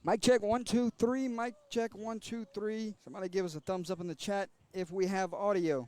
Mic check 1 2 3. Mic check 1 2 3. Somebody give us a thumbs up in the chat if we have audio.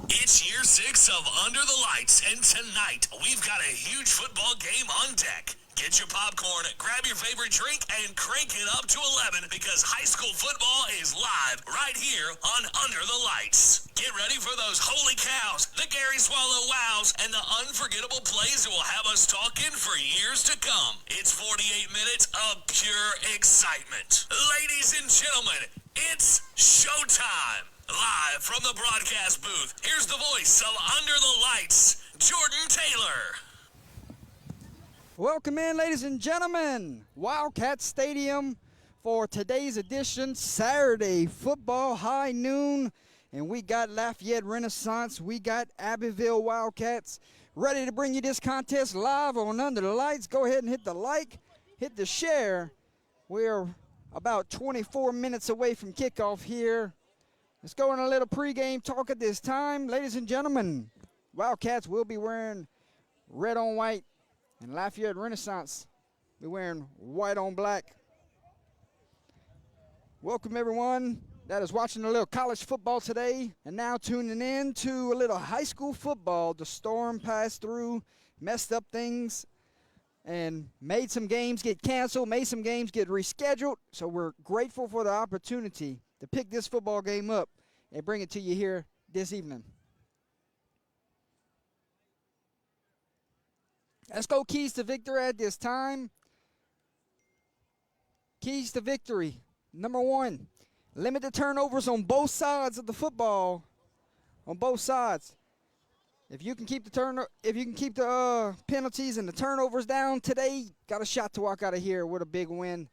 It's year 6 of Under the Lights, and tonight we've got a huge football game on deck. Get your popcorn, grab your favorite drink, and crank it up to 11 because high school football is live right here on Under the Lights. Get ready for those holy cows, the Gary Swallow wows, and the unforgettable plays that will have us talking for years to come. It's 48 minutes of pure excitement. Ladies and gentlemen, it's showtime. Live from the broadcast booth, here's the voice of Under the Lights, Jordan Taylor. Welcome in, ladies and gentlemen, Wildcat Stadium for today's edition, Saturday football, high noon. And we got Lafayette Renaissance, we got Abbeville Wildcats ready to bring you this contest live on Under the Lights. Go ahead and hit the like, hit the share. We're about 24 minutes away from kickoff here. Let's go in a little pregame talk at this time. Ladies and gentlemen, Wildcats will be wearing red on white, and Lafayette Renaissance be wearing white on black. Welcome everyone that is watching a little college football today and now tuning in to a little high school football. The storm passed through, messed up things, and made some games get canceled, made some games get rescheduled. So we're grateful for the opportunity to pick this football game up and bring it to you here this evening. Let's go keys to victory at this time. Keys to victory. Number one, limit the turnovers on both sides of the football. On both sides. If you can keep the penalties and the turnovers down today, got a shot to walk out of here with a big win.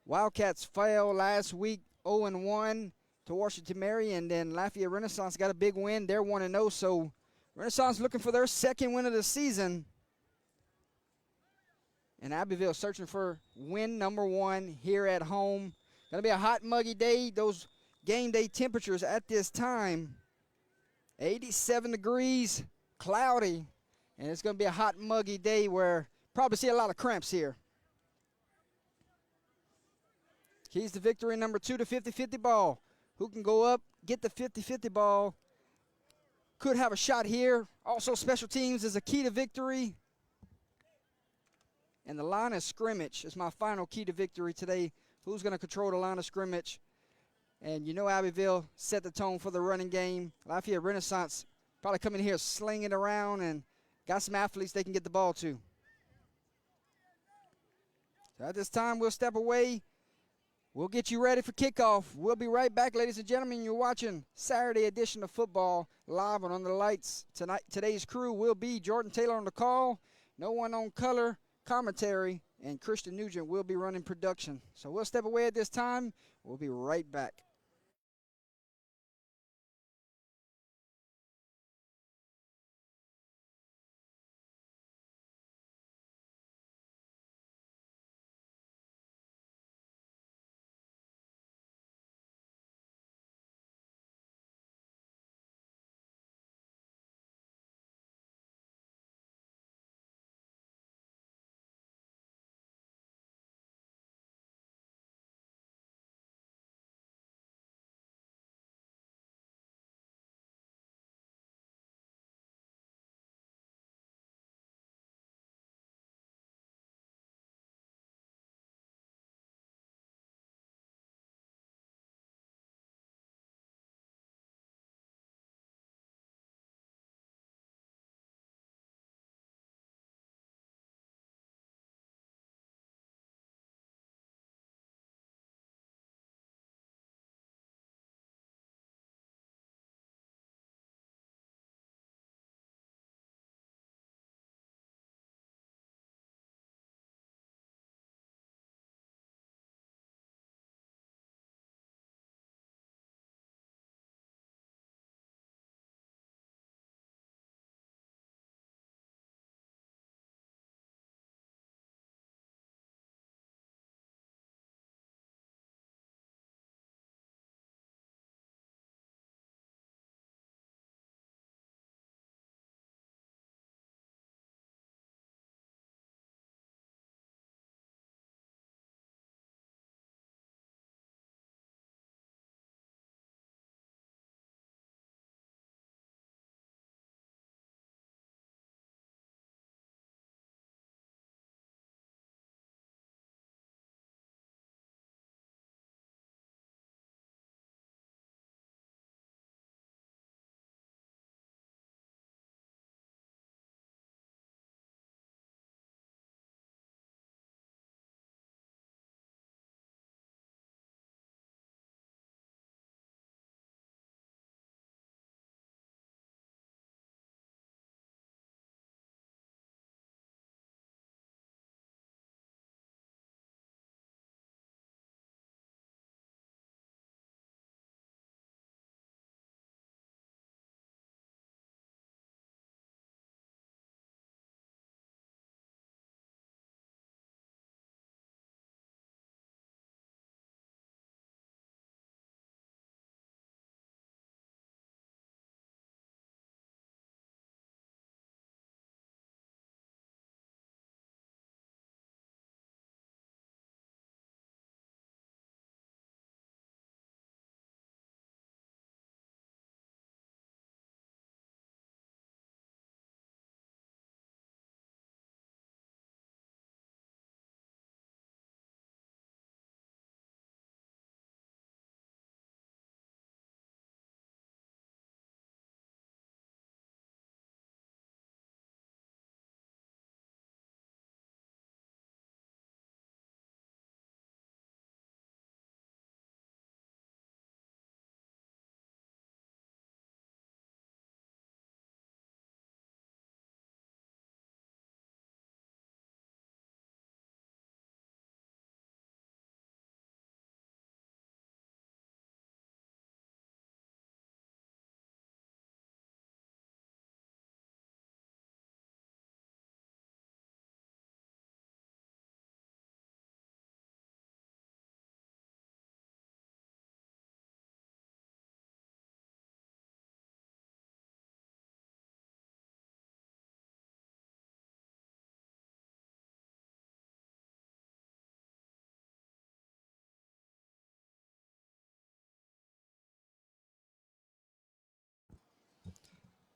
Wildcats fell last week 0-1 to Washington Mary, and then Lafayette Renaissance got a big win. They're 1-0, so Renaissance looking for their second win of the season. And Abbeville searching for win number one here at home. Going to be a hot, muggy day. Those game day temperatures at this time, 87 degrees, cloudy. And it's going to be a hot, muggy day where probably see a lot of cramps here. Keys to victory number two, the 50-50 ball. Who can go up, get the 50-50 ball. Could have a shot here. Also, special teams is a key to victory. And the line of scrimmage is my final key to victory today. Who's going to control the line of scrimmage? And you know Abbeville set the tone for the running game. Lafayette Renaissance probably coming here slinging it around and got some athletes they can get the ball to. So at this time, we'll step away. We'll get you ready for kickoff. We'll be right back, ladies and gentlemen. You're watching Saturday edition of football live on Under the Lights. Today's crew will be Jordan Taylor on the call, no one on color commentary, and Christian Nugent will be running production. So we'll step away at this time. We'll be right back.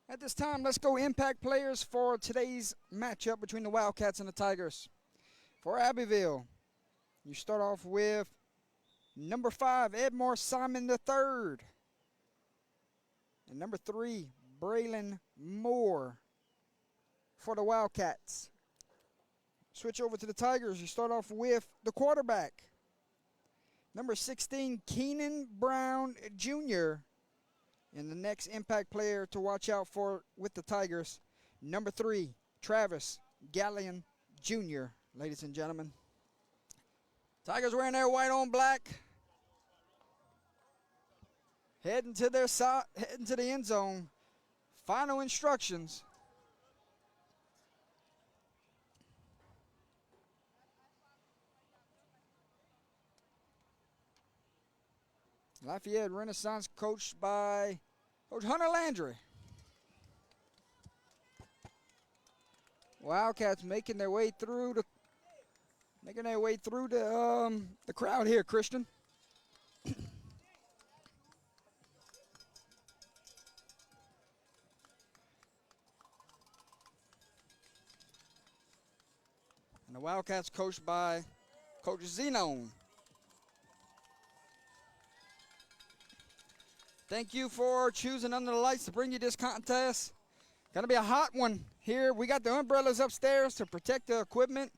At this time, let's go impact players for today's matchup between the Wildcats and the Tigers. For Abbeville, you start off with number 5, Edmore Simon III. And number 3, Braylon Moore for the Wildcats. Switch over to the Tigers. You start off with the quarterback, number 16, Keenan Brown Jr. And the next impact player to watch out for with the Tigers, number 3, Travis Gallion Jr., ladies and gentlemen. Tigers wearing their white on black. Heading to their side, heading to the end zone. Final instructions. Lafayette Renaissance coached by Coach Hunter Landry. Wildcats making their way through the crowd here, Christian. And the Wildcats coached by Coach Zenon. Thank you for choosing Under the Lights to bring you this contest. Gonna be a hot one here. We got the umbrellas upstairs to protect the equipment.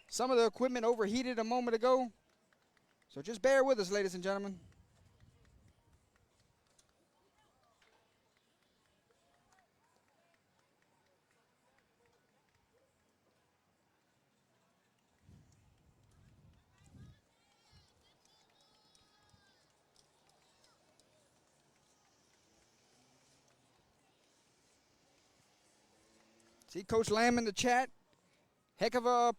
Some of the equipment overheated a moment ago. So just bear with us, ladies and gentlemen. See Coach Lamb in the chat. Heck of a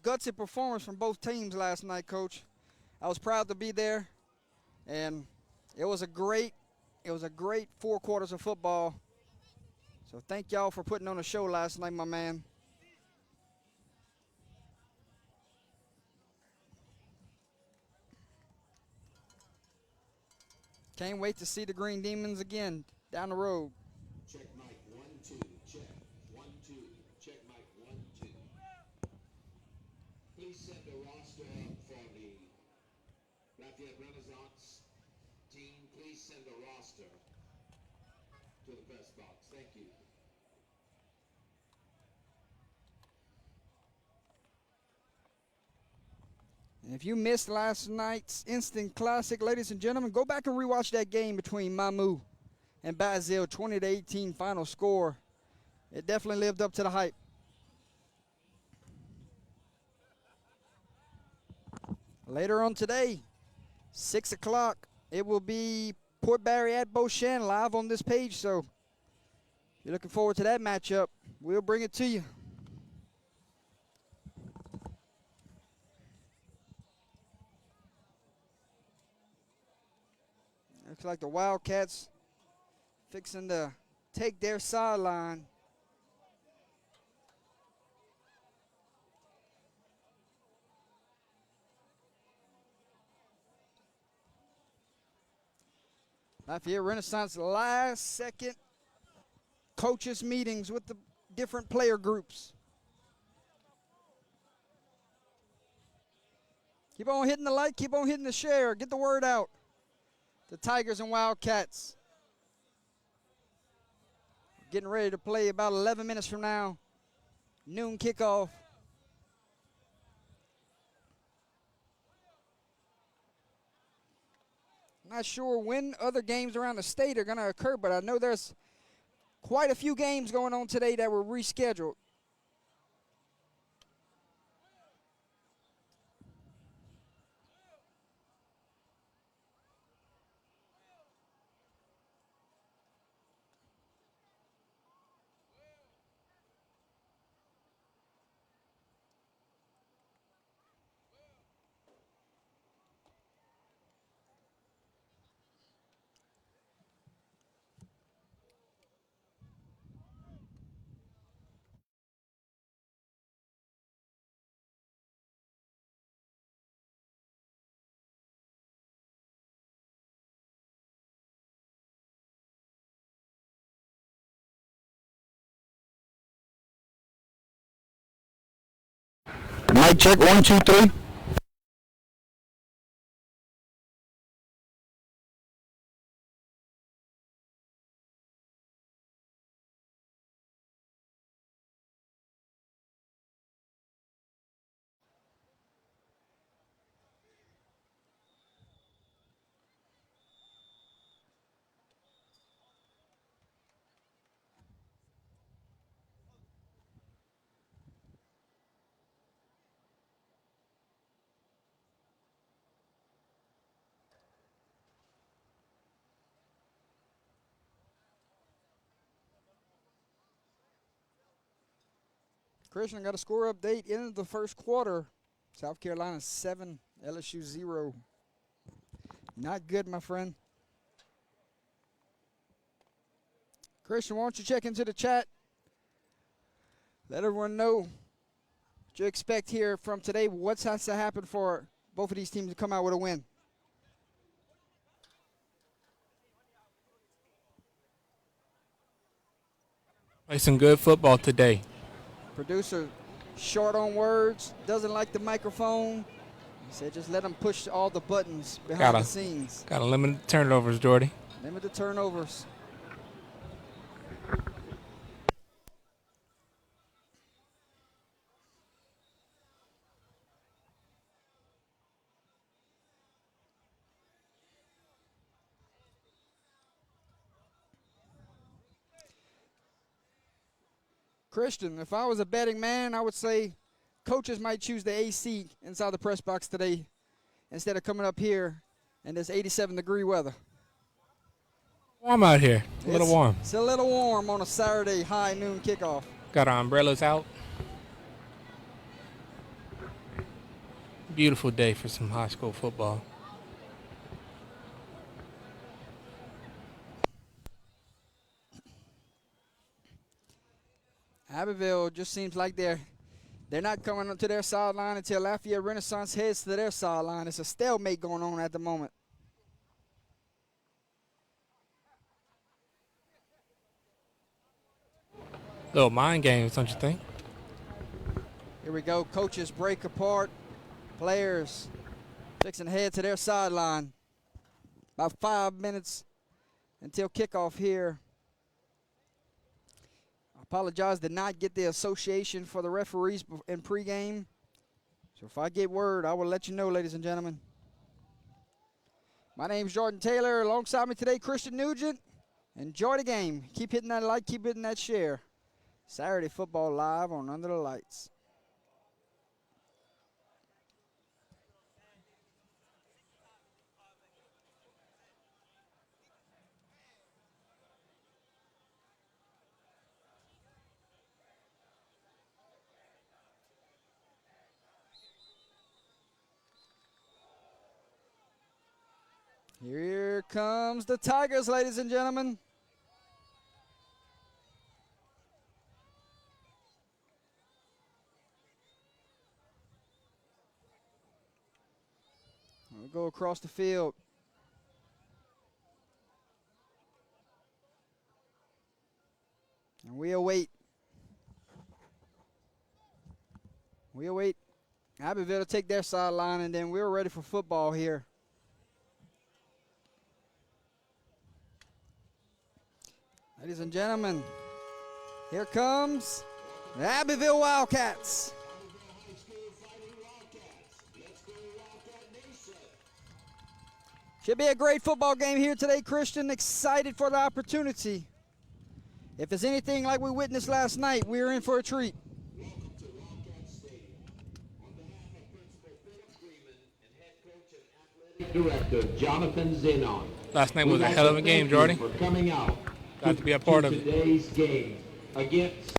gutsy performance from both teams last night, Coach. I was proud to be there, and it was a great 4 quarters of football. So thank y'all for putting on a show last night, my man. Can't wait to see the Green Demons again down the road. Check mic 1 2. Check 1 2. Check mic 1 2. Please send a roster up for the Lafayette Renaissance team. Please send a roster to the press box. Thank you. And if you missed last night's instant classic, ladies and gentlemen, go back and rewatch that game between Mamu and Bazil, 20-18 final score. It definitely lived up to the hype. Later on today, 6 o'clock, it will be Port Barry at Beauchene live on this page. So if you're looking forward to that matchup, we'll bring it to you. Looks like the Wildcats fixing to take their sideline. Lafayette Renaissance last second coaches meetings with the different player groups. Keep on hitting the like, keep on hitting the share, get the word out. The Tigers and Wildcats getting ready to play about 11 minutes from now. Noon kickoff. Not sure when other games around the state are going to occur, but I know there's quite a few games going on today that were rescheduled. Mic check, 1, 2, 3. Christian got a score update in the first quarter. South Carolina 7, LSU 0. Not good, my friend. Christian, why don't you check into the chat? Let everyone know what you expect here from today. What has to happen for both of these teams to come out with a win? Play some good football today. Producer, short on words, doesn't like the microphone. He said just let them push all the buttons behind the scenes. Got to limit the turnovers, Jordy. Limit the turnovers. Christian, if I was a betting man, I would say coaches might choose the AC inside the press box today instead of coming up here in this 87-degree weather. Warm out here. A little warm. It's a little warm on a Saturday high noon kickoff. Got our umbrellas out. Beautiful day for some high school football. Abbeville just seems like they're not coming up to their sideline until Lafayette Renaissance heads to their sideline. It's a stalemate going on at the moment. Little mind games, don't you think? Here we go. Coaches break apart. Players fixing to head to their sideline. About 5 minutes until kickoff here. I apologize, did not get the association for the referees in pregame. So if I get word, I will let you know, ladies and gentlemen. My name's Jordan Taylor. Alongside me today, Christian Nugent. Enjoy the game. Keep hitting that like, keep hitting that share. Saturday football live on Under the Lights. Here comes the Tigers, ladies and gentlemen. We'll go across the field. And we await. Abbeville to take their sideline, and then we're ready for football here. Ladies and gentlemen, here comes the Abbeville Wildcats. Should be a great football game here today, Christian. Excited for the opportunity. If it's anything like we witnessed last night, we're in for a treat. Welcome to Wildcat Stadium. On behalf of Principal Philip Freeman and Head Coach and Athletic Director Jonathan Zenon. Last night was a hell of a game, Jordy. For coming out Got to be a part of it. Today's game against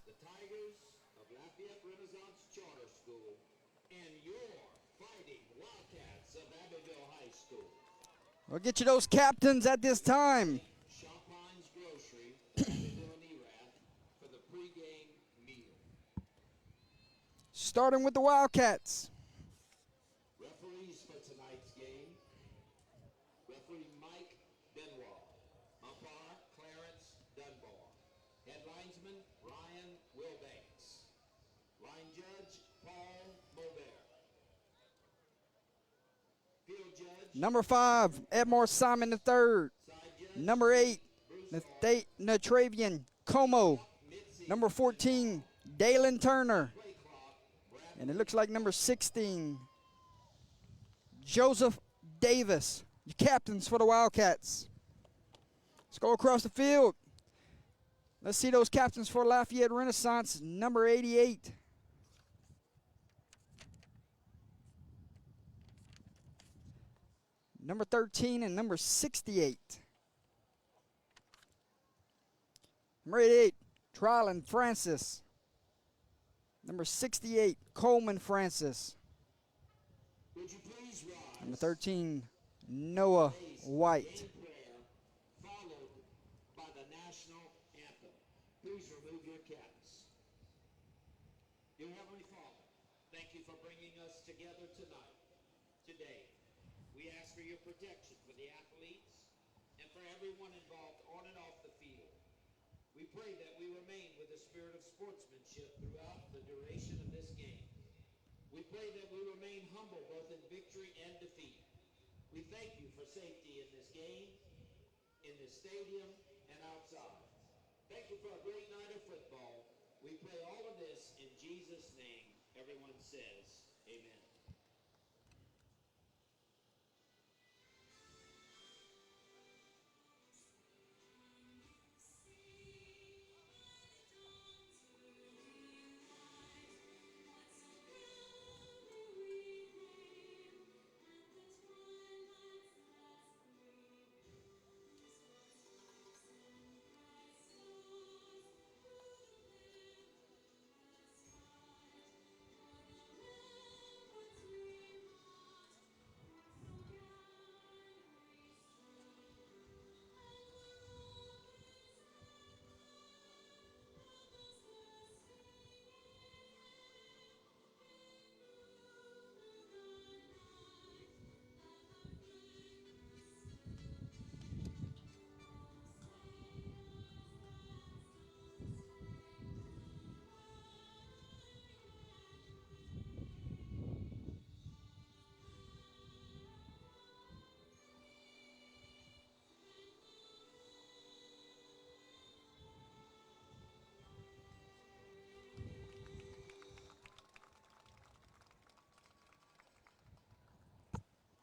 the Tigers of Lafayette Renaissance Charter School and your Fighting Wildcats of Abbeville High School. We'll get you those captains at this time. Shop Hines Grocery, Abbeville and Erath for the pregame meal. Starting with the Wildcats. Referees for tonight's game. Referee Mike Benoit. Umpire Clarence Dunbar. Head linesman Ryan Wilbanks. Line judge Paul Number 5, Edmore Simon III. Number 8, Natravian Como. Number 14, Dalen Turner. And it looks like number 16, Joseph Davis. Your captains for the Wildcats. Let's go across the field. Let's see those captains for Lafayette Renaissance. Number 88. Number 13 and number 68. Number 88, Trylan Francis. Number 68, Coleman Francis. Would you please rise? Number 13, Noah White. Followed by the national anthem. Please remove your caps. Dear Heavenly Father, thank you for bringing us together today. We ask for your protection for the athletes and for everyone involved on and off the field. We pray that we remain with a spirit of sportsmanship throughout the duration of this game. We pray that we remain humble both in victory and defeat. We thank you for safety in this game, in this stadium, and outside. Thank you for a great night of football. We pray all of this in Jesus' name. Everyone says, amen.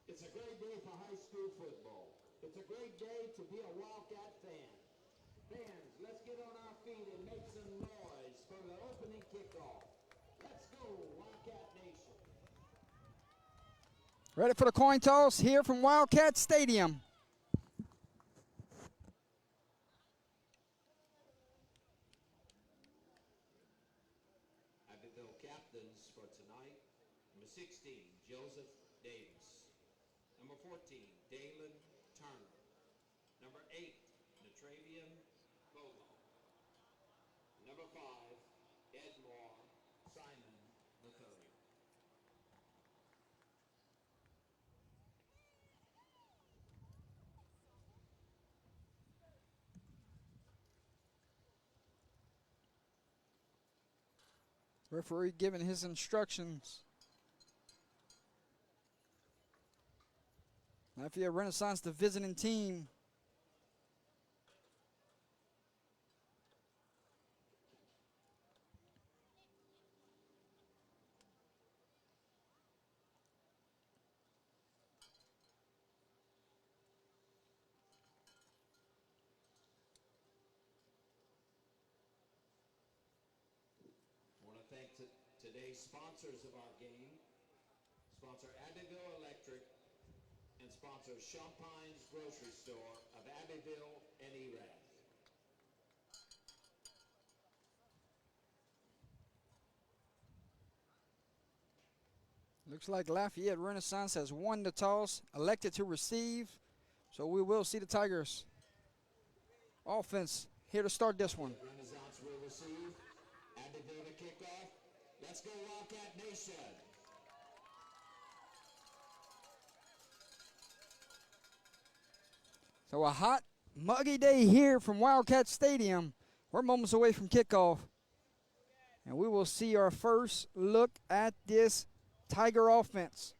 It's a great day for high school football. It's a great day to be a Wildcat fan. Fans, let's get on our feet and make some noise for the opening kickoff. Let's go, Wildcat Nation. Ready for the coin toss here from Wildcat Stadium. Abbeville captains for tonight. Number 16, Joseph Davis. Number 14, Dalen Turner. Number 8, Natravian Como. Number 5, Edmore Simon III. Referee giving his instructions. Lafayette Renaissance, the visiting team. I want to thank today's sponsors of our game. Sponsor Abbeville Electric and sponsor Champagne's Grocery Store of Abbeville and Erath. Looks like Lafayette Renaissance has won the toss, elected to receive. So we will see the Tigers offense here to start this one. Renaissance will receive. Abbeville to kick off. Let's go Wildcat Nation. So a hot, muggy day here from Wildcat Stadium. We're moments away from kickoff. And we will see our first look at this Tiger offense.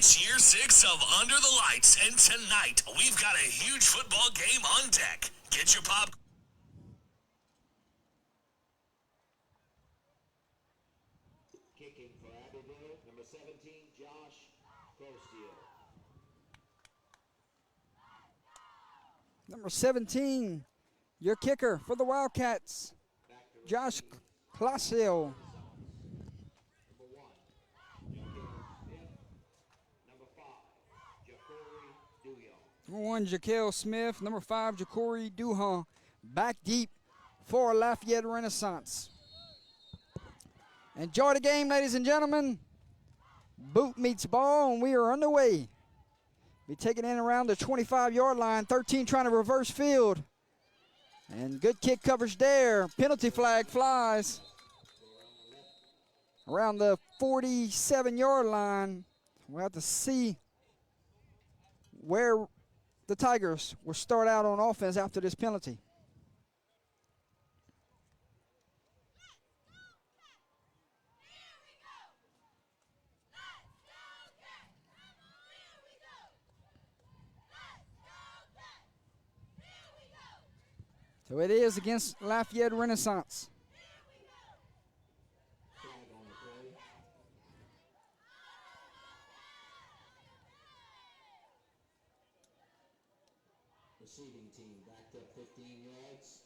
It's year 6 of Under the Lights, and tonight we've got a huge football game on deck. Get your pop. Kicking for Abbeville, number 17, Josh Crostiel. Number 17, your kicker for the Wildcats, Josh Classiel. Number 1, number 5, Ja'Cory Duyon. Number 1, Jaquel Smith. Number 5, Ja'Cory Duhon. Back deep for Lafayette Renaissance. Enjoy the game, ladies and gentlemen. Boot meets ball, and we are underway. Be taken in around the 25-yard line. 13 trying to reverse field. And good kick coverage there. Penalty flag flies around the 47-yard line. We'll have to see where the Tigers will start out on offense after this penalty. So it is against Lafayette Renaissance. Flag on the play. Receiving team backed up 15 yards.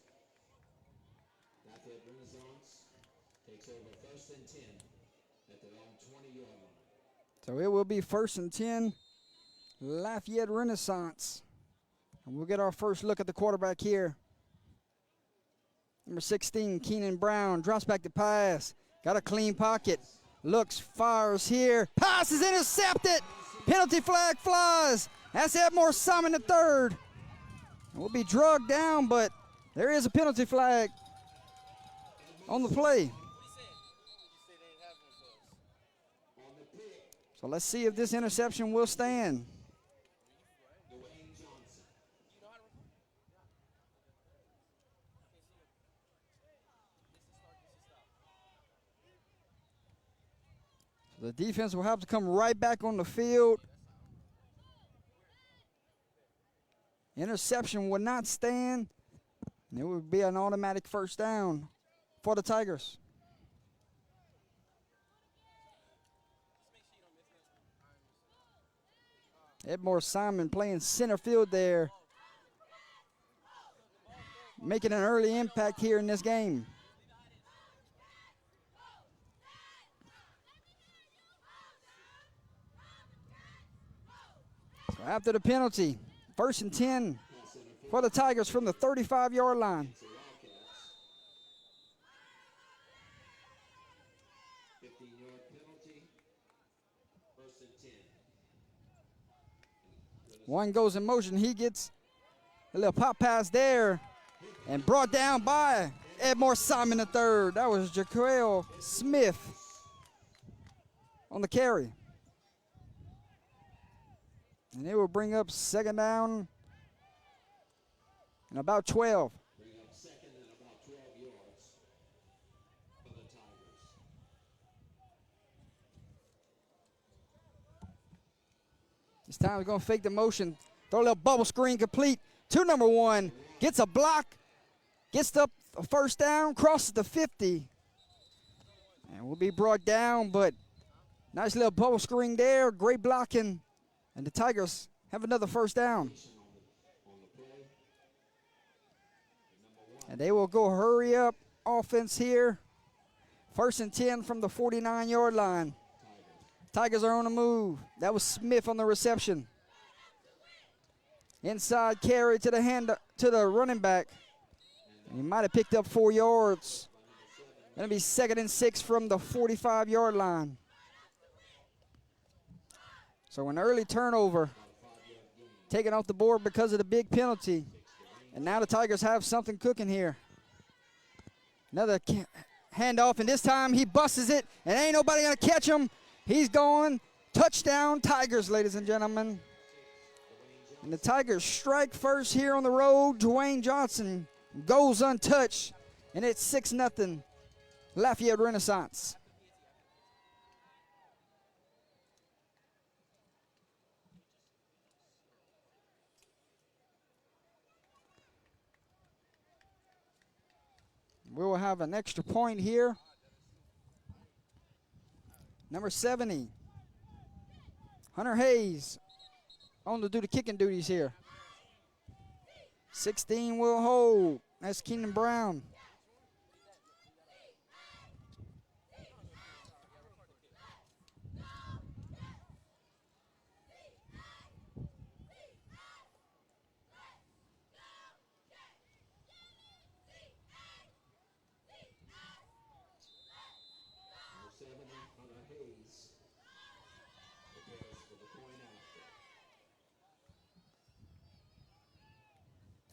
Lafayette Renaissance takes over 1st and 10 at their own 20-yard line. So it will be 1st and 10, Lafayette Renaissance. And we'll get our first look at the quarterback here. Number 16, Keenan Brown, drops back to pass. Got a clean pocket. Looks, fires here. Pass is intercepted. Penalty flag flies. That's Edmore Simon III. We'll be drugged down, but there is a penalty flag on the play. So let's see if this interception will stand. The defense will have to come right back on the field. Interception will not stand. And it would be an automatic 1st down for the Tigers. Edmore Simon playing center field there, making an early impact here in this game. So after the penalty, 1st and 10 for the Tigers from the 35-yard line. 15-yard penalty. 1st and 10. One goes in motion. He gets a little pop pass there and brought down by Edmore Simon III. That was Jaquel Smith on the carry. And it will bring up 2nd down and about 12. Bring up 2nd and about 12 yards for the Tigers. This time we're going to fake the motion. Throw a little bubble screen complete to number 1. Gets a block. Gets up a 1st down. Crosses the 50. And will be brought down, but nice little bubble screen there. Great blocking. And the Tigers have another 1st down. And they will go hurry up offense here. 1st and 10 from the 49-yard line. Tigers are on the move. That was Smith on the reception. Inside carry to the running back. He might have picked up 4 yards. Going to be 2nd and 6 from the 45-yard line. So an early turnover taken off the board because of the big penalty. And now the Tigers have something cooking here. Another handoff, and this time he busts it, and ain't nobody going to catch him. He's going. Touchdown Tigers, ladies and gentlemen. And the Tigers strike first here on the road. Dwayne Johnson goes untouched, and it's 6-0 Lafayette Renaissance. We will have an extra point here. Number 70, Hunter Hayes, on to do the kicking duties here. 16 will hold. That's Keenan Brown.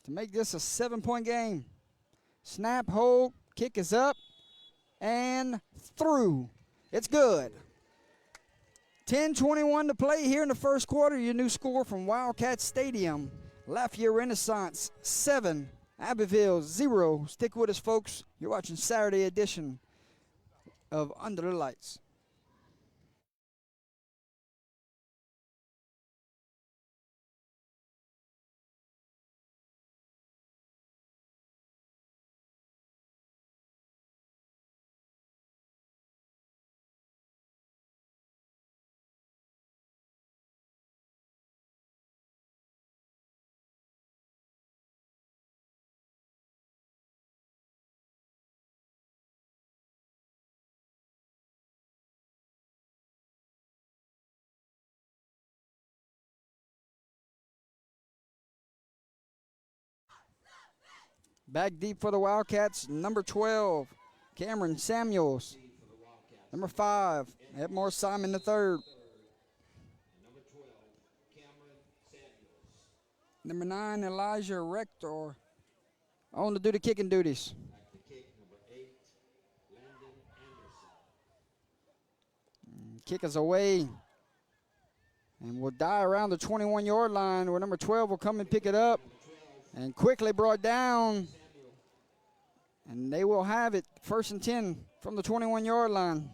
To make this a 7-point game. Snap, hold, kick is up, and through. It's good. 10:21 to play here in the first quarter. Your new score from Wildcat Stadium. Lafayette Renaissance 7, Abbeville 0. Stick with us, folks. You're watching Saturday edition of Under the Lights. Back deep for the Wildcats, number 12, Cameron Samuels. Number 5, Edmore Simon III. Number 12, Cameron Samuels. Number 9, Elijah Rector, on to do the kicking duties. Back to kick, number 8, Landon Anderson. Kick is away. And will die around the 21-yard line where number 12 will come and pick it up. And quickly brought down. And they will have it 1st and 10 from the 21-yard line.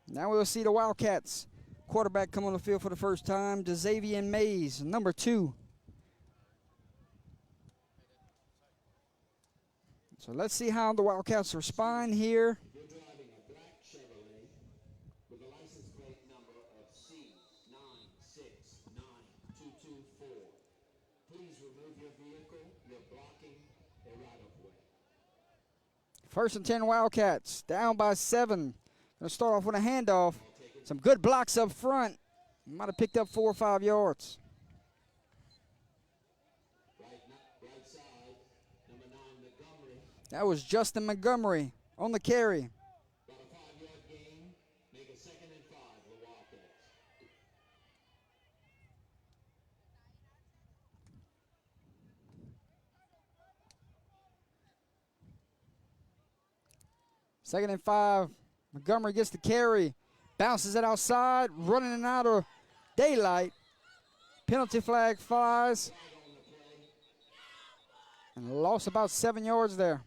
Now we'll see the Wildcats quarterback come on the field for the first time, DeXavier Mays, number 2. So let's see how the Wildcats respond here. You're driving a black Chevrolet with a license plate number of C9699224. Please remove your vehicle. You're blocking a right-of-way. 1st and 10 Wildcats, down by 7. Going to start off with a handoff. Some good blocks up front. Might have picked up 4 or 5 yards. Right side, number 9, Montgomery. That was Justin Montgomery on the carry. Got a 5-yard gain. Make it 2nd and 5 for the Wildcats. Second and 5. Montgomery gets the carry. Bounces it outside. Running it out of daylight. Penalty flag flies. And lost about 7 yards there.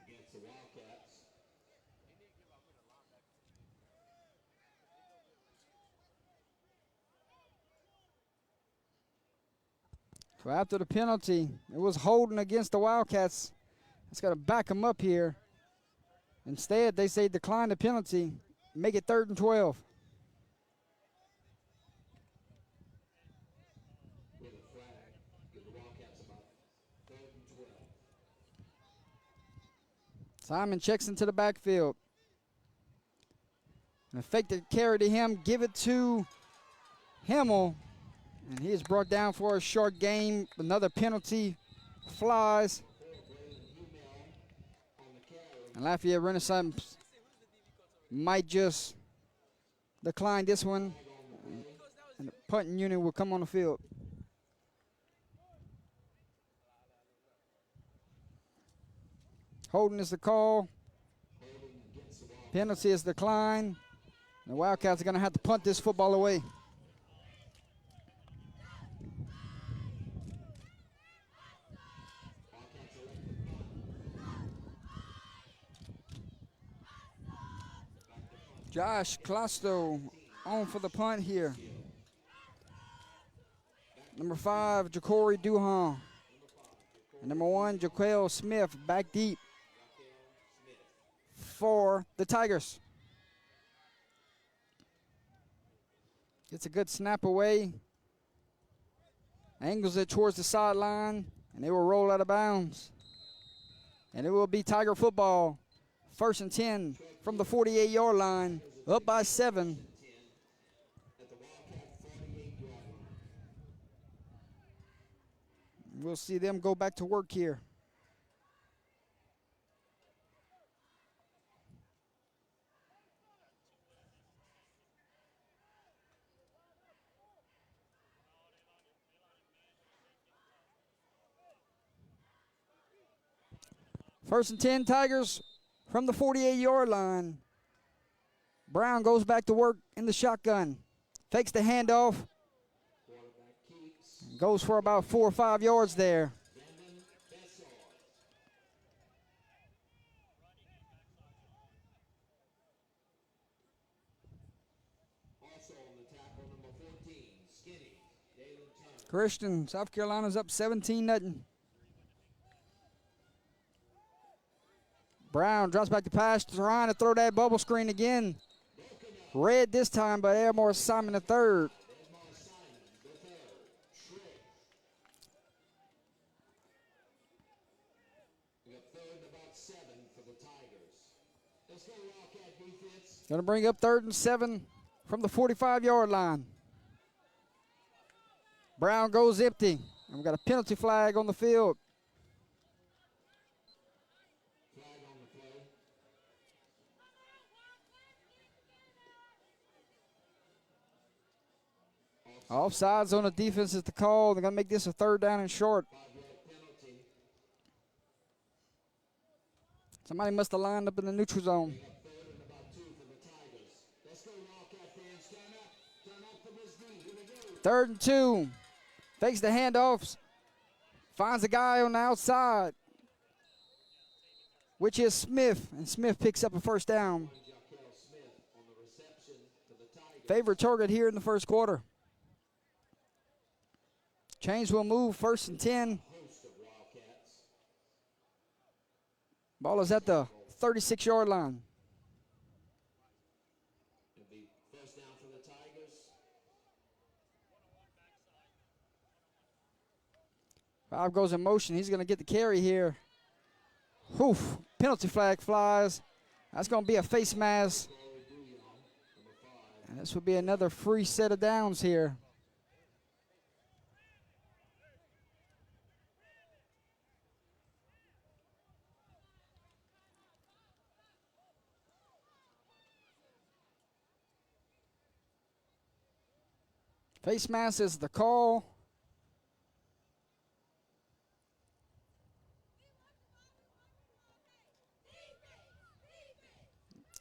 Against the Wildcats. So after the penalty, it was holding against the Wildcats. It's got to back them up here. Instead, they say decline the penalty, make it 3rd and 12. With a flag, give the Wildcats about 3rd and 12. Simon checks into the backfield. And a fake to carry to him, give it to Himmel. And he is brought down for a short game. Another penalty flies. And Lafayette Renaissance might just decline this one. And the punting unit will come on the field. Holding is the call. Penalty is declined. The Wildcats are going to have to punt this football away. Josh Klosto on for the punt here. Number 5, Ja'Cory Duhon. And number 1, Jaquel Smith back deep for the Tigers. Gets a good snap away. Angles it towards the sideline, and they will roll out of bounds. And it will be Tiger football. 1st and 10 from the 48-yard line, up by 7. We'll see them go back to work here. First and 10, Tigers from the 48-yard line. Brown goes back to work in the shotgun. Fakes the handoff. Goes for about 4 or 5 yards there. Christian, South Carolina's up 17-0. Brown drops back to pass, trying to throw that bubble screen again. Red this time, but Airmore Simon III. Going to bring up 3rd and 7 from the 45-yard line. Brown goes empty. And we've got a penalty flag on the field. Offsides on the defense is the call. They're going to make this a 3rd down and short. Somebody must have lined up in the neutral zone. 3rd and 2. Fakes the handoffs. Finds a guy on the outside, which is Smith. And Smith picks up a 1st down. Favorite target here in the 1st quarter. Chains will move 1st and 10. Ball is at the 36-yard line. 5 goes in motion. He's going to get the carry here. Oof. Penalty flag flies. That's going to be a face mask. And this will be another free set of downs here. Face mask is the call.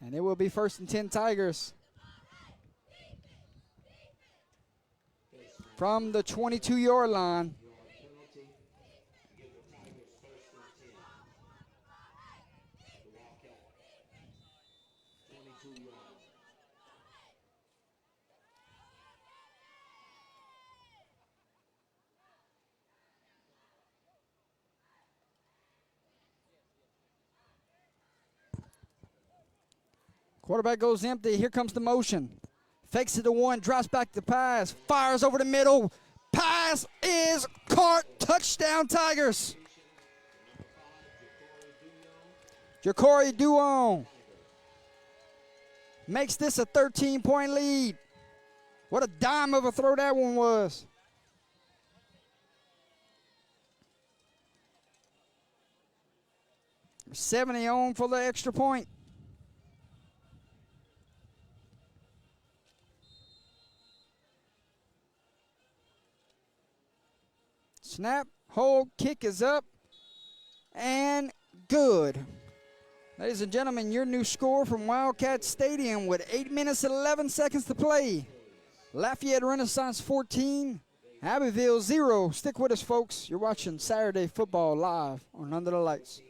And it will be 1st and 10 Tigers. From the 22-yard line. Quarterback goes empty. Here comes the motion. Fakes it to 1, drops back to pass, fires over the middle. Pass is caught. Touchdown, Tigers. Ja'Cory Duhon makes this a 13-point lead. What a dime of a throw that one was. $70 on for the extra point. Snap, hold, kick is up, and good. Ladies and gentlemen, your new score from Wildcat Stadium with 8 minutes and 11 seconds to play. Lafayette Renaissance 14, Abbeville 0. Stick with us, folks. You're watching Saturday Football live on Under the Lights.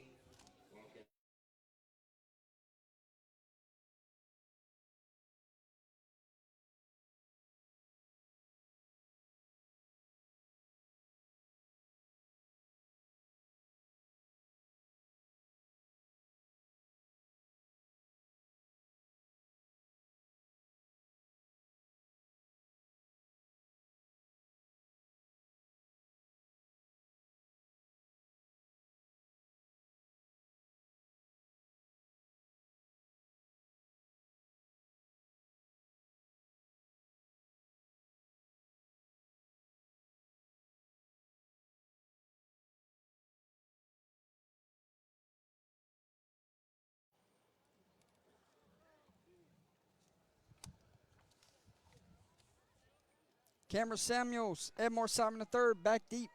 Cameron Samuels, Edmore Simon III back deep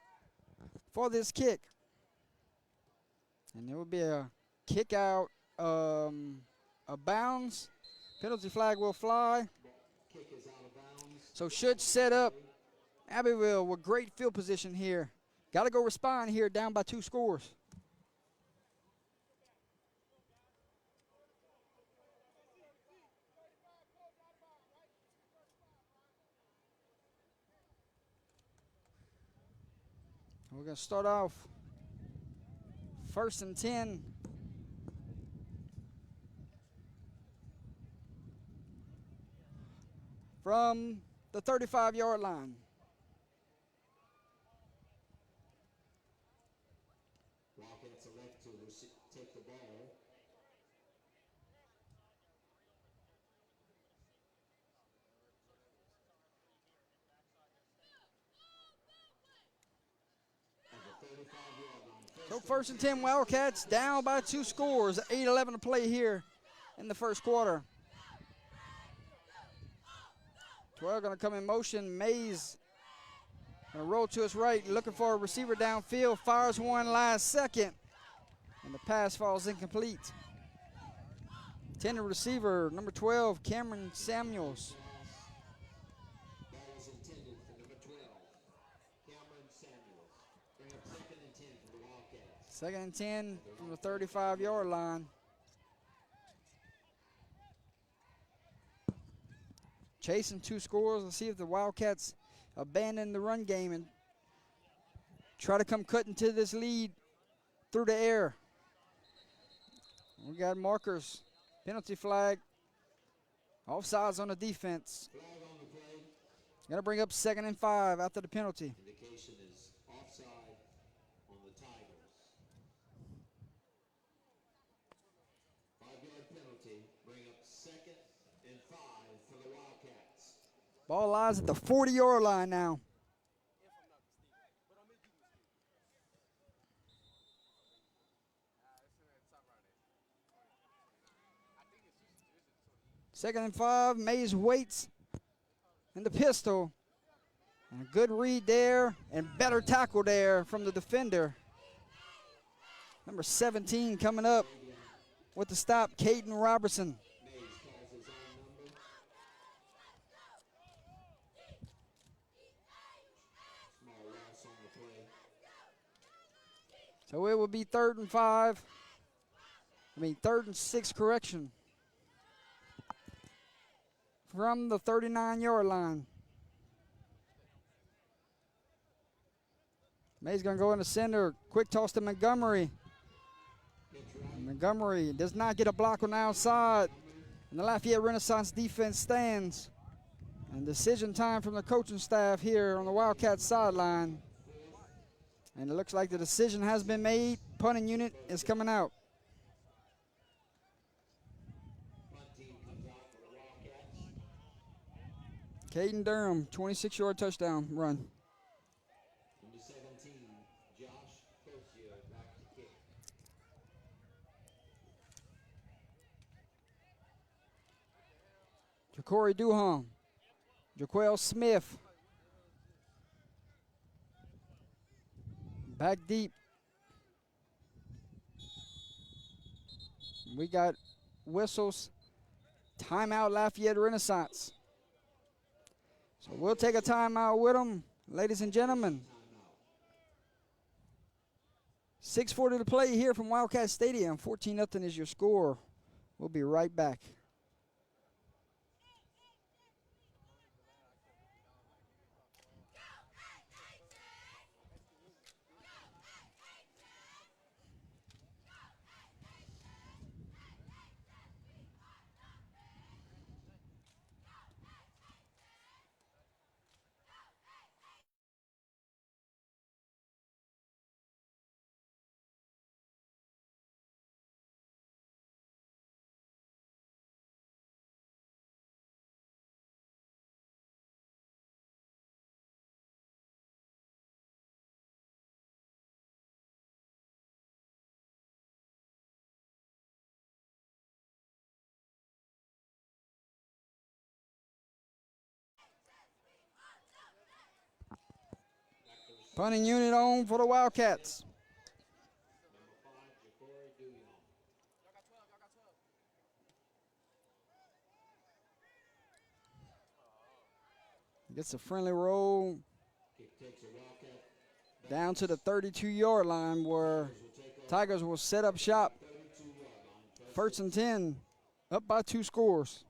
for this kick. And it will be a kick out, a bounds. Penalty flag will fly. Kick is out of bounds. So should set up Abbeville with great field position here. Got to go respond here, down by 2 scores. We're going to start off 1st and 10. From the 35-yard line. Wildcats elect to take the ball. At the 35-yard line. So 1st and 10 Wildcats down by 2 scores. 8:11 to play here in the first quarter. 12 going to come in motion. Mays going to roll to his right, looking for a receiver downfield. Fires one last second, and the pass falls incomplete. Intended receiver, number 12, Cameron Samuels. Ball is intended for number 12, Cameron Samuels. Bring up 2nd and 10 for the Wildcats. 2nd and 10 from the 35-yard line. Chasing 2 scores. Let's see if the Wildcats abandon the run game and try to come cutting to this lead through the air. We got markers. Penalty flag. Offsides on the defense. Flag on the play. Got to bring up 2nd and 5 after the penalty. Indication is offside on the Tigers. 5-yard penalty. Bring up 2nd and 5 for the Wildcats. Ball lies at the 40-yard line now. Second and 5, Mays waits in the pistol. And a good read there and better tackle there from the defender. Number 17 coming up with the stop, Caden Robertson. Mays calls his own number. Small loss on the play. So it will be 3rd and 6 correction. From the 39-yard line. May's going to go in the center. Quick toss to Montgomery. Montgomery does not get a block on the outside. And the Lafayette Renaissance defense stands. And decision time from the coaching staff here on the Wildcats sideline. And it looks like the decision has been made. Punting unit is coming out. Caden Durham, 26-yard touchdown run. Number 17, Josh Kosia back to kick. Ja'Cory Duham, Jaquel Smith. Back deep. We got whistles. Timeout Lafayette Renaissance. So we'll take a timeout with them, ladies and gentlemen. 6:40 to play here from Wildcat Stadium. 14-0 is your score. We'll be right back. Punting unit on for the Wildcats. Gets a friendly roll down to the 32-yard line where Tigers will set up shop. 1st and 10, up by 2 scores.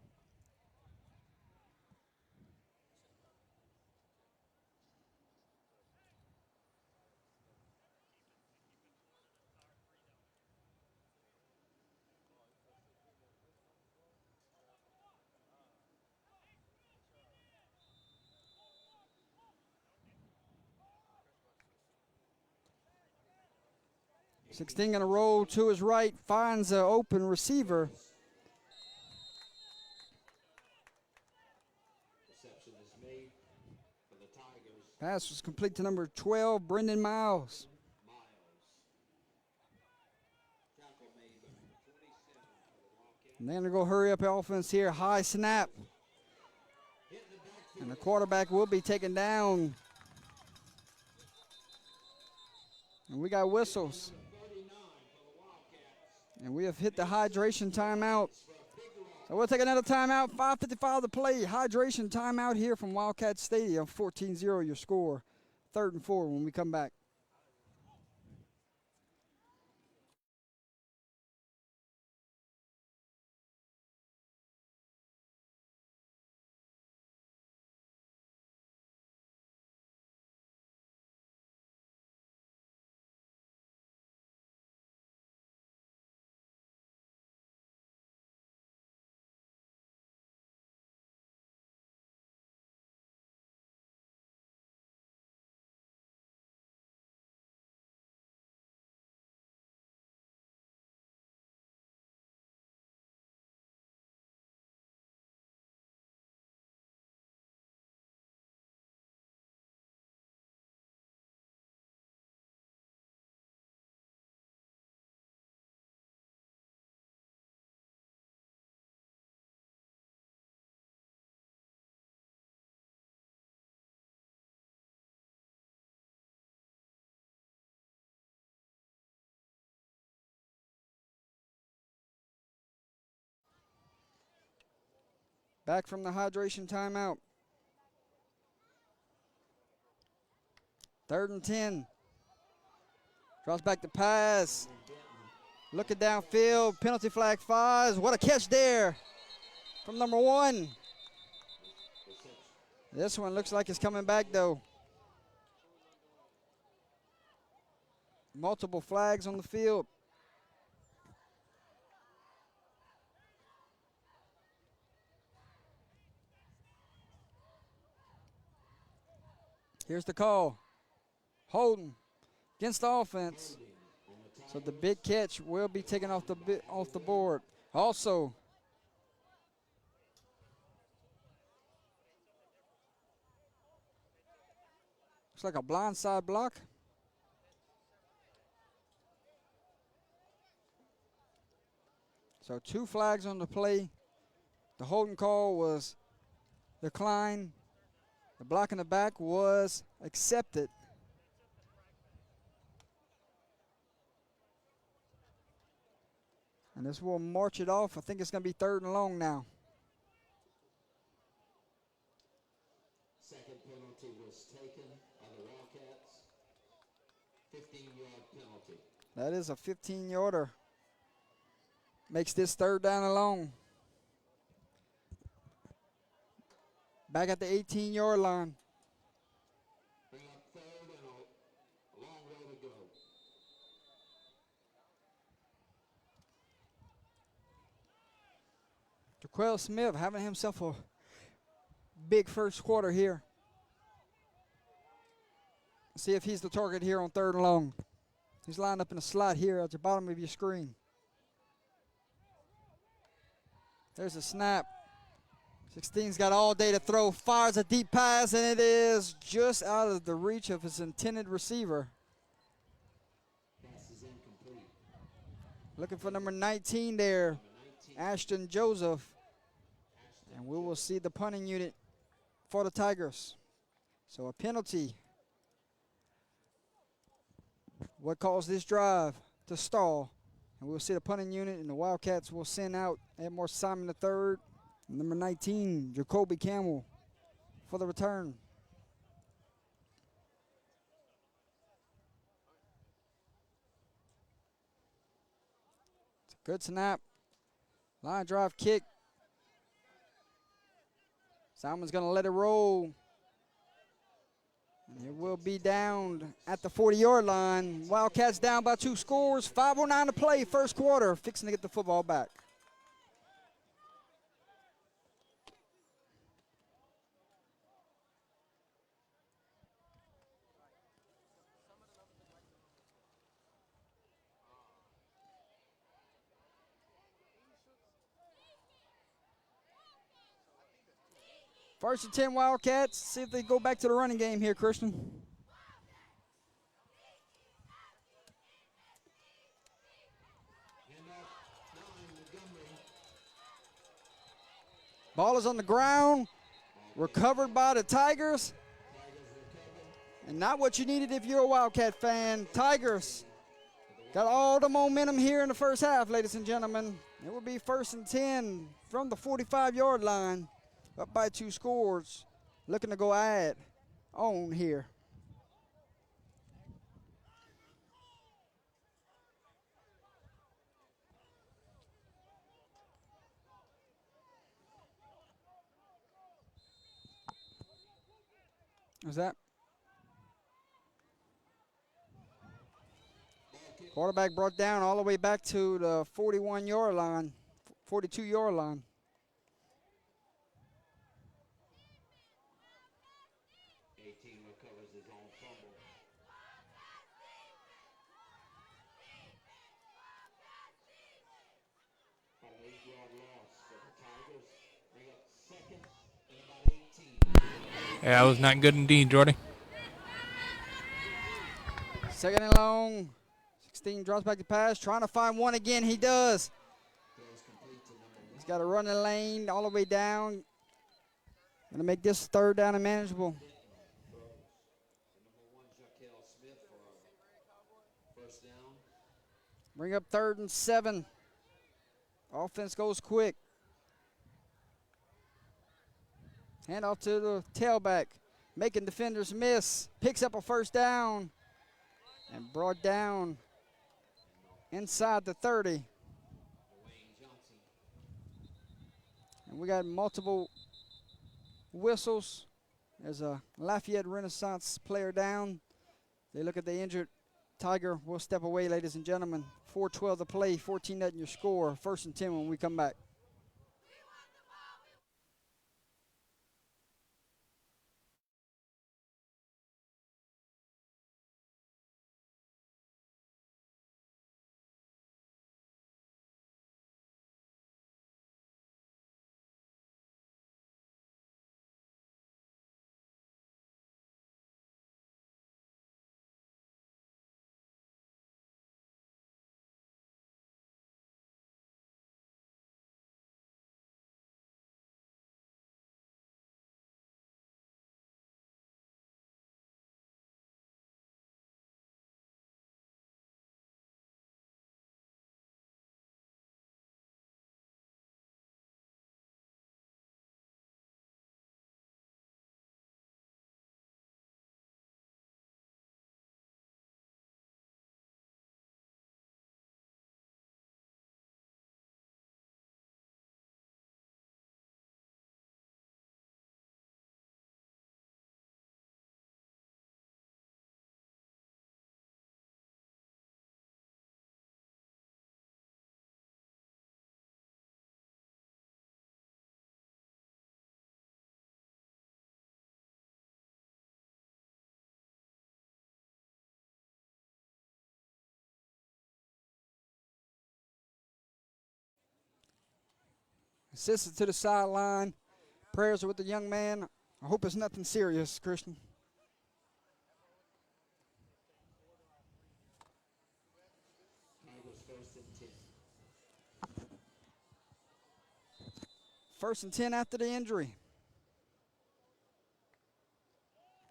Sixteen going to roll to his right, finds an open receiver. Reception is made for the Tigers. Pass was complete to number 12, Brendan Miles. Tackle made by 27 for the Wildcats. And they're going to go hurry up offense here. High snap. And the quarterback will be taken down. And we got whistles. And we have hit the hydration timeout. So we'll take another timeout. 5:55 to play. Hydration timeout here from Wildcat Stadium. 14-0 your score. 3rd and 4 when we come back. Back from the hydration timeout. 3rd and 10. Drops back to pass. Looking downfield. Penalty flag flies. What a catch there from number 1. This one looks like it's coming back, though. Multiple flags on the field. Here's the call. Holding against the offense. So the big catch will be taken off the board. Also, looks like a blindside block. So 2 flags on the play. The holding call was declined. The block in the back was accepted. And this will march it off. I think it's going to be 3rd and long now. Second penalty was taken by the Wildcats. 15-yard penalty. That is a 15-yarder. Makes this 3rd down and long. Back at the 18-yard line. Bring up 3rd and a long way to go. Jaquel Smith having himself a big first quarter here. See if he's the target here on 3rd and long. He's lined up in a slot here at the bottom of your screen. There's a snap. 16's got all day to throw, fires a deep pass, and it is just out of the reach of his intended receiver. Pass is incomplete. Looking for number 19 there, Ashton Joseph. And we will see the punting unit for the Tigers. So a penalty what caused this drive to stall. And we'll see the punting unit, and the Wildcats will send out Edmore Simon III, number 19, Jacoby Campbell, for the return. It's a good snap. Line drive kick. Simon's going to let it roll. And it will be down at the 40-yard line. Wildcats down by 2 scores. 5:09 to play, first quarter. Fixing to get the football back. First and 10 Wildcats. See if they go back to the running game here, Christian. Ball is on the ground. Recovered by the Tigers. And not what you needed if you're a Wildcat fan. Tigers got all the momentum here in the first half, ladies and gentlemen. It will be first and 10 from the 45-yard line. Up by 2 scores. Looking to go add on here. What's that? Quarterback brought down all the way back to the 41-yard line, 42-yard line. Recovers his own fumble. About an 8-yard loss. So the Tigers bring up second and about 18. Yeah, that was not good indeed, Jordy. Second and long. 16 drops back to pass. Trying to find one again. He does. He's got to run the lane all the way down. Going to make this third down and manageable. Bring up 3rd and 7. Offense goes quick. Hand off to the tailback. Making defenders miss. Picks up a first down. And brought down inside the 30. And we got multiple whistles. There's a Lafayette Renaissance player down. They look at the injured Tiger. Will step away, ladies and gentlemen. 4:12 to play, 14-0 your score. First and 10 when we come back. Assistant to the sideline. Prayers are with the young man. I hope it's nothing serious, Christian. First and 10 after the injury.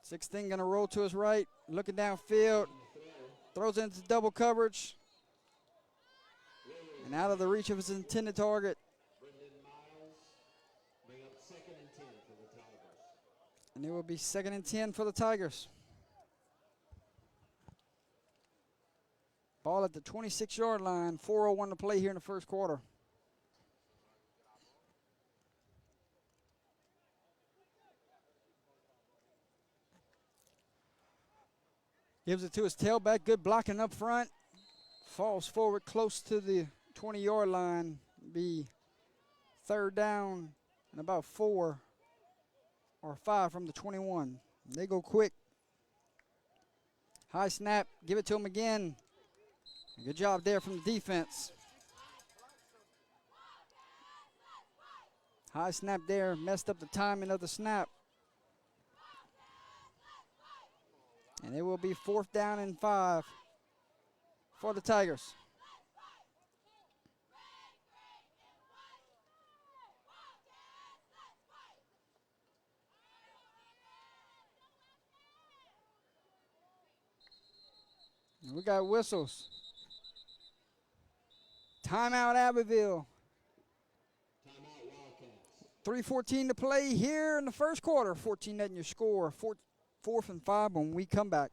16 going to roll to his right, looking downfield. Throws it into double coverage. And out of the reach of his intended target. Bring up 2nd and 10 for the Tigers. And it will be 2nd and 10 for the Tigers. Ball at the 26-yard line. 4:01 to play here in the first quarter. Gives it to his tailback. Good blocking up front. Falls forward close to the 20-yard line. Be 3rd down and about 4 or 5 from the 21. They go quick. High snap. Give it to him again. Good job there from the defense. High snap there. Messed up the timing of the snap. And it will be 4th down and 5 for the Tigers. We got whistles. Timeout, Abbeville. Timeout, Wildcats. 3:14 to play here in the first quarter. 14-0 your score. 4th and 5 when we come back.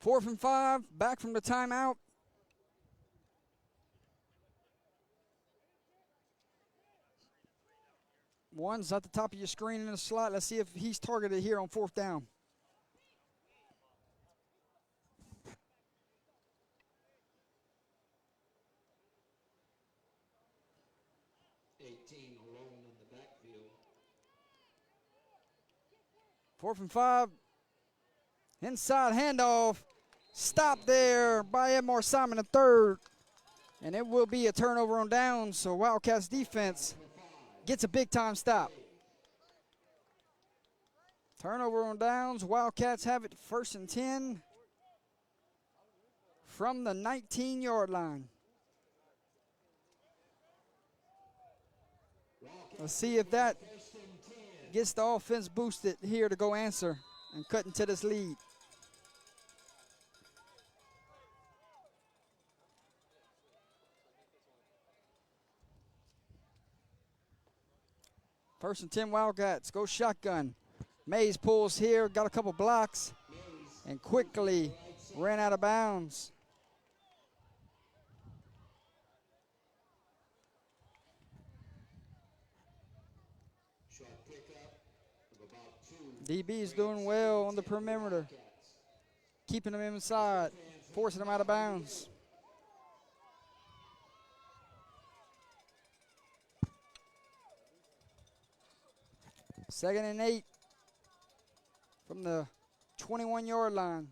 Fourth and 5, back from the timeout. One's at the top of your screen in the slot. Let's see if he's targeted here on 4th down. Alone in the backfield. 4th and 5. Inside handoff. Stop there by Edmar Simon III. And it will be a turnover on downs. So Wildcats defense gets a big time stop. Turnover on downs. Wildcats have it 1st and 10 from the 19-yard line. Let's see if that gets the offense boosted here to go answer and cut into this lead. First and 10 Wildcats, go shotgun. Mays pulls here, got a couple blocks, and quickly ran out of bounds. DB's doing well on the perimeter, keeping them inside, forcing them out of bounds. Second and 8 from the 21-yard line.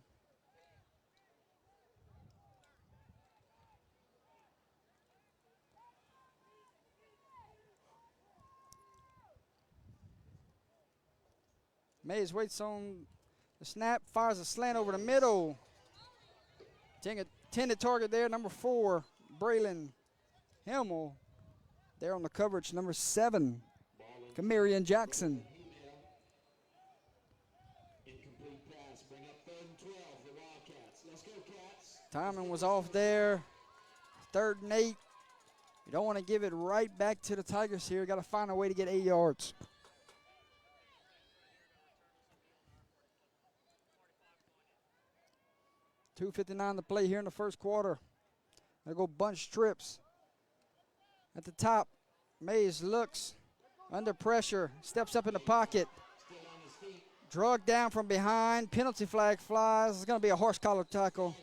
Mays waits on the snap, fires a slant over the middle. Intended target there, number 4, Braylon Hamill. There on the coverage, number 7, Kamarian Jackson. Incomplete pass. Bring up 3rd and 12 for Wildcats. Let's go, Cats. Timing was off there. 3rd and 8. You don't want to give it right back to the Tigers here. Got to find a way to get 8 yards. .259 to play here in the first quarter. They go bunch trips. At the top, Mays looks under pressure, steps up in the pocket. Drugged down from behind, penalty flag flies. It's going to be a horse collar tackle.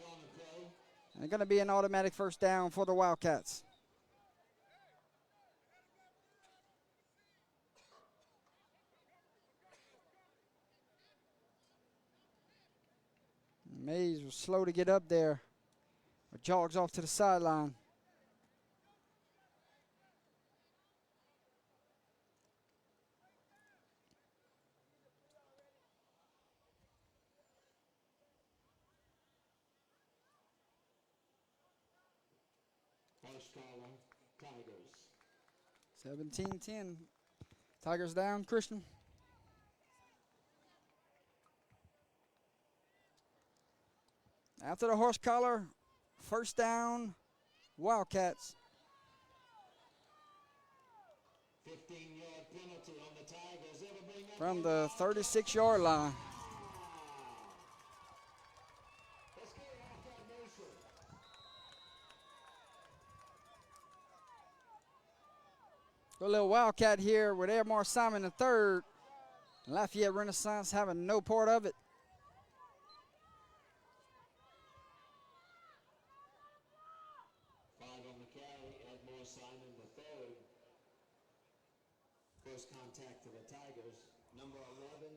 And going to be an automatic first down for the Wildcats. Mays was slow to get up there, but jogs off to the sideline. First caller, Tigers. 17-10. Tigers down, Christian. After the horse collar, first down, Wildcats. 15-yard penalty on the Tigers. It'll bring up From the 36-yard line. Let's go, Wildcat Nation. Good little Wildcat here with Airmar Simon III. Lafayette Renaissance having no part of it. Simon III. First contact to the Tigers, number 11,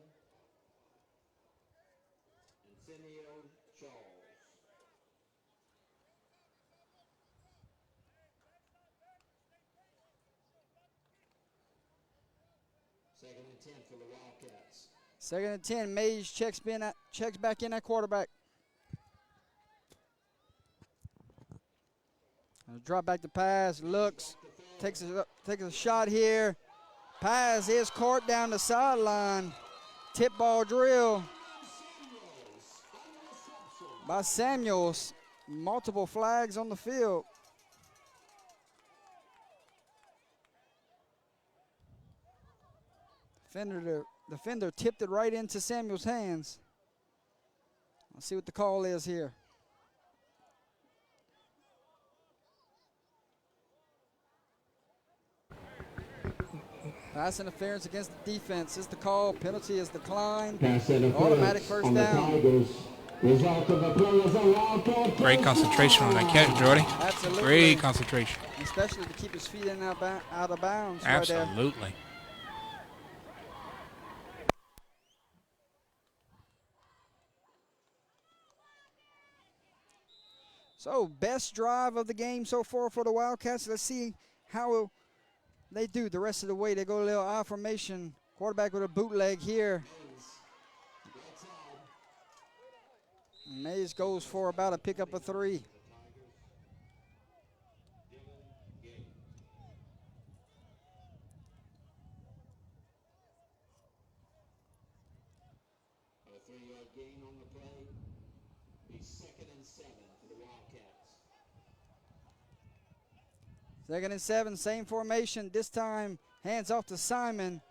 Antonio Charles. Second and 10 for the Wildcats. Second and 10, Mays checks back in at quarterback. Drop back the pass, looks, takes a shot here. Pass is caught down the sideline. Tip ball drill by Samuels. Multiple flags on the field. Defender tipped it right into Samuels' hands. Let's see what the call is here. Pass interference against the defense is the call. Penalty is declined. Automatic first down. Great concentration on that catch, Jordy. Absolutely. Great concentration. Especially to keep his feet in out of bounds. Absolutely. Right there. So, best drive of the game so far for the Wildcats. Let's see how they do the rest of the way. They go a little I formation. Quarterback with a bootleg here. Mays goes for about a pickup of 3. A 3-yard gain on the play. Be 2nd and 7 for the Wildcats. 2nd and 7, same formation. This time, hands off to Simon.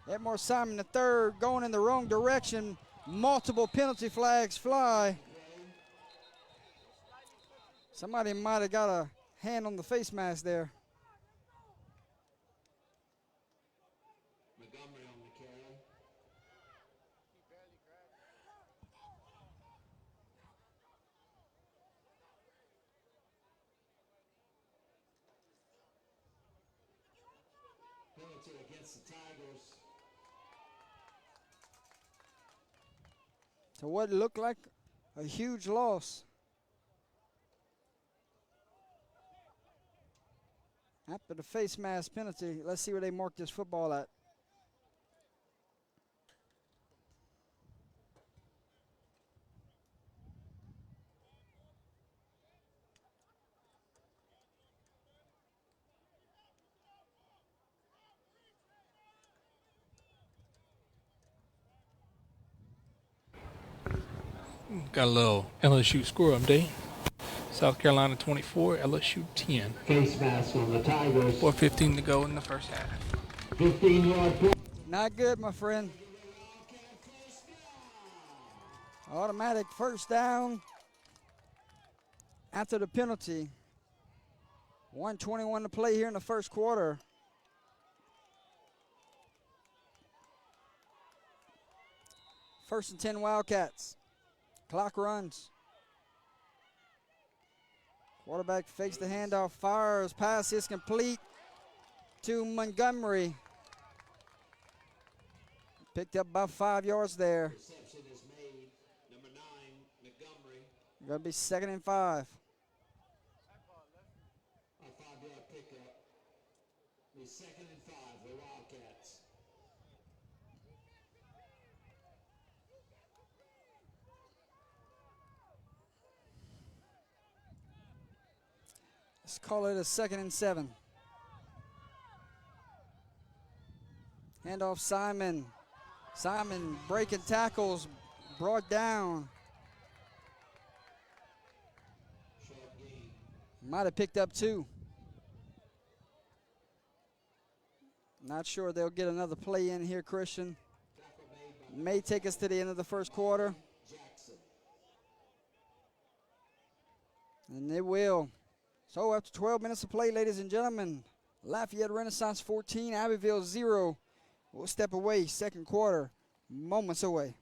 Edmore Simon III going in the wrong direction. Multiple penalty flags fly. Somebody might have got a hand on the face mask there. Montgomery on the carry. Penalty against the Tigers. To what looked like a huge loss. After the face mask penalty, let's see where they mark this football at. Got a little LSU score update. South Carolina 24, LSU 10. Face mask on the Tigers. 4:15 to go in the first half. 15-yard play. Not good, my friend. Automatic first down after the penalty. 1:21 to play here in the first quarter. First and 10 Wildcats. Clock runs. Quarterback fakes the handoff, fires, pass is complete to Montgomery. Picked up about 5 yards there. Reception is made. Number 9, Montgomery. Gonna be 2nd and 5. A 5-yard pickup. The 2nd and 5, the Wildcats. Let's call it a 2nd and 7. Handoff Simon. Simon breaking tackles, brought down. Short game. Might have picked up 2. Not sure they'll get another play in here, Christian. Tackle made by May take us to the end of the first quarter, Jackson. and it will. So after 12 minutes of play, ladies and gentlemen, Lafayette Renaissance 14, Abbeville 0. We'll step away, second quarter, moments away.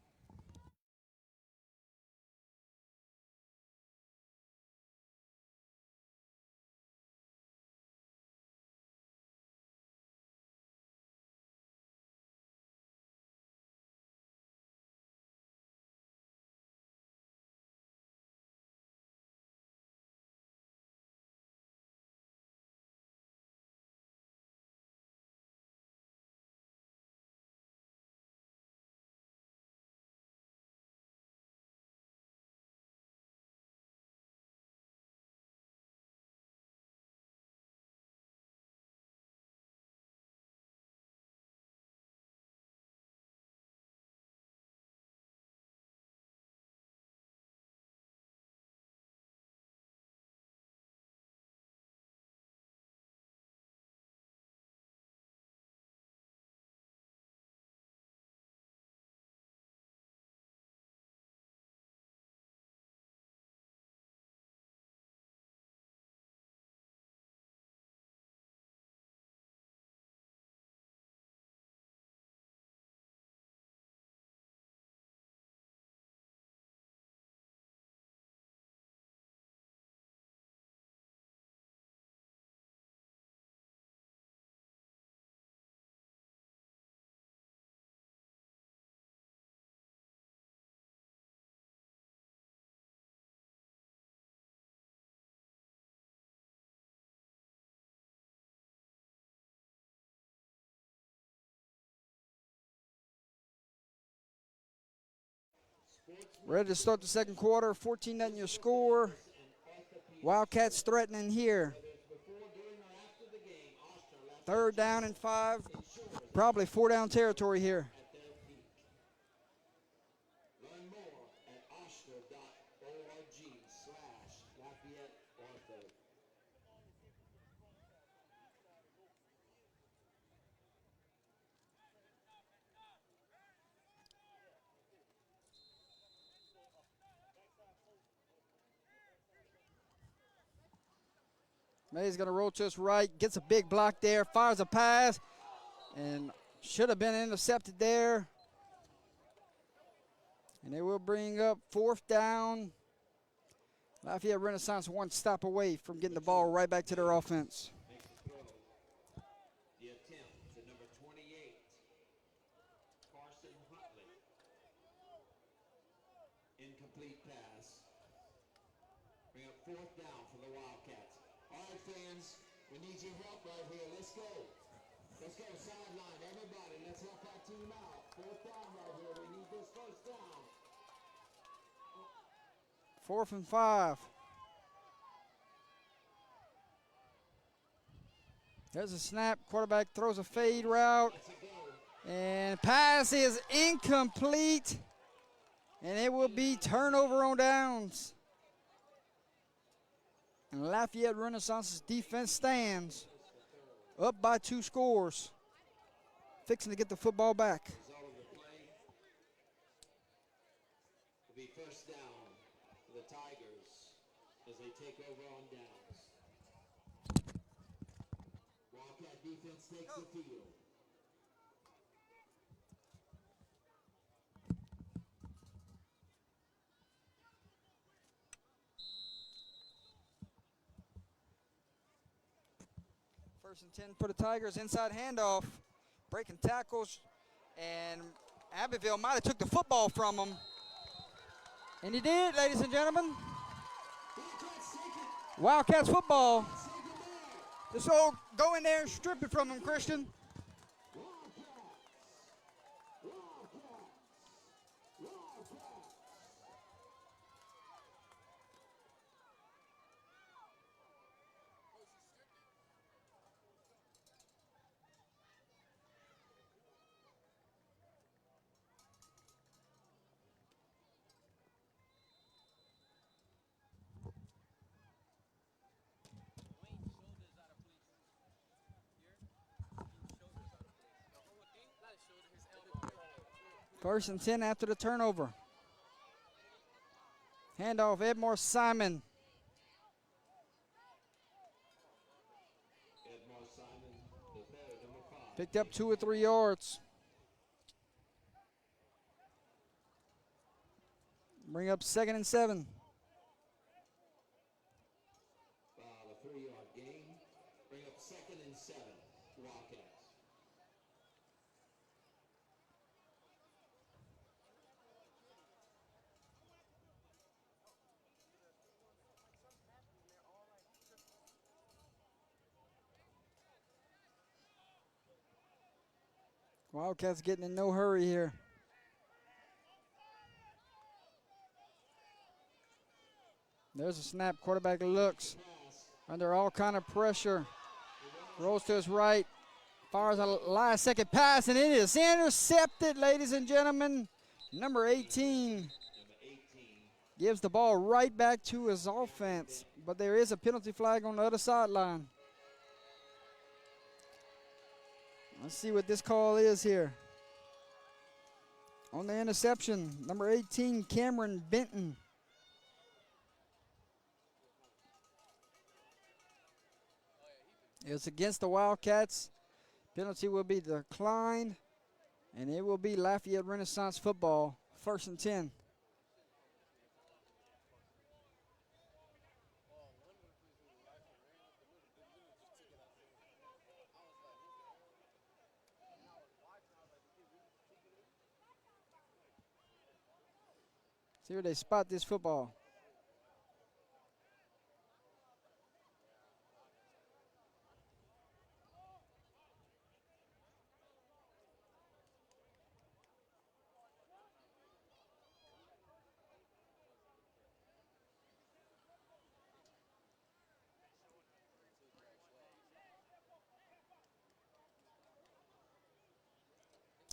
Ready to start the second quarter, 14-0 your score. Wildcats threatening here. 3rd down and 5, probably 4-down territory here. Learn more at oster.org/Lafayette-Ortho. May's going to roll to his right, gets a big block there, fires a pass, and should have been intercepted there. And they will bring up 4th down. Lafayette Renaissance 1 stop away from getting the ball right back to their offense. Makes the throw. The attempt to number 28, Carson Huntley. Incomplete pass. Bring up 4th down for the Wildcats. All right, fans, we need your help right here. Let's go. Let's go sideline, everybody. Let's help our team out. 4th down right here. We need this 1st down. 4th and 5. There's a snap. Quarterback throws a fade route. And pass is incomplete. And it will be turnover on downs. And Lafayette Renaissance's defense stands up by 2 scores. Fixing to get the football back. Result of the play will be 1st down for the Tigers as they take over on downs. Wildcat defense takes the field. First and 10 for the Tigers. Inside handoff. Breaking tackles. And Abbeville might have took the football from him. And he did, ladies and gentlemen. Wildcats football. Just go in there and strip it from him, Christian. First and 10 after the turnover. Handoff, Edmore Simon. Picked up 2 or 3 yards. Bring up 2nd and 7. The 3-yard gain. Bring up 2nd and 7. Wildcats. Wildcats getting in no hurry here. There's a snap. Quarterback looks under all kind of pressure. Rolls to his right. Fires a last second pass, and it is intercepted, ladies and gentlemen. Number 18 gives the ball right back to his offense, but there is a penalty flag on the other sideline. Let's see what this call is here. On the interception, number 18, Cameron Benton. It's against the Wildcats. Penalty will be declined, and it will be Lafayette Renaissance football, 1st and 10. See where they spot this football.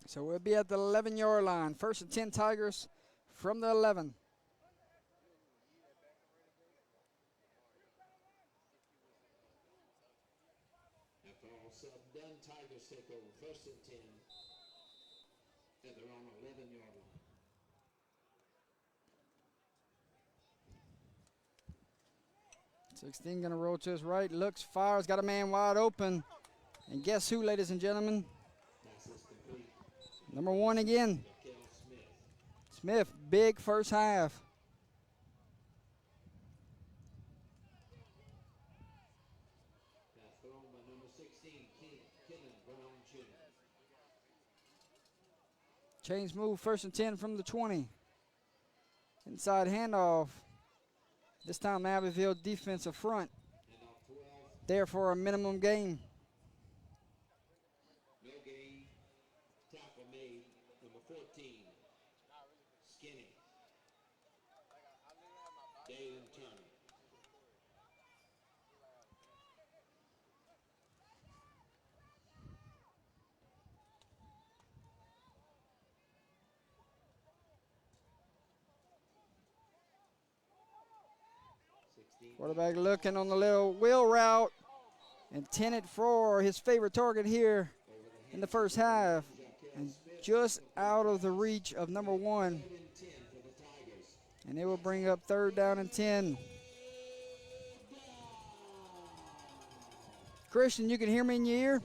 So we'll be at the 11-yard line. 1st and 10 Tigers from the 11. After all said and done, Tigers take over 1st and 10 at their own 11-yard line. $16 gonna roll to his right, looks, fires, got a man wide open. And guess who, ladies and gentlemen? Number 1 again. Smith, big first half. Thrown by number 16, Kenan Brown Jr. Change move, 1st and 10 from the 20. Inside handoff. This time Abbeville defensive front. There for a minimum gain. No gain. Tackle made. Number 14. Skinny. Dalen Turner. Quarterback looking on the little wheel route. Intended for his favorite target here in the first half. And just out of the reach of number 1. And it will bring up 3rd down and 10. Christian, you can hear me in your ear?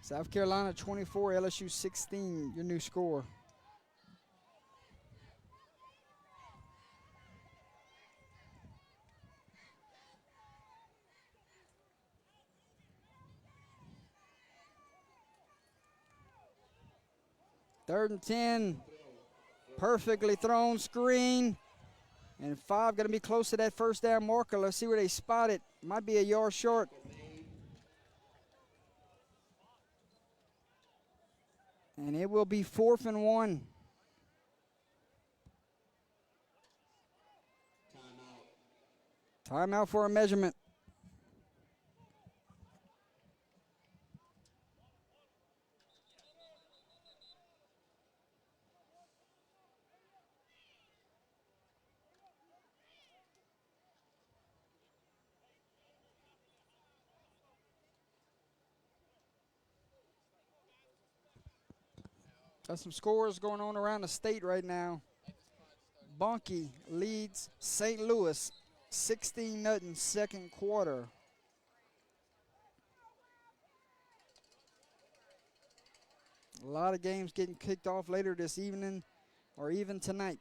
South Carolina 24, LSU 16, your new score. 3rd and 10. Perfectly thrown screen. And 5 going to be close to that first down marker. Let's see where they spot it. Might be a yard short. And it will be 4th and 1. Timeout for a measurement. Got some scores going on around the state right now. Bunkie leads St. Louis 16-0 second quarter. A lot of games getting kicked off later this evening or even tonight.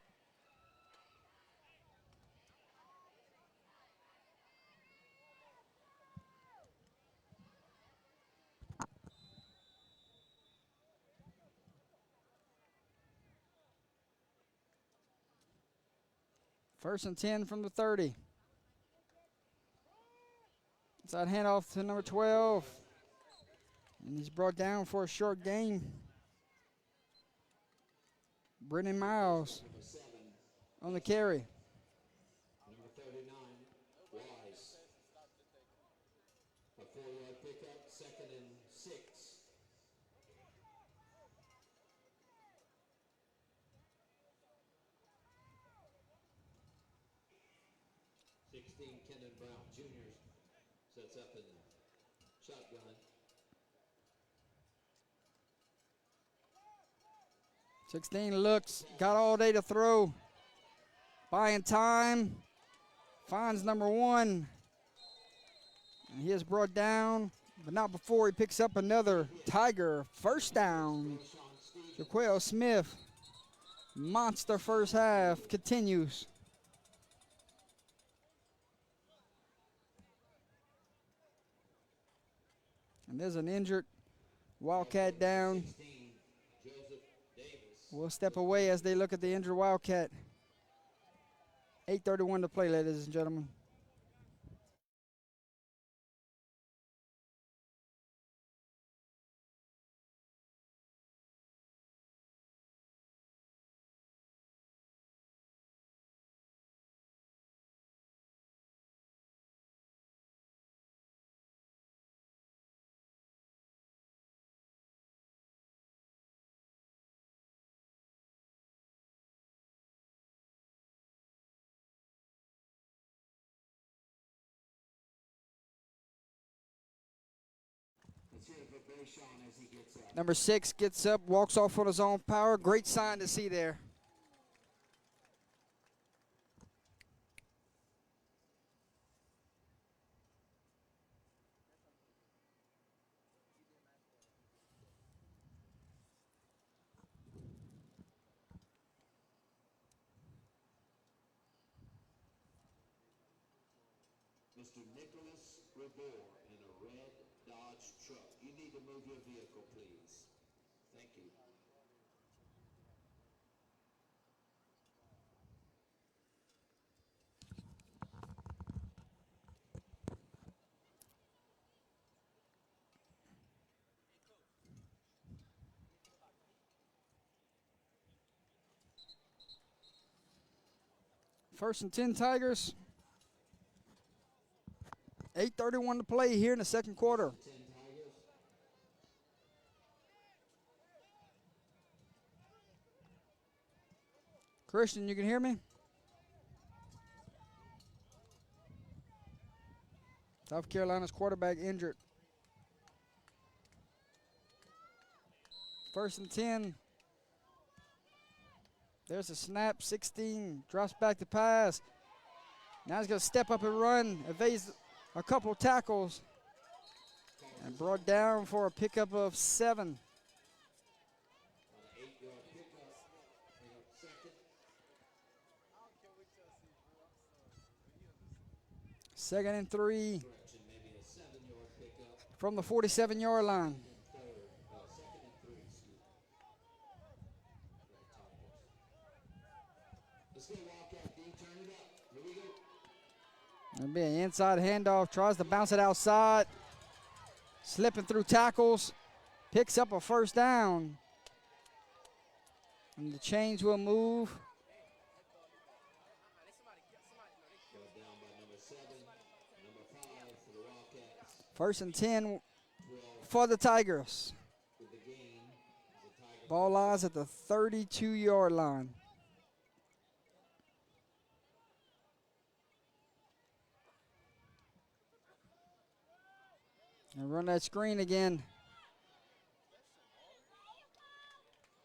First and 10 from the 30. Inside handoff to number 12. And he's brought down for a short gain. Brennan Miles on the carry. Number 39, Wise. A 4-yard pickup, 2nd and 6. 16, Kenan Brown Jr. sets up in the shotgun. Sixteen looks, got all day to throw. Buying time, finds number 1. And he is brought down, but not before he picks up another Tiger. First down, Jaquel Smith. Monster first half continues. And there's an injured Wildcat down. We'll step away as they look at the injured Wildcat. 8:31 to play, ladies and gentlemen. Number 6 gets up, walks off on his own power. Great sign to see there. Mr. Nicholas Rebor in a red Dodge truck. You need to move your vehicle, please. Thank you. First and 10 Tigers. 8:31 to play here in the second quarter. Christian, you can hear me? South Carolina's quarterback injured. First and 10. There's a snap. 16 drops back to pass. Now he's going to step up and run. Evades a couple tackles. And brought down for a pickup of 7. Second and 3 from the 47-yard line. Let's go, Wildcat D. Turn it up. Here we go. It'll be an inside handoff. Tries to bounce it outside. Slipping through tackles. Picks up a first down. And the chains will move. Brought down by number 7, number 5 for the Wildcats. 1st and 10 12 for the Tigers. with the gain. The Tiger Ball lies at the 32-yard line. And run that screen again.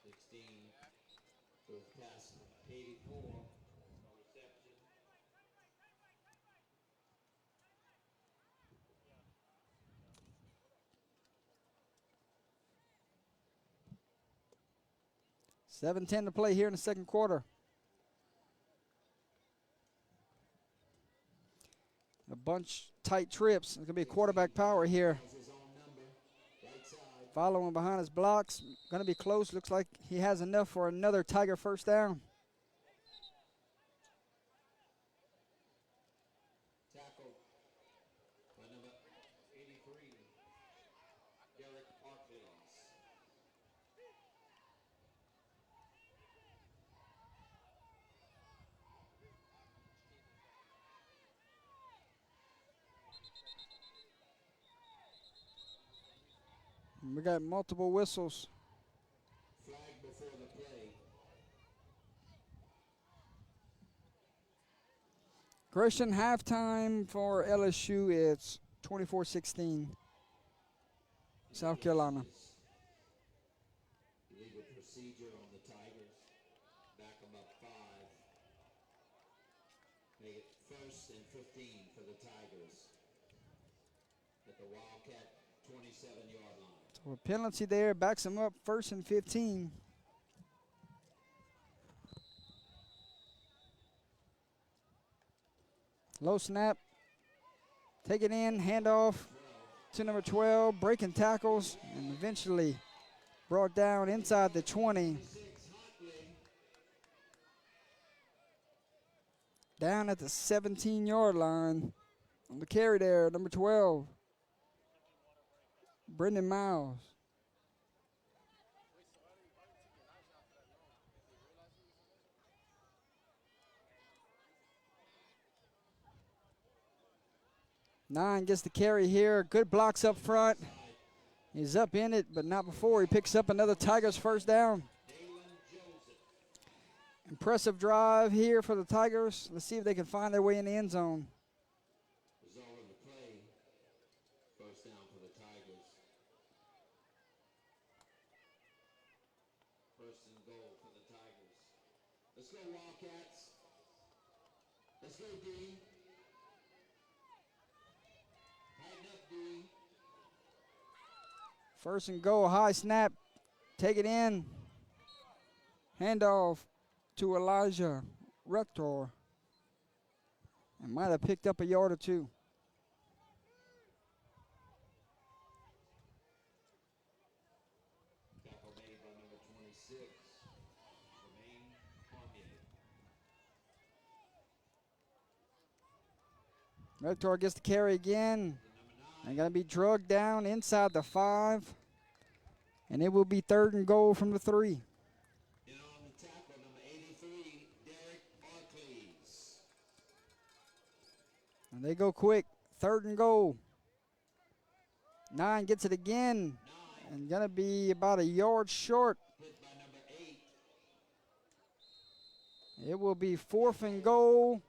16 for his pass. 84. No reception. $7:10 to play here in the second quarter. A bunch tight trips. It's going to be quarterback power here. Has his own number. Right side. Following behind his blocks. Going to be close. Looks like he has enough for another Tiger first down. Tackled by number 83, Derek Arclays. We got multiple whistles. Flag before the play. Christian, halftime for LSU. It's 24-16. South Carolina. Illegal procedure on the Tigers. Back them up 5. Make it 1st and 15 for the Tigers. At the Wildcat 27-yard line. So a penalty there. Backs him up 1st and 15. Low snap. Take it in. Handoff to number 12. Breaking tackles. And eventually brought down inside the 20. Down at the 17-yard line. On the carry there, number 12. Brendan Miles. Nine gets the carry here. Good blocks up front. He's up in it, but not before he picks up another Tigers first down. Impressive drive here for the Tigers. Let's see if they can find their way in the end zone. Result of the play. First down for the Tigers. 1st and goal for the Tigers. Let's go, Wildcats. Let's go, D. Tighten up, D. 1st and goal, high snap. Take it in. Handoff to Elijah Rector. And might have picked up a yard or two. Tackle made by number 26, Jermaine Cormier. Rector gets the carry again. They're going to be drugged down inside the 5. And it will be 3rd and goal from the 3. And on the tackle, number 83, Derek Arclays. And they go quick. 3rd and goal. 9 gets it again. 9, And going to be about a yard short. hit by number 8. It will be 4th and goal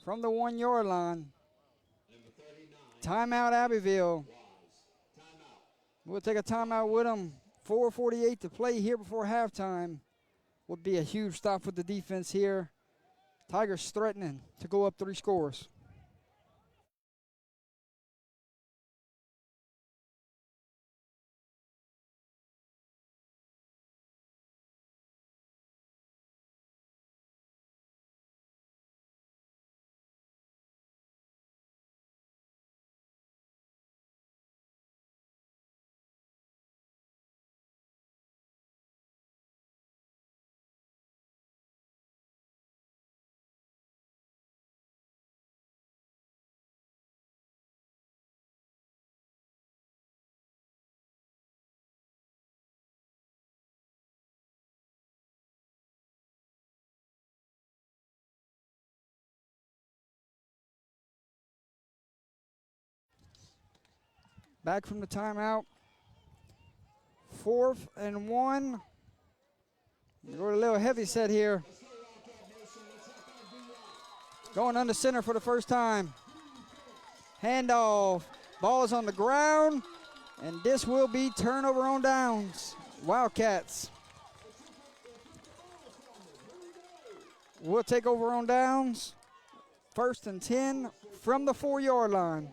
from the 1-yard line. Number 39, Timeout, Abbeville. Wise. Timeout. We'll take a timeout with them. 4:48 to play here before halftime. Would be a huge stop for the defense here. Tigers threatening to go up 3 scores. Back from the timeout. 4th and 1. We're a little heavy set here. Going under center for the first time. Handoff. Ball is on the ground. And this will be turnover on downs. Wildcats will take over on downs. 1st and 10 from the 4-yard line.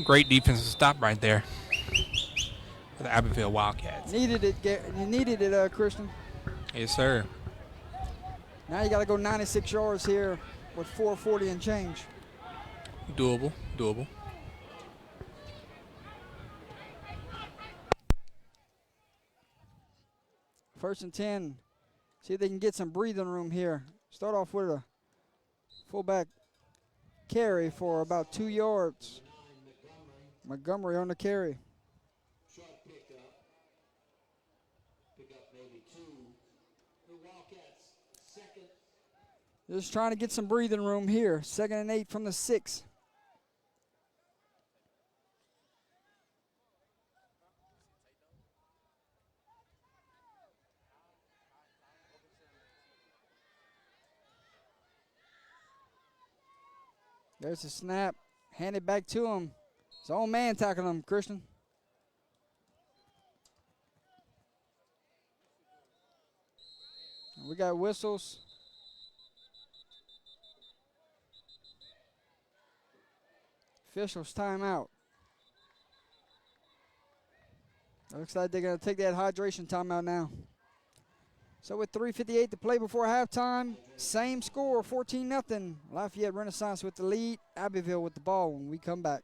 Great defensive stop right there for the Abbeville Wildcats. Needed it, you needed it, Christian. Yes, sir. Now you got to go 96 yards here with 4:40 and change. Doable, doable. First and 10. See if they can get some breathing room here. Start off with a fullback carry for about 2 yards. Montgomery on the carry. Short pickup. Pickup maybe 2. The Wildcats, 2nd. Just trying to get some breathing room here. 2nd and 8 from the 6. There's the snap. Handed back to him. His own man tackling him, Christian. We got whistles. Officials timeout. Looks like they're going to take that hydration timeout now. So with 3:58 to play before halftime, same score, 14-0. Lafayette Renaissance with the lead, Abbeville with the ball when we come back.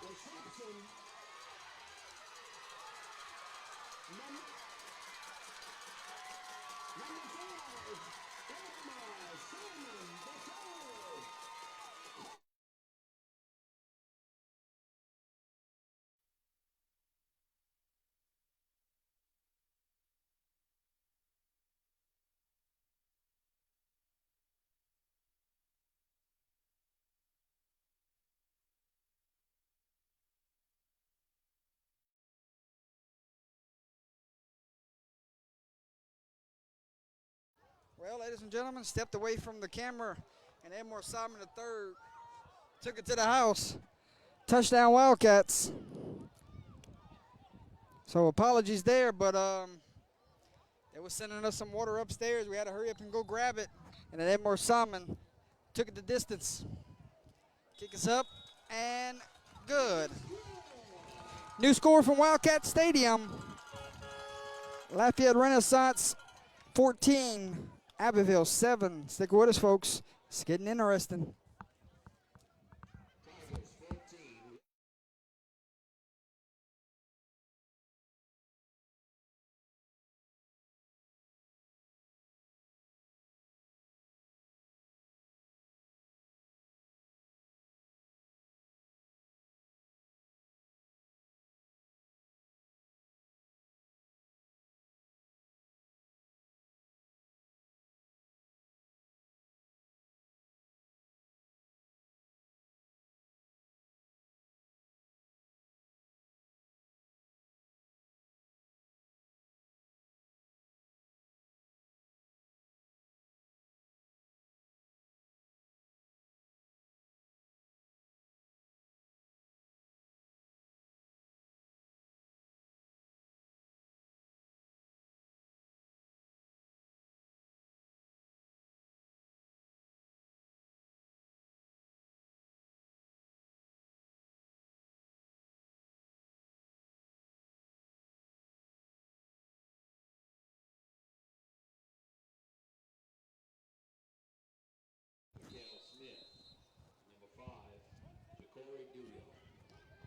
Reception. Number 5. Emma Simon, the goal. Well, ladies and gentlemen, stepped away from the camera, and Edmore Simon III took it to the house. Touchdown Wildcats. So apologies there, but they were sending us some water upstairs. We had to hurry up and go grab it, and then Edmore Simon took it the distance. Kick us up, and good. New score from Wildcat Stadium. Lafayette Renaissance 14. Abbeville 7. Stick with us, folks. It's getting interesting.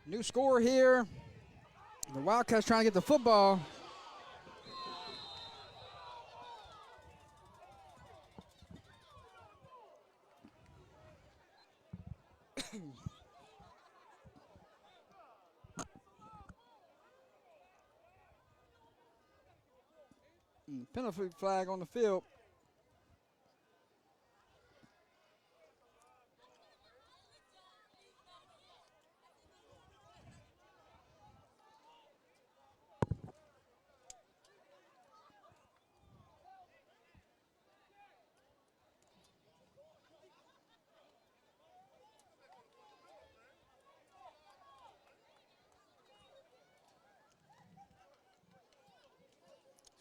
New score here. The Wildcats trying to get the football. Penalty flag on the field.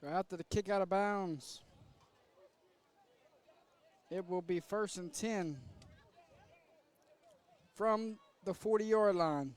So after the kick out of bounds, it will be 1st and 10 from the 40-yard line.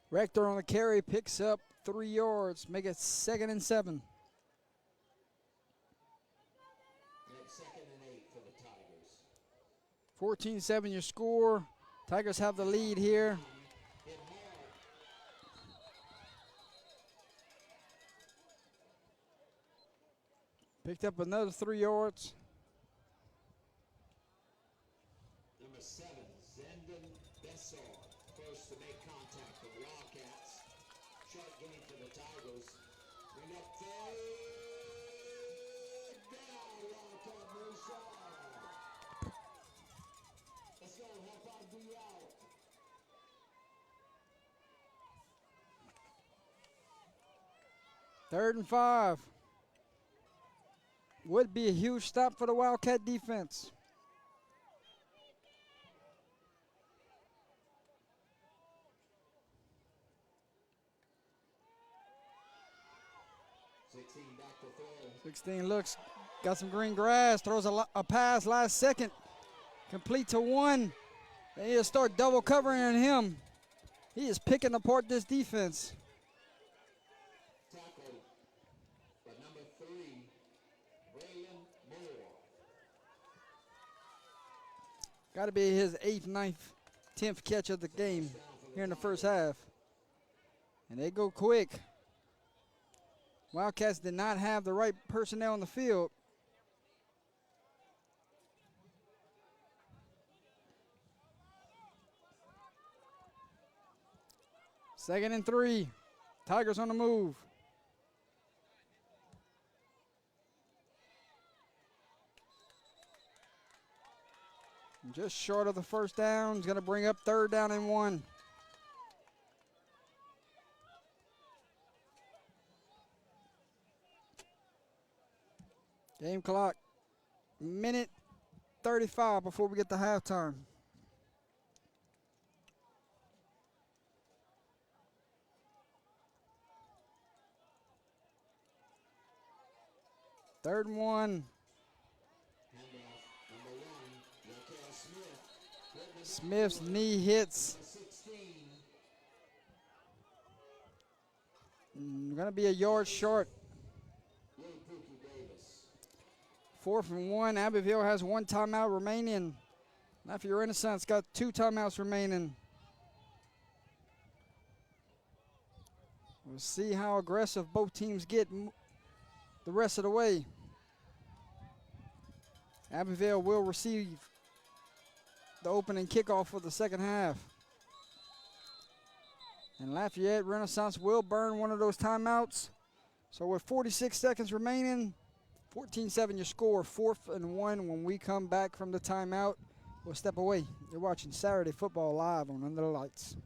Rector on the carry, picks up 3 yards, make it 2nd and 7. Next 2nd and 8 for the Tigers. 14-7 your score. Tigers have the lead here. Picked up another 3 yards. Number 7, Zendon Bessar, first to make contact for the Wildcats. Short game for the Tigers. Bring up 3rd down, Wildcat Nation. Let's go, help out D out. Third and 5. Would be a huge stop for the Wildcat defense. Back to throw. 16 looks, got some green grass, throws a pass last second, complete to 1. They need to start double covering on him. He is picking apart this defense. Tackled by number 3, Braylon Moore. Got to be his 8th, 9th, 10th catch of the game here in the first half. And they go quick. Wildcats did not have the right personnel on the field. Second and 3. Tigers on the move. Just short of the first down. He's going to bring up 3rd down and 1. Game clock, minute 35 before we get to halftime. Third and 1. Smith's knee hits. Going to be a yard short. 4th and 1. Abbeville has 1 timeout remaining. Laf Renaissance got 2 timeouts remaining. We'll see how aggressive both teams get the rest of the way. Abbeville will receive the opening kickoff for the second half. And Lafayette Renaissance will burn one of those timeouts. So with 46 seconds remaining, 14-7 your score, 4th and 1 when we come back from the timeout. We'll step away. You're watching Saturday Football live on Under the Lights.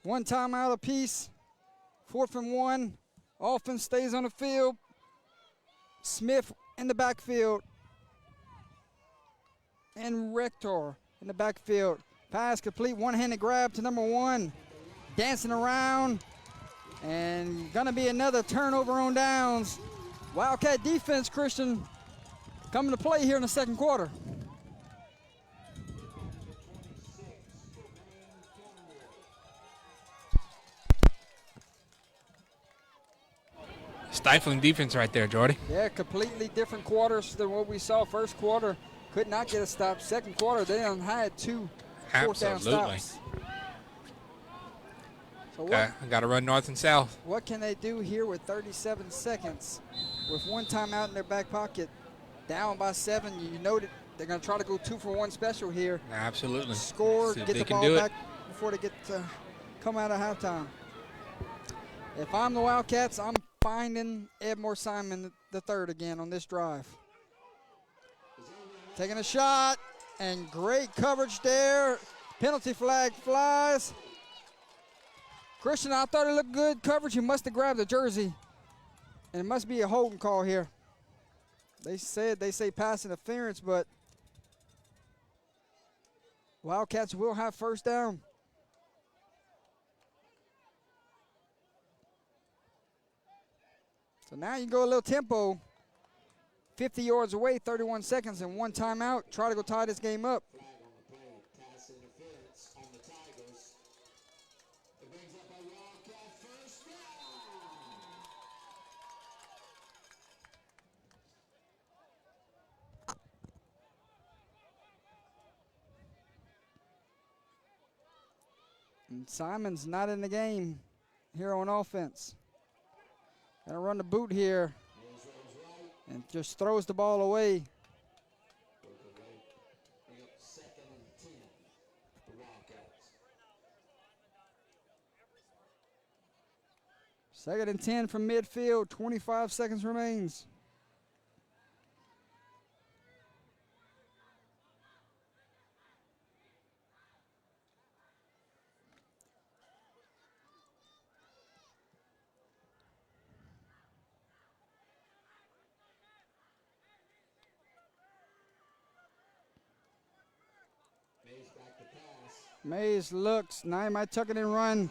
One timeout apiece. 4th and 1. Offense stays on the field. Smith in the backfield. And Rector in the backfield. Pass complete. One-handed grab to number 1. Dancing around. And going to be another turnover on downs. Wildcat defense, Christian, coming to play here in the second quarter. Stifling defense right there, Jordy. Yeah, completely different quarters than what we saw first quarter. Could not get a stop. Second quarter, they done had 2 fourth-down Absolutely. stops. So Got to run north and south. what can they do here with 37 seconds? With one timeout in their back pocket, down by 7, you know that they're going to try to go 2-for-1 special here. Absolutely. Score, See if get they the can ball do back before they get come out of halftime. If I'm the Wildcats, I'm finding Edmore Simon the third again on this drive. Taking a shot, and great coverage there. Penalty flag flies. Christian, I thought it looked good coverage. He must have grabbed the jersey. And it must be a holding call here. They say pass interference, but Wildcats will have first down. So now you go a little tempo. 50 yards away, 31 seconds, and one timeout. Try to go tie this game up. Flag on the play. Pass interference on the Tigers. It brings up a Wildcat first down. And Simon's not in the game here on offense. Gonna run the boot here. And just throws the ball away. Bring up 2nd and 10. The Wildcats. 2nd and 10 from midfield. 25 seconds remains. Mays back to pass. Mays looks. Now he might tuck it and run.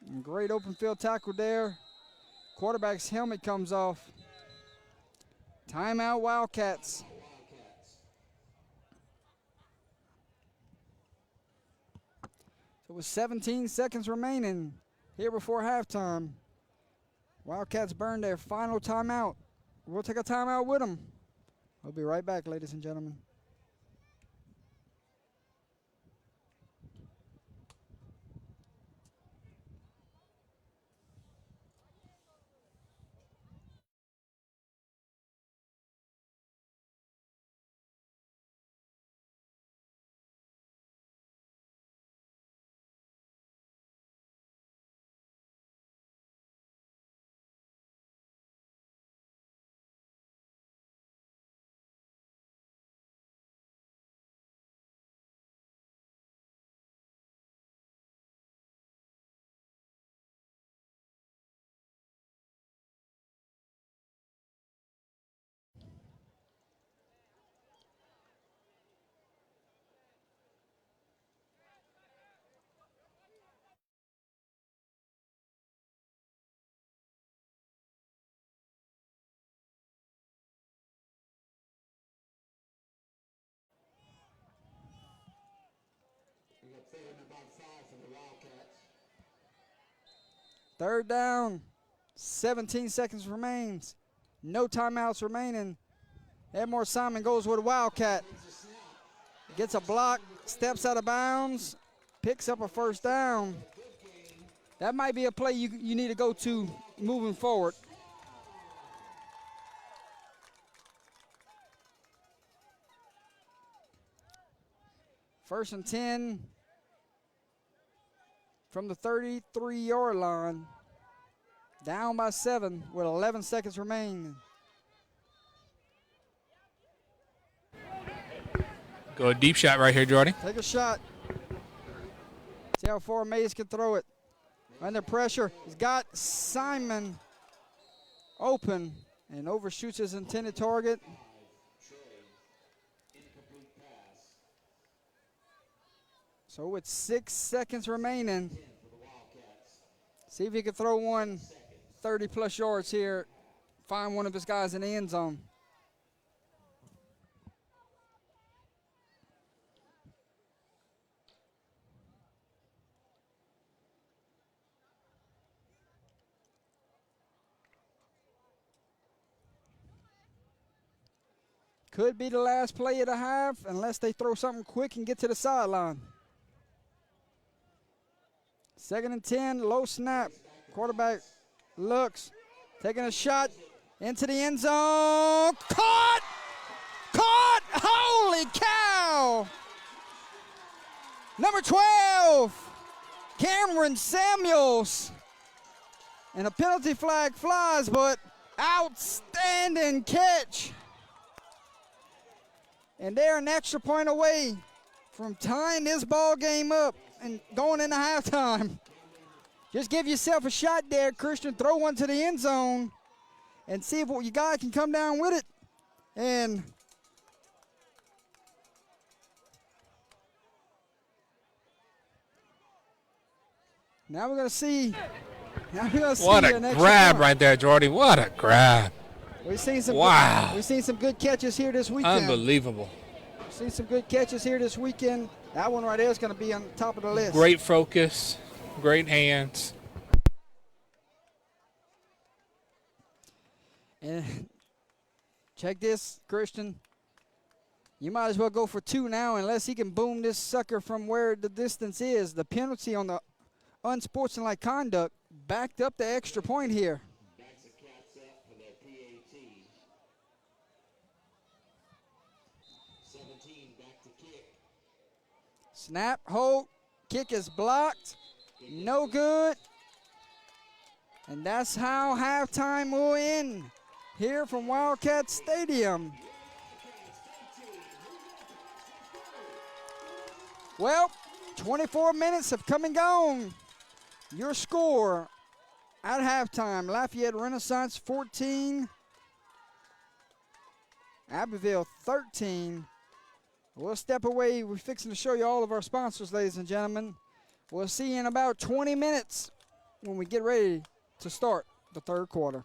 And great open field tackle there. Quarterback's helmet comes off. Timeout Wildcats. So with 17 seconds remaining here before halftime, Wildcats burned their final timeout. We'll take a timeout with them. We'll be right back, ladies and gentlemen. We got 3rd and about 5 for the Wildcats. Third down. 17 seconds remains. No timeouts remaining. Edmore Simon goes with a Wildcat. Gets a block, steps out of bounds, picks up a first down. That might be a play you need to go to moving forward. First and 10 from the 33-yard line. Down by 7 with 11 seconds remaining. Go a deep shot right here, Jordy. Take a shot. See how far Mays can throw it. Under pressure. He's got Simon open and overshoots his intended target. So with 6 seconds remaining, see if he can throw one 30-plus yards here, find one of his guys in the end zone. Could be the last play of the half unless they throw something quick and get to the sideline. 2nd and 10, low snap. Quarterback looks, taking a shot into the end zone. Caught! Caught! Holy cow! Number 12, Cameron Samuels. And a penalty flag flies, but outstanding catch. And they're an extra point away from tying this ball game up and going into halftime. Just give yourself a shot there, Christian. Throw one to the end zone and see if what you got can come down with it. And now we're going to see. What a grab right there, Jordy. What a grab. We've seen some wow. We've seen some good catches here this weekend. Unbelievable. We've seen some good catches here this weekend. That one right there is going to be on top of the list. Great focus, great hands. And check this, Christian. You might as well go for 2 now unless he can boom this sucker from where the distance is. The penalty on the unsportsmanlike conduct backed up the extra point here. Backs the Cats up for their PAT. 17 back to kick. Snap, hold, kick is blocked. No good. And that's how halftime will end here from Wildcat Stadium. Well, 24 minutes have come and gone. Your score at halftime, Lafayette Renaissance 14, Abbeville 13. We'll step away. We're fixing to show you all of our sponsors, ladies and gentlemen. We'll see you in about 20 minutes when we get ready to start the third quarter.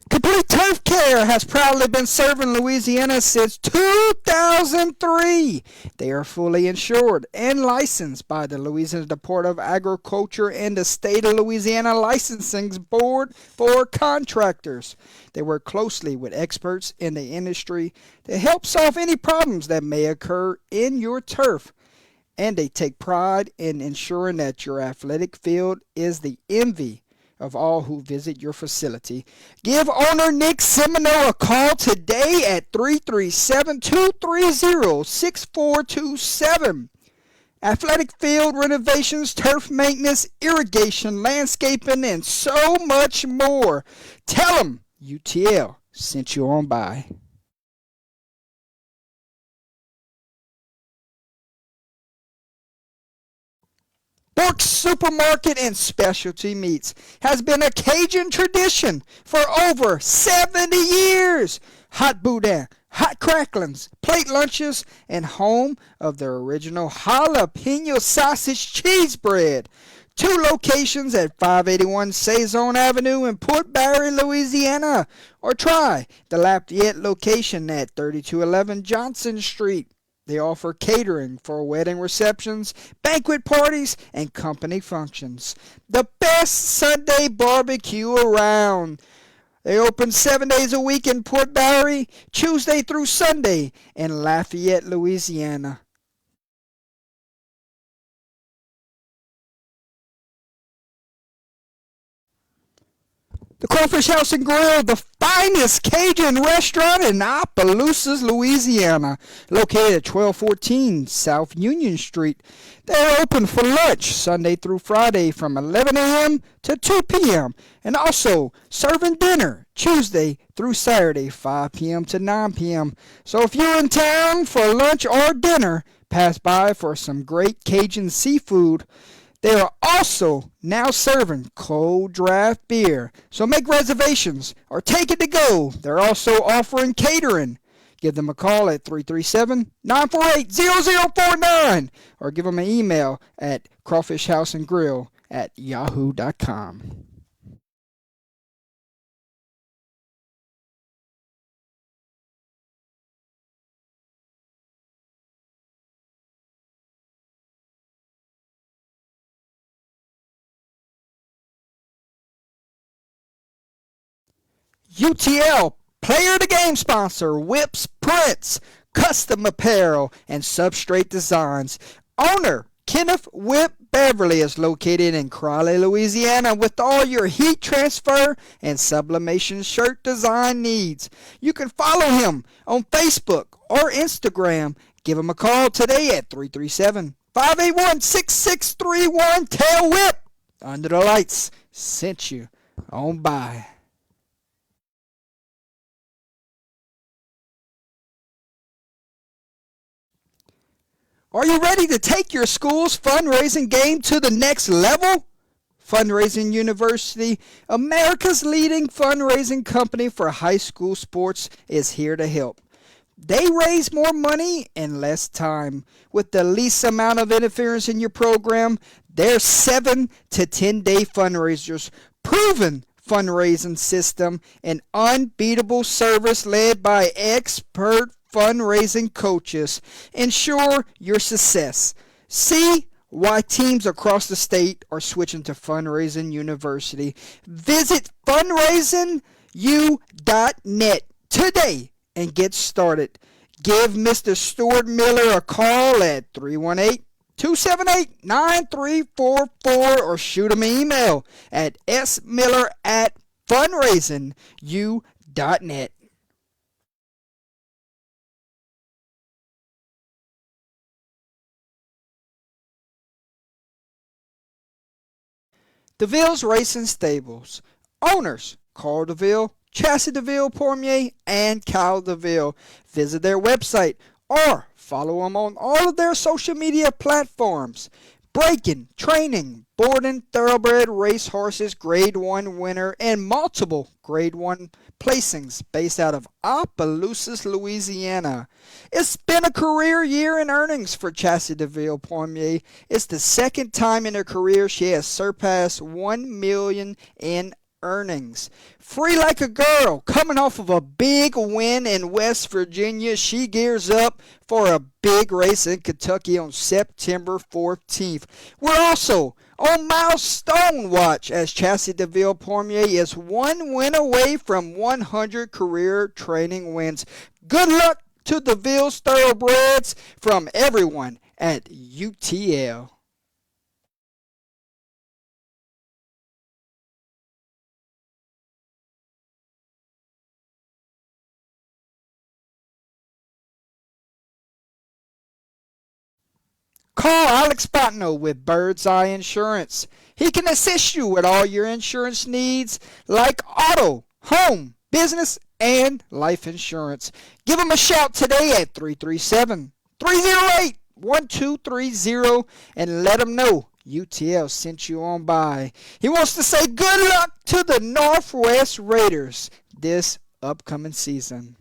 Complete Turf Care has proudly been serving Louisiana since 2003. They are fully insured and licensed by the Louisiana Department of Agriculture and the State of Louisiana Licensing Board for contractors. They work closely with experts in the industry to help solve any problems that may occur in your turf and they take pride in ensuring that your athletic field is the envy of all who visit your facility. Give owner Nick Semino a call today at 337-230-6427. Athletic field renovations, turf maintenance, irrigation, landscaping, and so much more. Tell them UTL sent you on by. Bork's Supermarket and Specialty Meats has been a Cajun tradition for over 70 years. Hot boudin, hot cracklings, plate lunches, and home of their original jalapeno sausage cheese bread. 2 locations at 581 Saison Avenue in Port Barre, Louisiana. Or try the Lafayette location at 3211 Johnson Street. They offer catering for wedding receptions, banquet parties, and company functions. The best Sunday barbecue around. They open 7 days a week in Port Barre, Tuesday through Sunday in Lafayette, Louisiana. The Crawfish House and Grill, the finest Cajun restaurant in Opelousas, Louisiana, located at 1214 South Union Street. They're open for lunch Sunday through Friday from 11 a.m. to 2 p.m. and also serving dinner Tuesday through Saturday 5 p.m. to 9 p.m. So if you're in town for lunch or dinner, pass by for some great Cajun seafood. They are also now serving cold draft beer. So make reservations or take it to go. They're also offering catering. Give them a call at 337-948-0049 or give them an email at crawfishhouseandgrill@yahoo.com. UTL Player of the Game sponsor, Whips Prints, Custom Apparel, and Substrate Designs. Owner, Kenneth Whip Beverly, is located in Crowley, Louisiana with all your heat transfer and sublimation shirt design needs. You can follow him on Facebook or Instagram. Give him a call today at 337-581-6631. Tell Whip Under the Lights sent you on by. Are you ready to take your school's fundraising game to the next level? Fundraising University, America's leading fundraising company for high school sports, is here to help. They raise more money in less time. With the least amount of interference in your program, their 7 to 10 day fundraisers, proven fundraising system, and unbeatable service led by expert fundraising coaches ensure your success. See why teams across the state are switching to Fundraising University. Visit fundraisingu.net today and get started. Give Mr. Stuart Miller a call at 318-278-9344 or shoot him an email at smiller@fundraisingu.net. DeVille's Racing Stables. Owners, Carl DeVille, Chassis DeVille, Pormier, and Kyle DeVille. Visit their website or follow them on all of their social media platforms. Breaking, training, boarding, thoroughbred race horses, Grade 1 winner, and multiple Grade 1 placings based out of Opelousas, Louisiana. It's been a career year in earnings for Chassis DeVille Pormier. It's the second time in her career she has surpassed $1 million in earnings. Free like a girl, coming off of a big win in West Virginia, she gears up for a big race in Kentucky on September 14th. We're also on milestone watch as Chassis DeVille Pormier is one win away from 100 career training wins. Good luck to DeVille's thoroughbreds from everyone at UTL. Call Alex Botno with Bird's Eye Insurance. He can assist you with all your insurance needs like auto, home, business, and life insurance. Give him a shout today at 337-308-1230 and let him know UTL sent you on by. He wants to say good luck to the Northwest Raiders this upcoming season.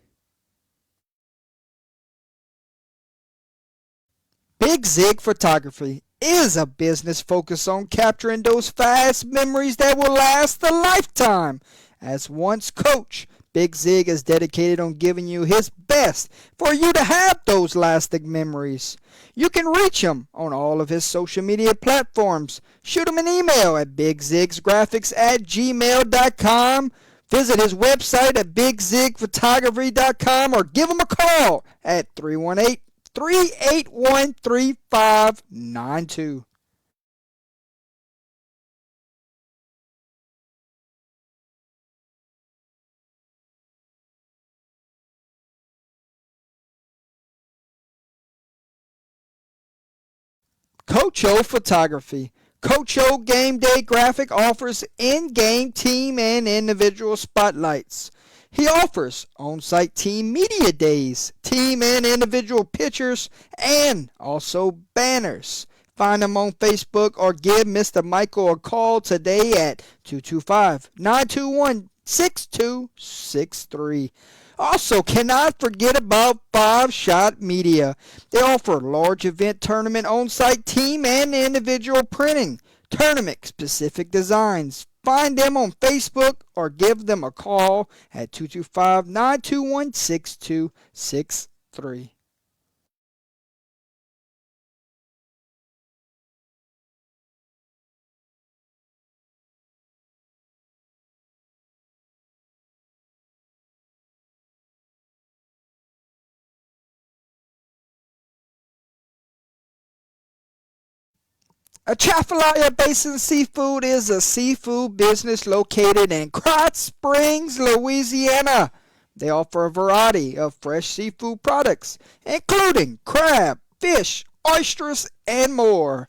Big Zig Photography is a business focused on capturing those fast memories that will last a lifetime. As once coach, Big Zig is dedicated on giving you his best for you to have those lasting memories. You can reach him on all of his social media platforms. Shoot him an email at bigzigsgraphics@gmail.com. Visit his website at bigzigphotography.com or give him a call at 318-381-3592. Coach O Photography. Coach O Game Day Graphic offers in-game team and individual spotlights. He offers on-site team media days, team and individual pictures, and also banners. Find him on Facebook or give Mr. Michael a call today at 225-921-6263. Also, cannot forget about 5 Shot Media. They offer large event tournament on-site team and individual printing, tournament-specific designs. Find them on Facebook or give them a call at 225-921-6263. Atchafalaya Basin Seafood is a seafood business located in Krotz Springs, Louisiana. They offer a variety of fresh seafood products, including crab, fish, oysters, and more.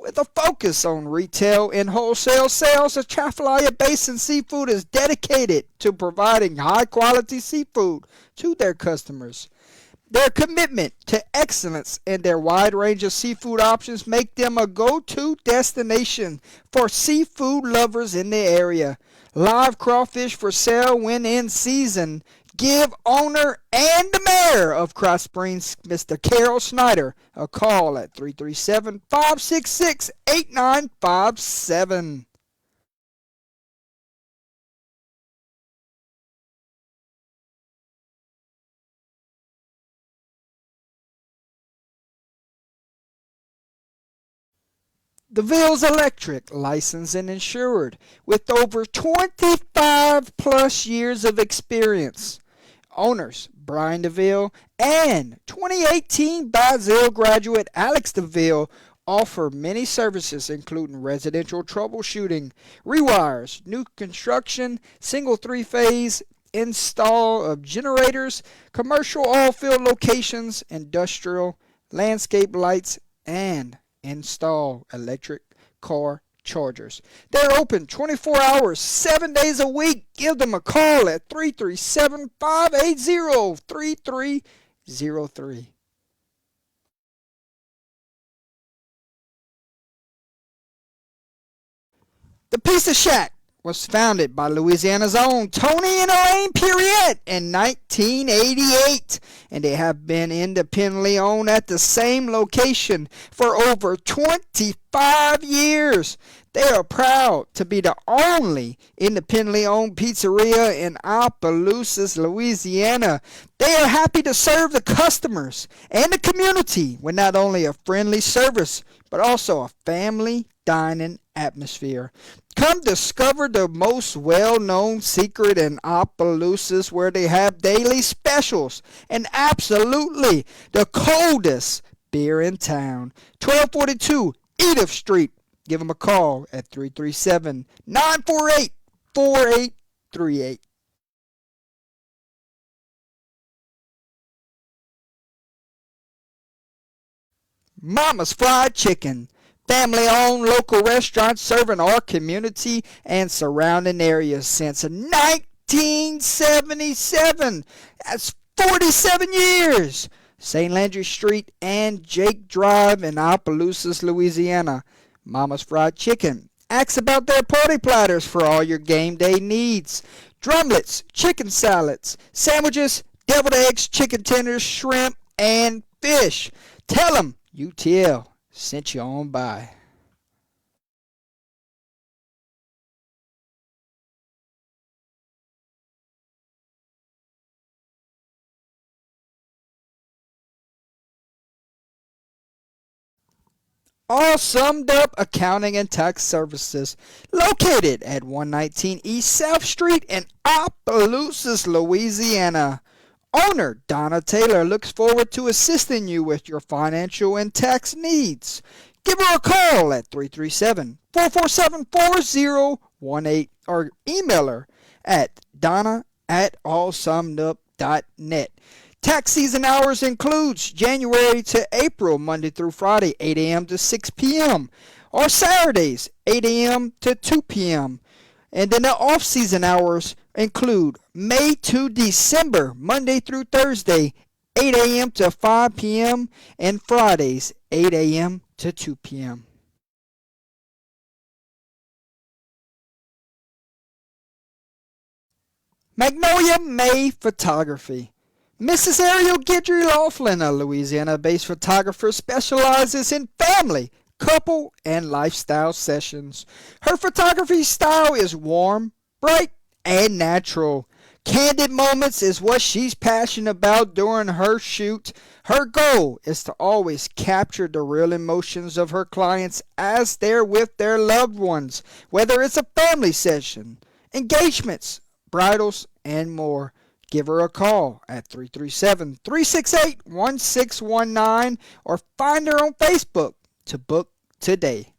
With a focus on retail and wholesale sales, Atchafalaya Basin Seafood is dedicated to providing high-quality seafood to their customers. Their commitment to excellence and their wide range of seafood options make them a go-to destination for seafood lovers in the area. Live crawfish for sale when in season. Give owner and the mayor of Krotz Springs, Mr. Carol Snyder, a call at 337-566-8957. DeVille's Electric, licensed and insured, with over 25 plus years of experience. Owners, Brian DeVille and 2018 Bazille graduate Alex DeVille offer many services including residential troubleshooting, rewires, new construction, single three-phase install of generators, commercial oil field locations, industrial, landscape lights, and install electric car chargers. They're open 24 hours, 7 days a week. Give them a call at 337-580-3303. The Pizza Shack was founded by Louisiana's own Tony and Elaine Puriette in 1988, and they have been independently owned at the same location for over 25 years. They are proud to be the only independently owned pizzeria in Opelousas, Louisiana. They are happy to serve the customers and the community with not only a friendly service, but also a family dining atmosphere. Come discover the most well-known secret in Opelousas, where they have daily specials and absolutely the coldest beer in town. 1242 Edith Street. Give them a call at 337-948-4838. Mama's Fried Chicken. Family-owned local restaurant serving our community and surrounding areas since 1977. That's 47 years. St. Landry Street and Jake Drive in Opelousas, Louisiana. Mama's Fried Chicken. Ask about their party platters for all your game day needs. Drumlets, chicken salads, sandwiches, deviled eggs, chicken tenders, shrimp, and fish. Tell them UTL sent you on by. All summed up accounting and tax services located at 119 East South Street in Opelousas, Louisiana. Owner Donna Taylor looks forward to assisting you with your financial and tax needs. Give her a call at 337-447-4018 or email her at donna@allsummedup.net. Tax season hours includes January to April, Monday through Friday, 8 a.m. to 6 p.m. or Saturdays, 8 a.m. to 2 p.m. And then the off-season hours include May to December, Monday through Thursday, 8 a.m. to 5 p.m. and Fridays, 8 a.m. to 2 p.m. Magnolia May Photography. Mrs. Ariel Guidry Laughlin, a Louisiana-based photographer, specializes in family, couple, and lifestyle sessions. Her photography style is warm, bright, and natural. Candid moments is what she's passionate about during her shoot. Her goal is to always capture the real emotions of her clients as they're with their loved ones, whether it's a family session, engagements, bridals, and more. Give her a call at 337-368-1619 or find her on Facebook to book today.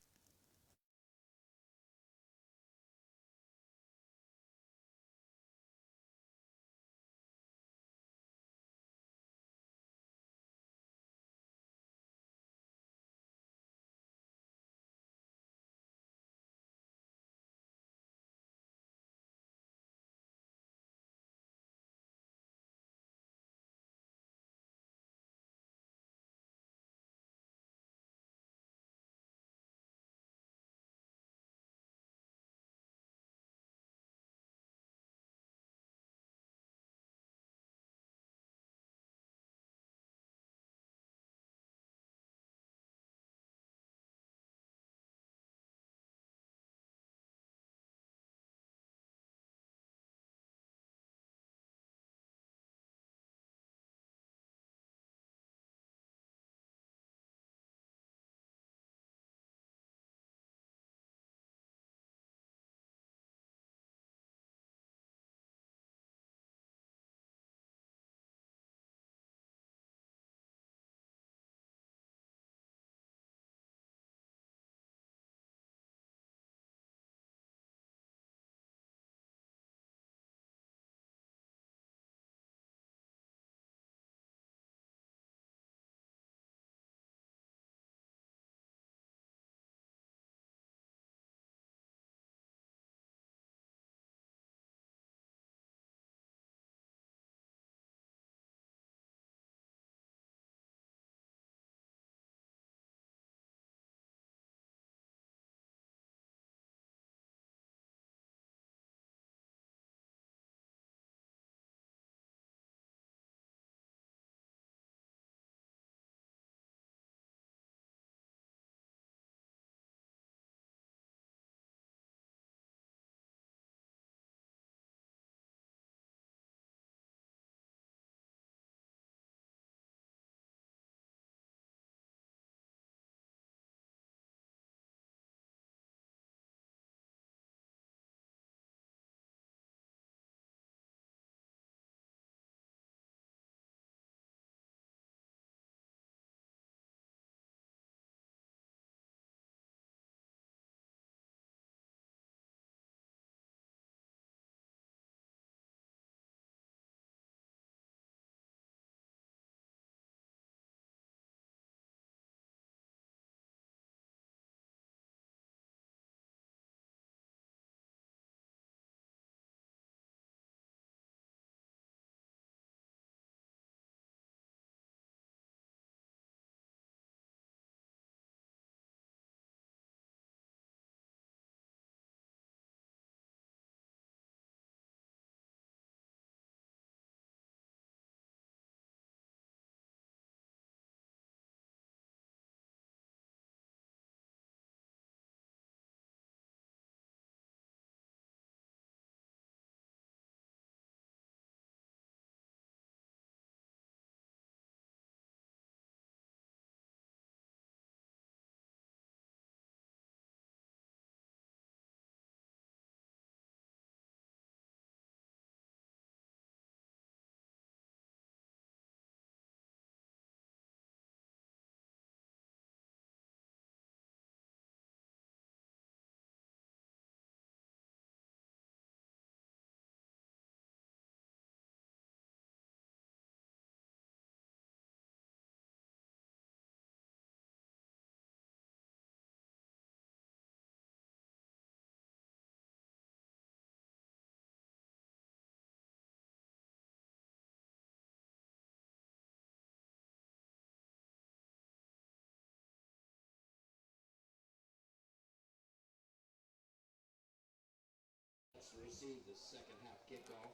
to receive the second half kickoff.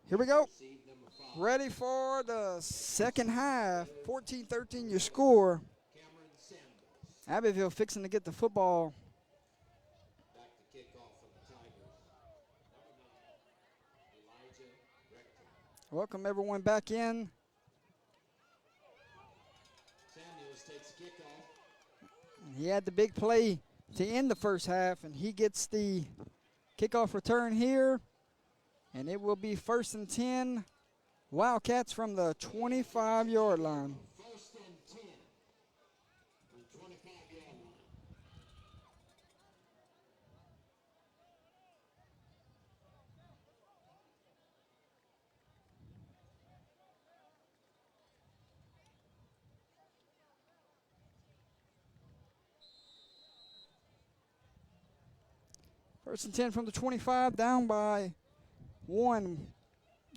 Here we go. Receive number 5, Ready for the second half. 14-13 your score. Cameron Sanders. Abbeville fixing to get the football. Back to kickoff for the Tigers. Number 9, Elijah Rector. Welcome everyone back in. Samuels takes kickoff. He had the big play to end the first half, and he gets the kickoff return here. And it will be 1st and 10. Wildcats from the 25-yard line. 1st and 10 from 25-yard line. First and 10 from the 25, down by 1,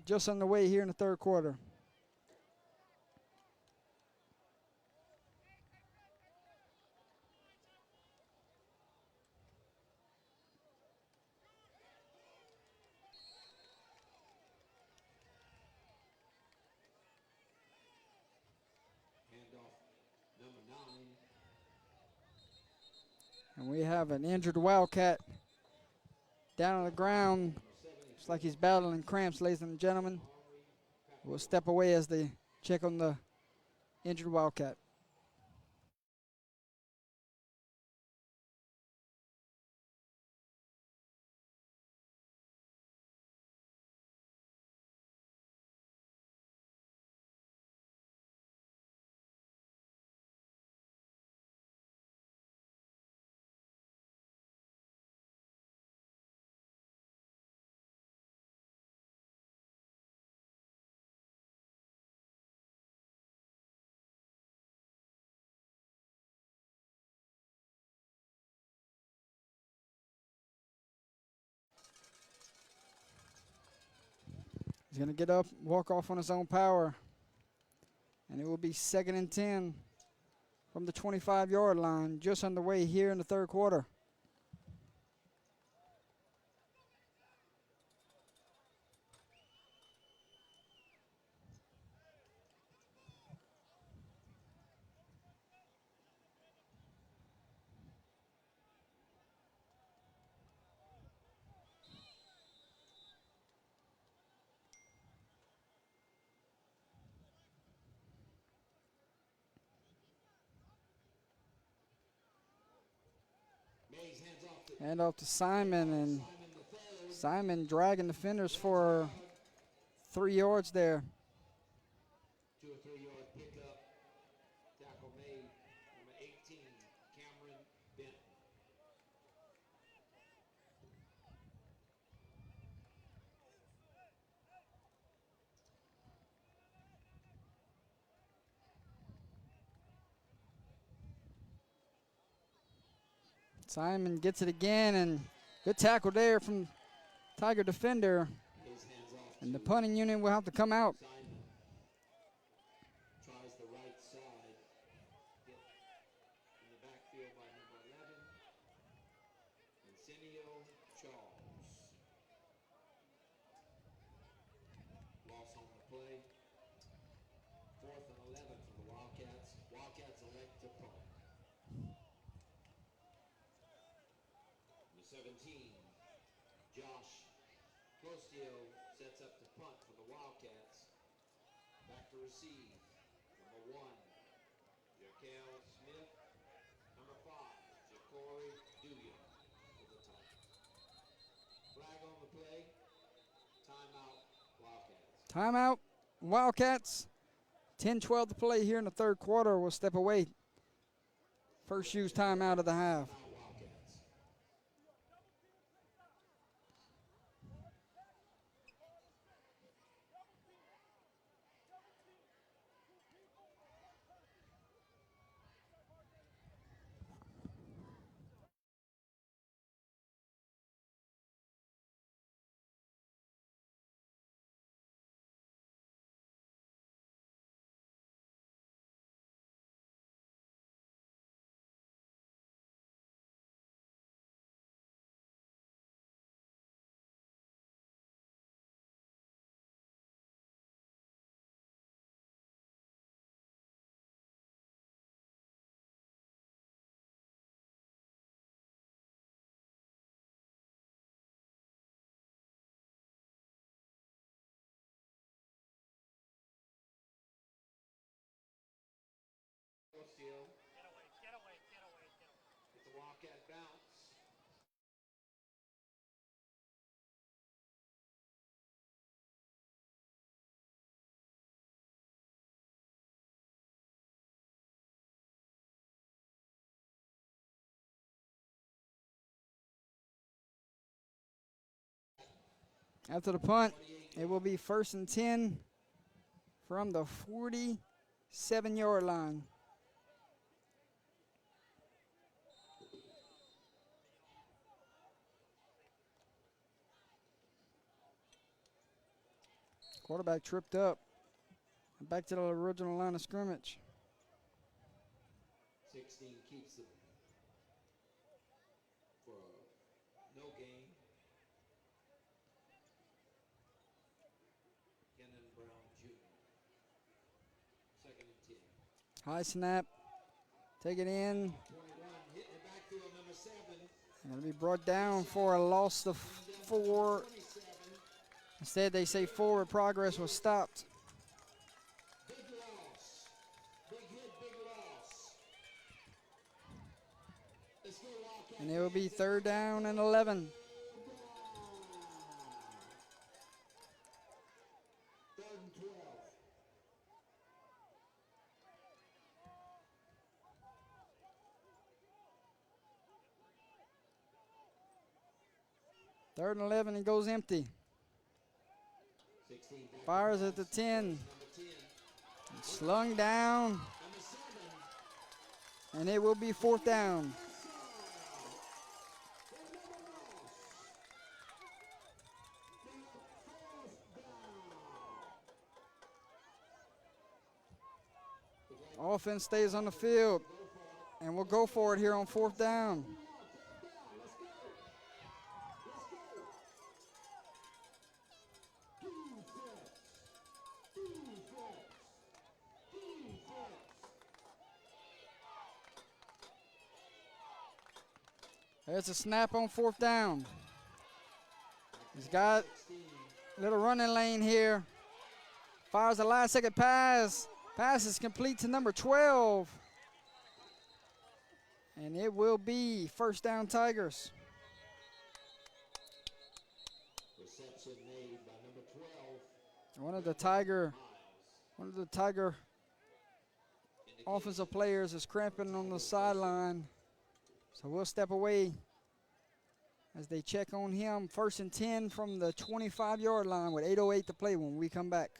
just on the way here in the third quarter. Handoff number 9. And we have an injured Wildcat down on the ground. Looks like he's battling cramps, ladies and gentlemen. We'll step away as they check on the injured Wildcat. He's going to get up, walk off on his own power. And it will be 2nd and 10 from the 25-yard line, just underway here in the third quarter. Mays hands off to Hand off to Simon, and Simon the third. Simon dragging defenders for 3 yards there. 2 or 3 yard pickup. Tackle made. Number 18, Cameron Benton. Simon gets it again, and good tackle there from Tiger defender. His hands off And the to punting unit will have to come out. Simon. Tries the right side. Hit in the backfield by number 11, Arsenio Charles. Loss on the play. 4th and 11 for the Wildcats. Wildcats elect to punt. Number 17, Josh Clostio sets up to punt for the Wildcats. Back to receive. Number 1, Jaquel Smith. Number 5, Ja'Cory Dugan for the Tigers. Flag on the play. Timeout, Wildcats. Timeout, Wildcats. 10-12 to play here in the third quarter. We'll step away. First use timeout of the half. Timeout. After the punt, it will be 1st and 10 from the 47-yard line. Quarterback tripped up. Back to the original line of scrimmage. 16 keeps them for no gain. Kenan Brown Jr. 2nd and 10. High snap. Take it in. 21 hitting the backfield, number 7. Going to be brought down for a loss of 4. 27. Instead, they say forward progress was stopped. Big loss. Big hit, big loss. Let's go Wildcats. And it will be 3rd down and 11. 3rd and 12. Third and 11, he goes empty. 16 back. Fires at the 10. Number 10. Slung down, Number 7. and it will be 4th down. Offense stays on the field, and we'll go for it here on 4th down. There's a snap on 4th down. He's got a little running lane here. Fires a last-second pass. Pass is complete to number 12. And it will be 1st down Tigers. Reception made by number 12. One of the Tiger offensive players is cramping on the sideline. So we'll step away as they check on him. 1st and 10 from the 25-yard line with 8:08 to play when we come back.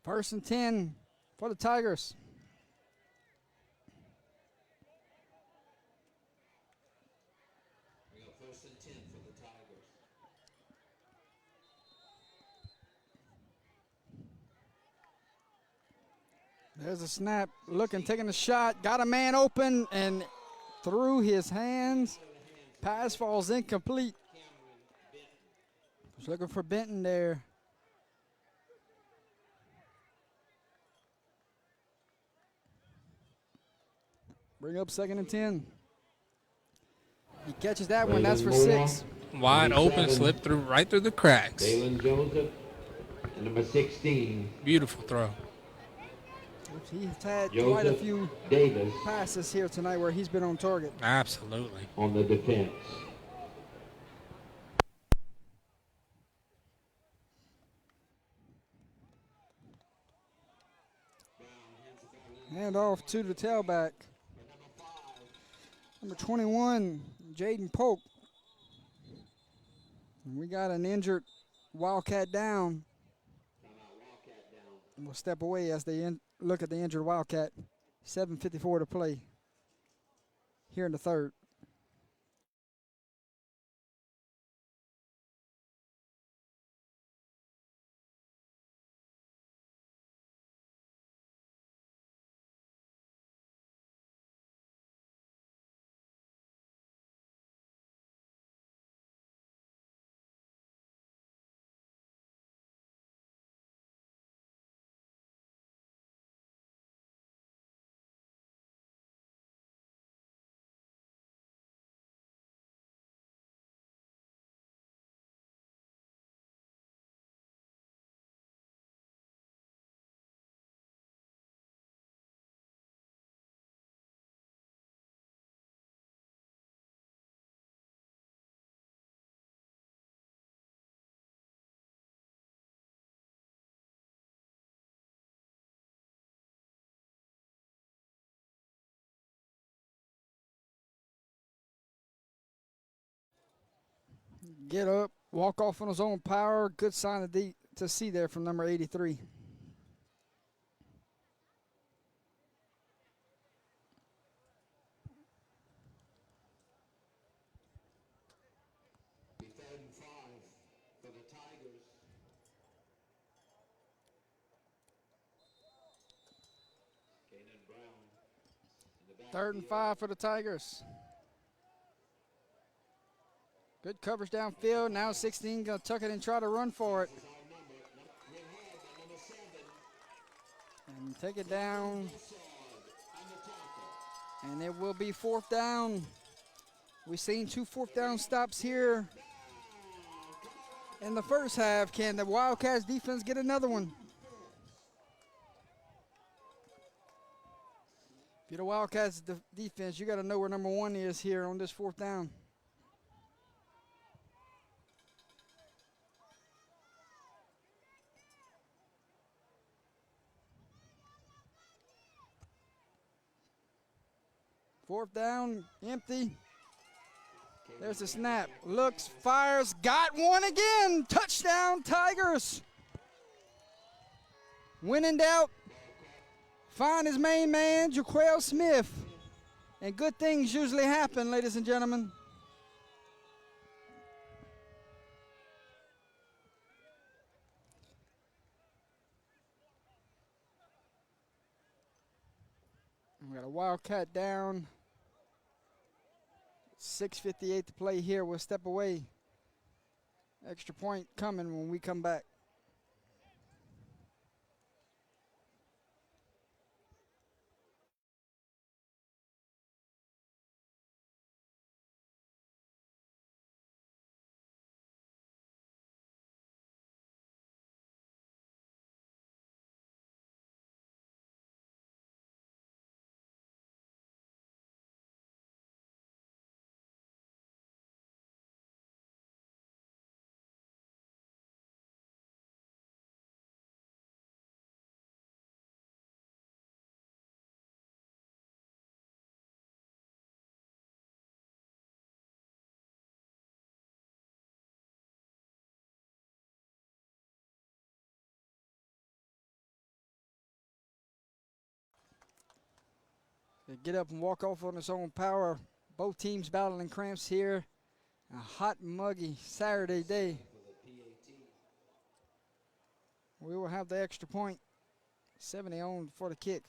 First and 10 for the Tigers. We got 1st and 10 for the Tigers. There's a snap, looking, taking a shot, got a man open and through his hands. Pass falls incomplete. Was looking for Benton there. Bring up 2nd and 10. He catches that one, that's for 6. Wide open, slipped through right through the cracks. Dalen Joseph and number 16. Beautiful throw. He's had quite a Joseph few Davis passes here tonight where he's been on target. Absolutely. on the defense. Hand off to the tailback. Number 21, Jaden Polk. And we got an injured Wildcat down. We'll step away as they look at the injured Wildcat. 7:54 to play here in the third. Get up, walk off on his own power. Good sign to see there from number 83. Be 3rd and 5 for the Tigers. Kanan Brown in the back. 3rd and 5 for the Tigers. Good coverage downfield. Now 16 going to tuck it and try to run for it. And take it down. And it will be 4th down. We've seen 2 4th down stops here in the first half. Can the Wildcats defense get another one? If you're the Wildcats defense, you got to know where number 1 is here on this 4th down. Fourth down, empty. There's the snap. Looks, fires, got one again. Touchdown, Tigers. When in doubt, find his main man, Jaquel Smith. And good things usually happen, ladies and gentlemen. We got a Wildcat down. 6:58 to play here. We'll step away. Extra point coming when we come back. They get up and walk off on his own power. Both teams battling cramps here. A hot, muggy Saturday day. We will have the extra point. 70 on for the kick.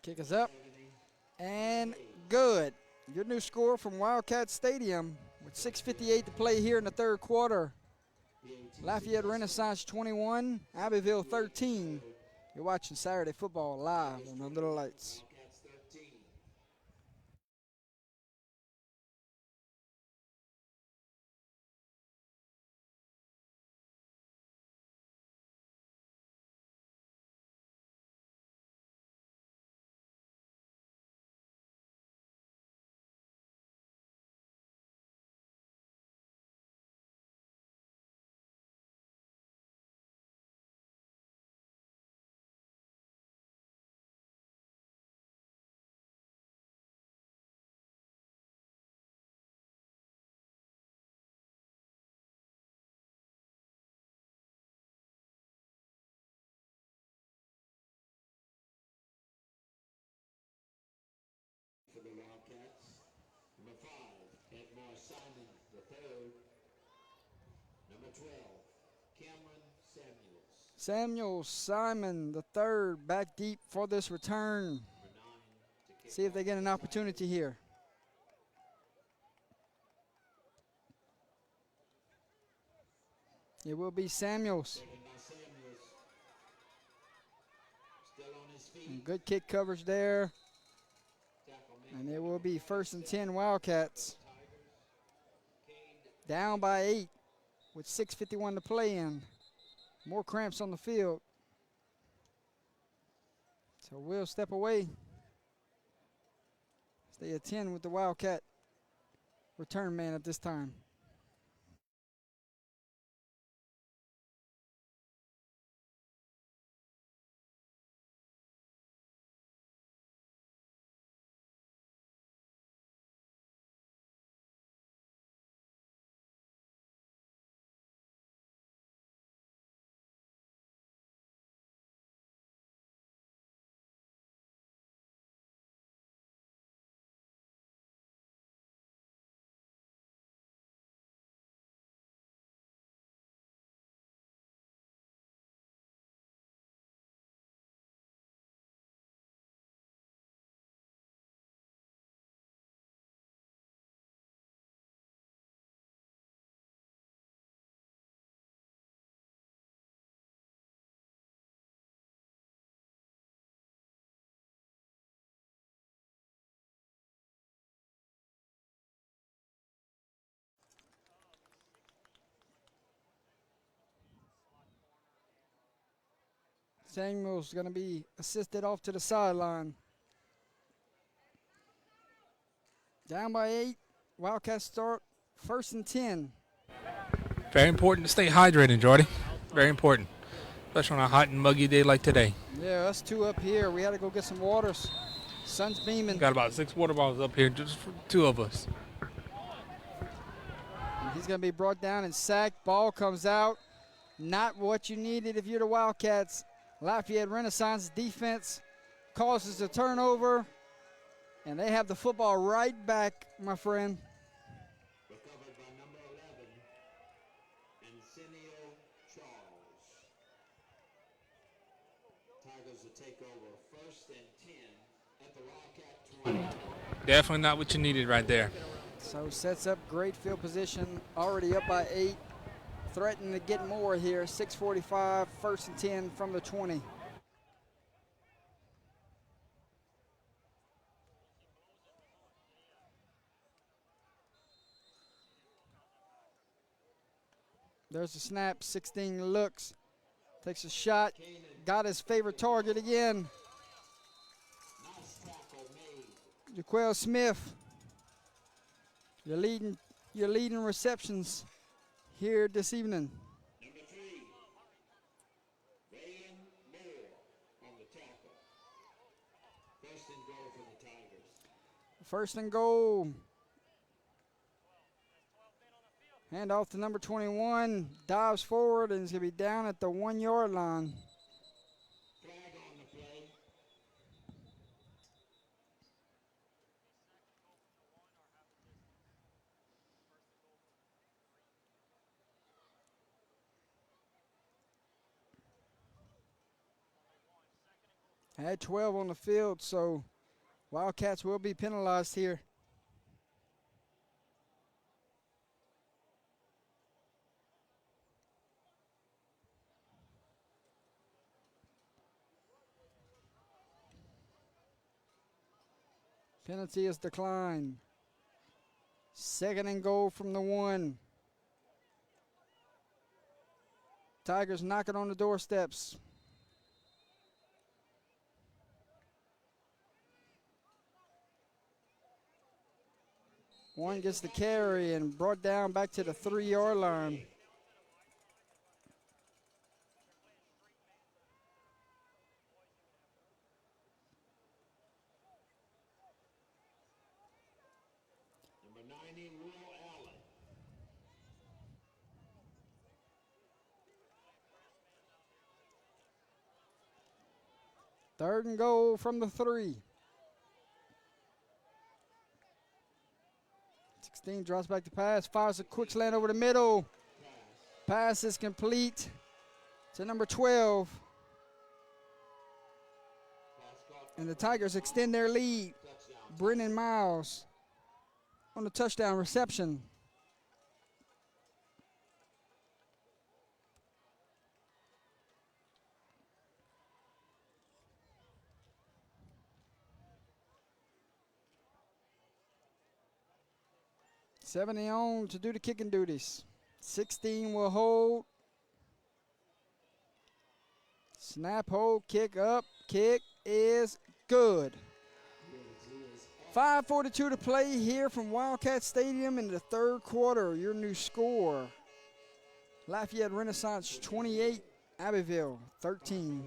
Kick is up. And good. Your new score from Wildcat Stadium with 6:58 to play here in the third quarter. Lafayette Renaissance 21, Abbeville 13. You're watching Saturday football live on Under the Lights. Edmore Simon III. Number 12, Cameron Samuels. Samuel Simon the third back deep for this return. Number 9 to kick See if they off get an the opportunity Tigers. here. It will be Samuels. Taken by Samuels. Still on his feet. And good kick coverage there. Tackle made And by it will number be first and 10 27, Wildcats. Tigers. Cade Down by 8 with 6:51 to play in. More cramps on the field. So we'll step away. Stay at 10 with the Wildcat return man at this time. Samuel's going to be assisted off to the sideline. Down by 8. Wildcats start first and 10. Very important to stay hydrated, Jordy. Very important, especially on a hot and muggy day like today. Yeah, us two up here. We had to go get some waters. Sun's beaming. Got about 6 water bottles up here just for 2 of us. And he's going to be brought down and sacked. Ball comes out. Not what you needed if you're the Wildcats. Lafayette Renaissance defense causes a turnover. And they have the football right back, my friend. recovered by number 11, Ansenio Charles. Tigers will take over first and 10 at the Wildcat 20. Definitely not what you needed right there. So sets up great field position. Already up by 8. Threatening to get more here. 6:45, first and 10 from the 20. There's a snap. 16 looks. Takes a shot. Got his favorite target again. Nice tackle made. Jaquel Smith. You're leading receptions here this evening. Number 3, Rayan Moore on the tackle. First and goal for the Tigers. First and goal. Hand off to number 21. Dives forward and is going to be down at the 1-yard line. Flag on the play. Had 12 on the field, so Wildcats will be penalized here. Penalty is declined. Second and goal from the 1. Tigers knocking on the doorsteps. One gets the carry and brought down back to the 3-yard line. Number 90, Will Allen. Third and goal from the 3. 16 drops back to pass, fires a quick slant over the middle. Pass is complete to number 12. And the Tigers extend their lead. Brennan Miles on the touchdown reception. Seventy on to do the kicking duties. 16 will hold. Snap, hold, kick up. Kick is good. 5:42 to play here from Wildcat Stadium in the third quarter. Your new score, Lafayette Renaissance 28, Abbeville 13.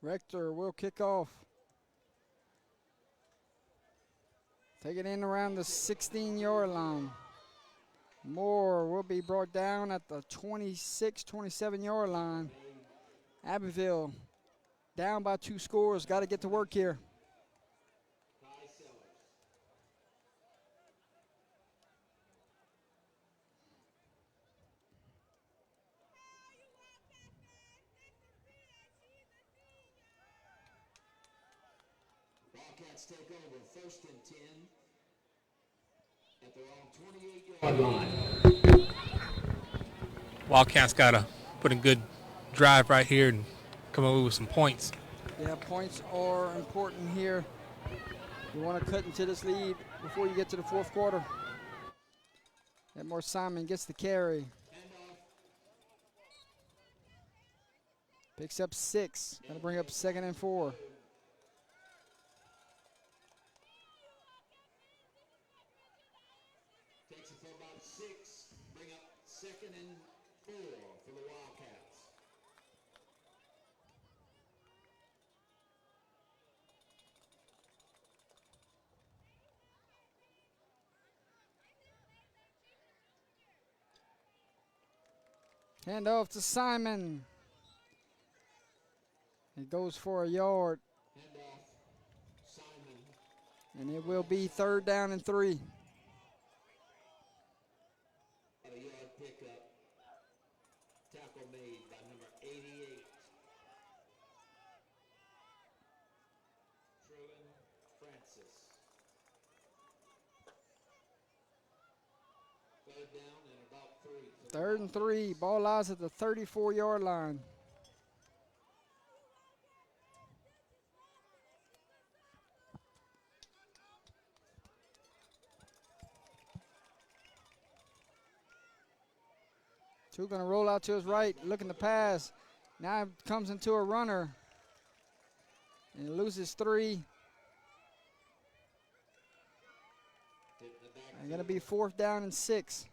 Rector will kick off. Take it in around the 16-yard line. Moore will be brought down at the 26, 27-yard line. Abbeville down by 2 scores. Got to get to work here. Wildcats take over 1st and 10 at their own 28-yard line. Wildcats got to put a good drive right here and come up with some points. Yeah, points are important here. You want to cut into this lead before you get to the fourth quarter. Edmore Simon gets the carry. Picks up 6. Going to bring up 2nd and 4. Takes it for about 6. Bring up 2nd and 4 for the Wildcats. Hand off to Simon. He goes for a yard. Hand off Simon. And it will be 3rd down and 3. A yard pickup. Tackle made by number 88. Truman Francis. 3rd down and about 3. 3rd and 3. Ball lies at the 34-yard line. Two going to roll out to his right, looking to pass. Now comes into a runner and loses 3. And going to be 4th down and 6.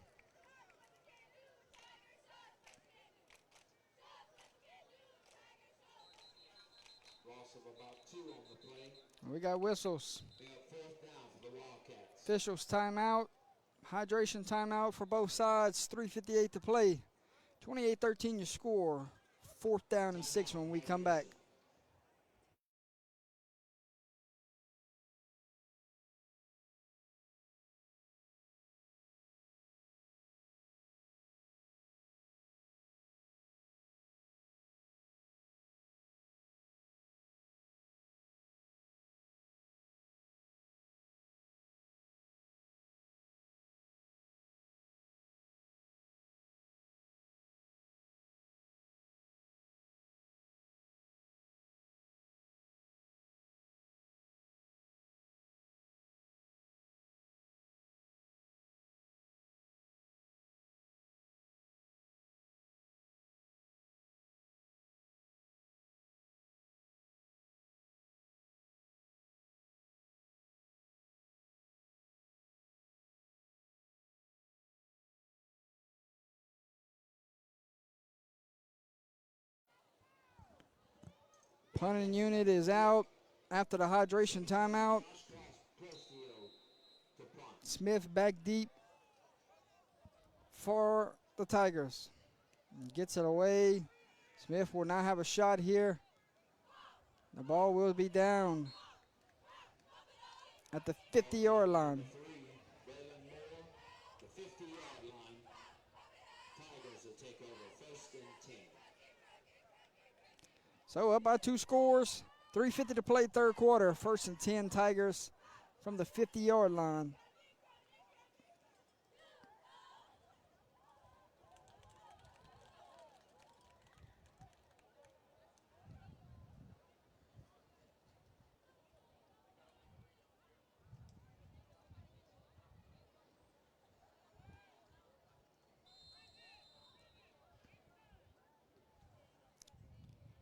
Loss of about 2 on the play. We got whistles. We got 4th down for the Wildcats. Officials timeout. Hydration timeout for both sides. 3:58 to play. 28-13 your score. 4th down and 6 when we come back. Punting unit is out after the hydration timeout. Smith back deep for the Tigers. Gets it away. Smith will not have a shot here. The ball will be down at the 50-yard line. The 50-yard line. Tigers will take over 1st and 10. So up by 2 scores. 3:50 to play third quarter. 1st and 10 Tigers from the 50-yard line.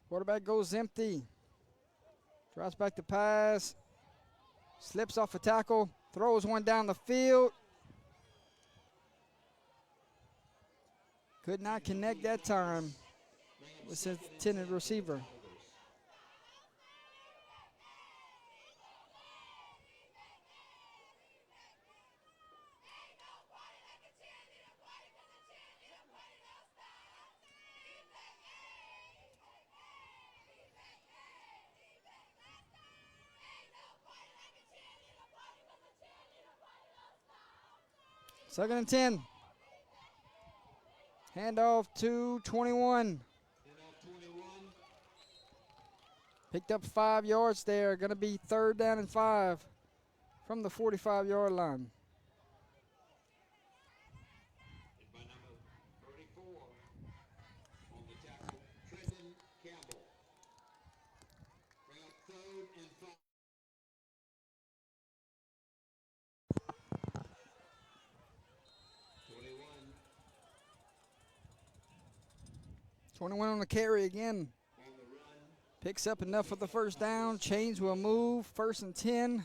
Quarterback goes empty. Drops back to pass. Slips off a tackle. Throws one down the field. Could not connect that time with his intended receiver. Second and 10. Handoff to 21. Picked up 5 yards there. Going to be 3rd down and 5 from the 45-yard line. And by number 34 on the tackle, Trenton Campbell. Bring up 3rd and 5. 21 on the carry again. On the run. Picks up enough for the 1st down. Chains will move. 1st and 10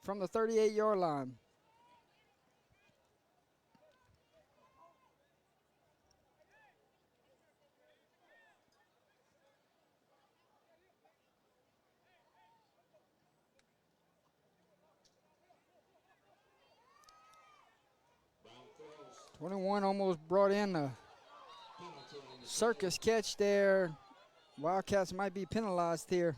from the 38-yard line. Brown throws. 21 almost brought in a Penalty on the circus catch there. Wildcats might be penalized here.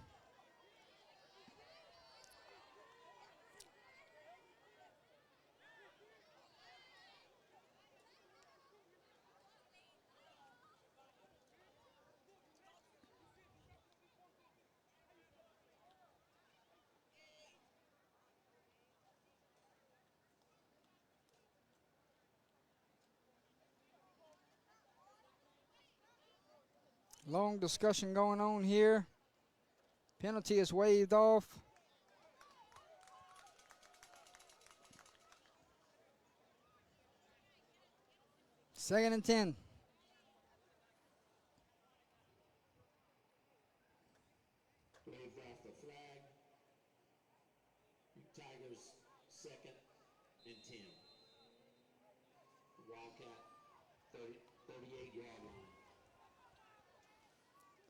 Long discussion going on here. Penalty is waved off. Second and 10. waved off the flag. Tigers 2nd and 10. Wildcat 38-yard line.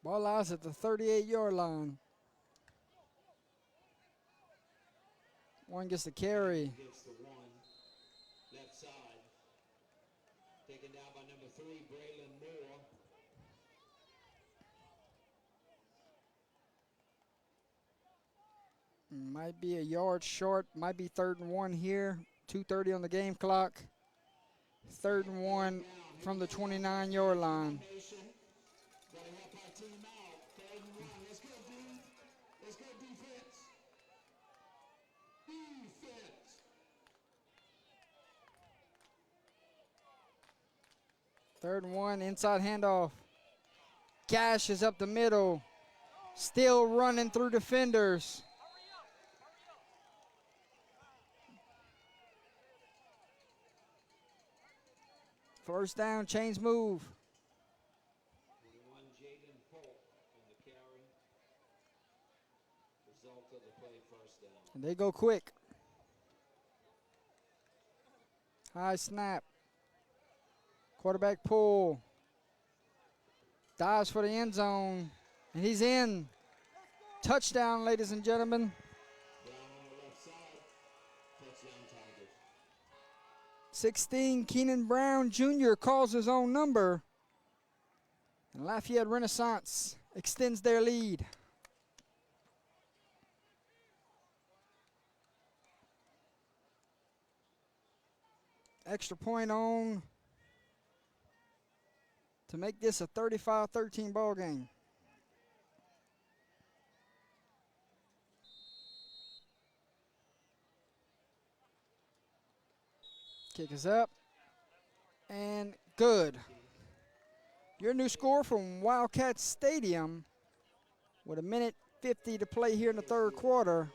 Ball lies at the 38-yard line. One gets the carry. Gets the 1. Left side. Taken down by number 3, Braylon Moore. Might be a yard short. Might be 3rd and 1 here. 2:30 on the game clock. 3rd and 1 from the 29-yard line. Gotta help our team out. 3rd and 1. Let's go, dude. Let's go, defense. Defense. 3rd and 1, inside handoff. Gash is up the middle. Still running through defenders. First down, chains move. 21, Jaden Polk on the carry. Result of the play, 1st down. And they go quick. High snap. Quarterback pull. Dives for the end zone. And he's in. Touchdown, ladies and gentlemen. Down on the left side. Touchdown Tigers. 16, Keenan Brown Jr. calls his own number. And Lafayette Renaissance extends their lead. Extra point on to make this a 35-13 ball game. Kick is up and good. Your new score from Wildcat Stadium with 1:50 to play here in the third quarter.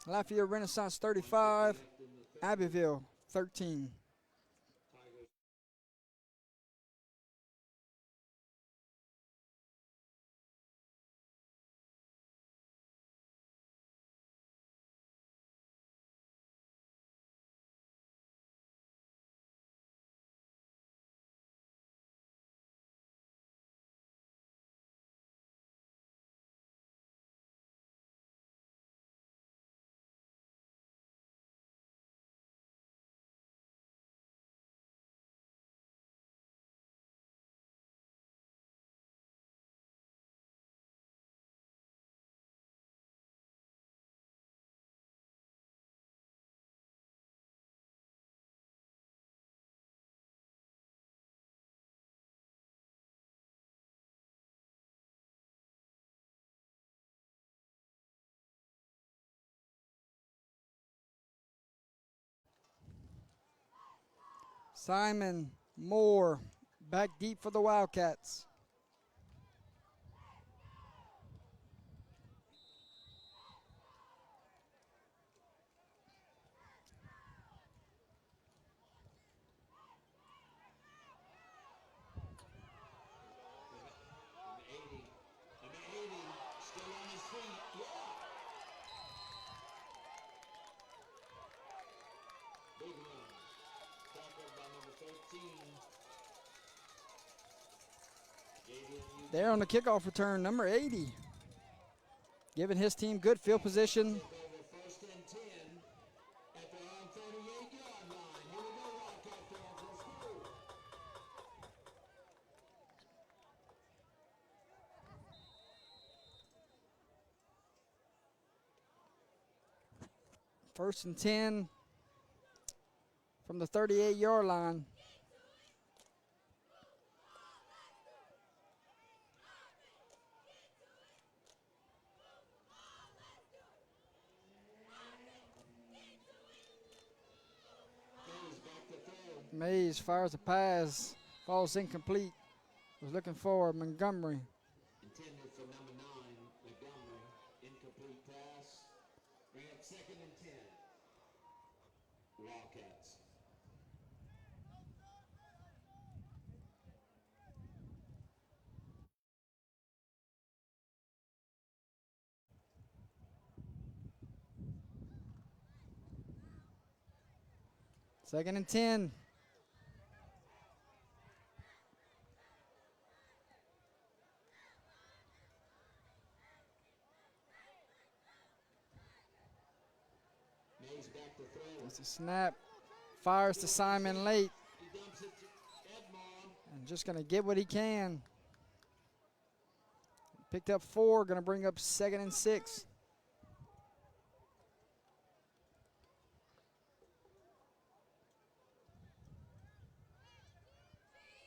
Lafayette Renaissance 35, Abbeville 13. Simon Moore back deep for the Wildcats. There on the kickoff return, number 80. Giving his team good field position. First and 10 at their own 38-yard line. Here we go, Wildcat fans. Let's go. First and 10 from the 38-yard line. Mays fires a pass, falls incomplete. Was looking for Montgomery. Intended for number 9, Montgomery. Incomplete pass. Bring up second and 10. Wildcats. Second and 10. Mays back to throw. It's a snap. Fires to Simon late. He dumps it to Edmond. And just going to get what he can. Picked up 4, going to bring up second and 6.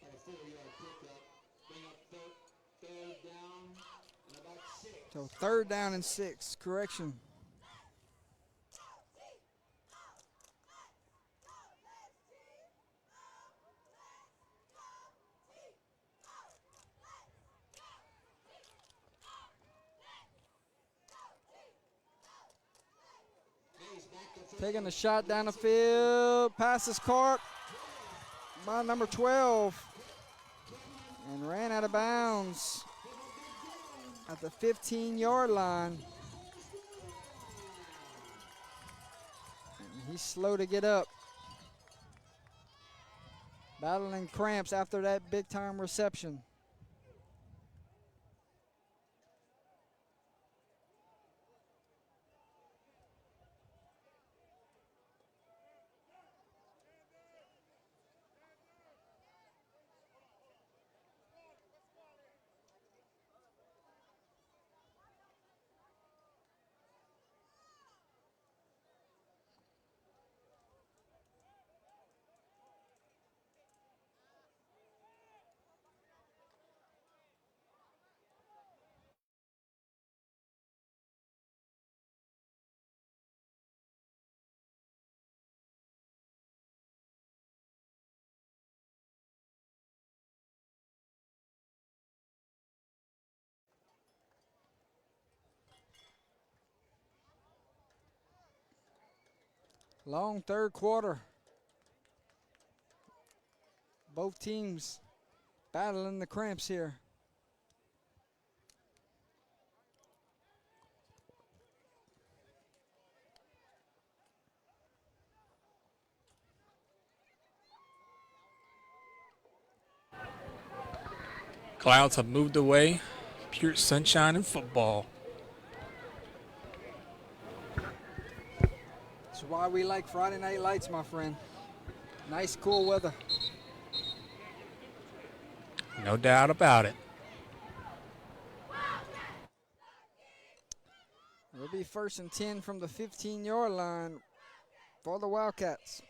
A 4-yard pickup. Bring up third down and about 6. So third down and 6. Correction. Taking a shot down the field. Pass is caught by number 12. And ran out of bounds at the 15-yard line. And he's slow to get up. Battling cramps after that big-time reception. Long third quarter. Both teams battling the cramps here. Clouds have moved away. Pure sunshine and football. That's why we like Friday Night Lights, my friend. Nice, cool weather. No doubt about it. It'll be 1st and 10 from the 15-yard line for the Wildcats.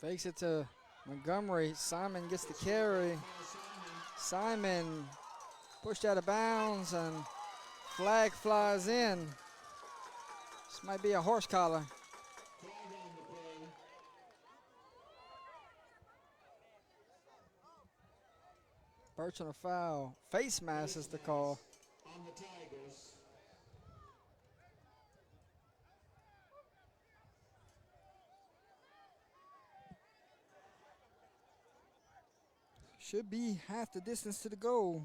Fakes it to Montgomery. Simon gets the carry. Simon pushed out of bounds and flag flies in. This might be a horse collar. Personal foul. Face mask is the call. On the Tigers. Should be half the distance to the goal.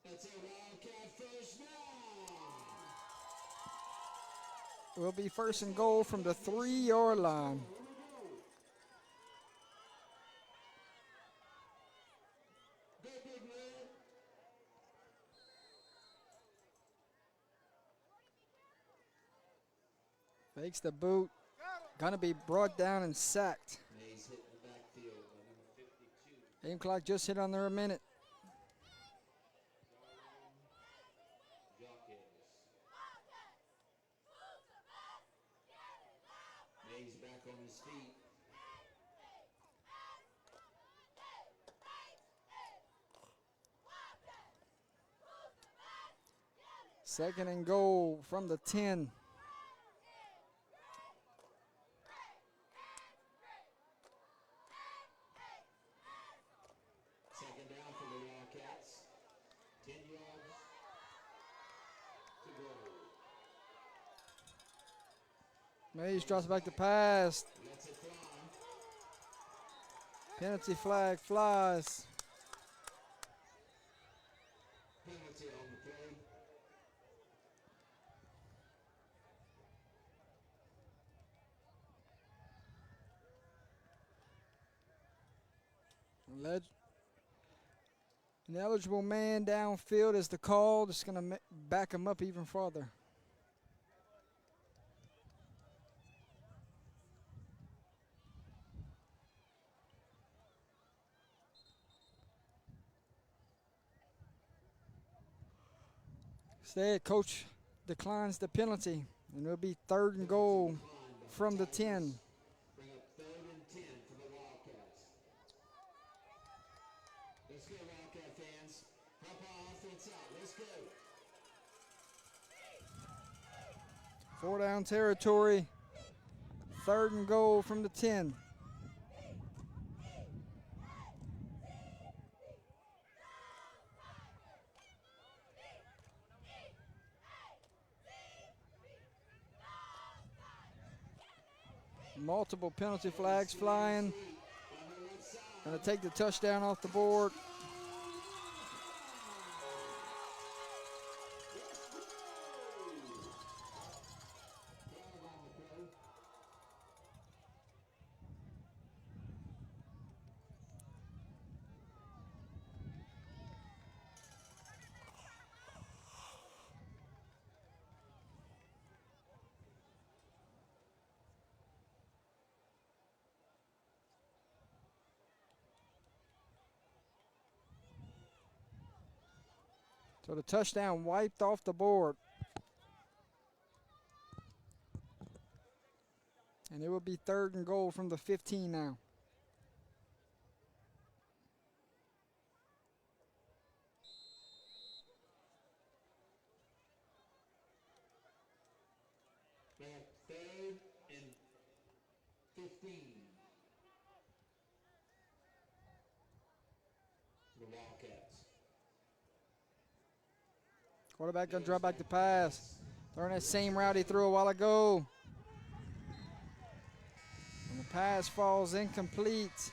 That's a Wildcat first down. Will be 1st and goal from the 3-yard line. Go Big Red. Fakes the boot. Gonna be brought down and sacked. Mays hit the backfield by number 52. Game clock just hit under a minute. Jacques. Mays back on his feet. Second and goal from the 10. Second down for the Wildcats. 10 yards to go. Mays drops back to pass. Lets it fly. Penalty flag flies. Penalty on the play. An eligible man downfield is the call. That's going to back him up even farther. Instead, coach declines the penalty, and it'll be 3rd and goal from the 10. Bring up 3rd and 10 for the Wildcats. Let's go, Wildcat fans. Help our offense out. Let's go. 4-down territory. 3rd and goal from the 10. Multiple penalty flags flying. Gonna take the touchdown off the board. So the touchdown wiped off the board. And it will be 3rd and goal from the 15 now. The Wildcats. Quarterback gonna drop back the pass. Throwing that same route he threw a while ago. And the pass falls incomplete.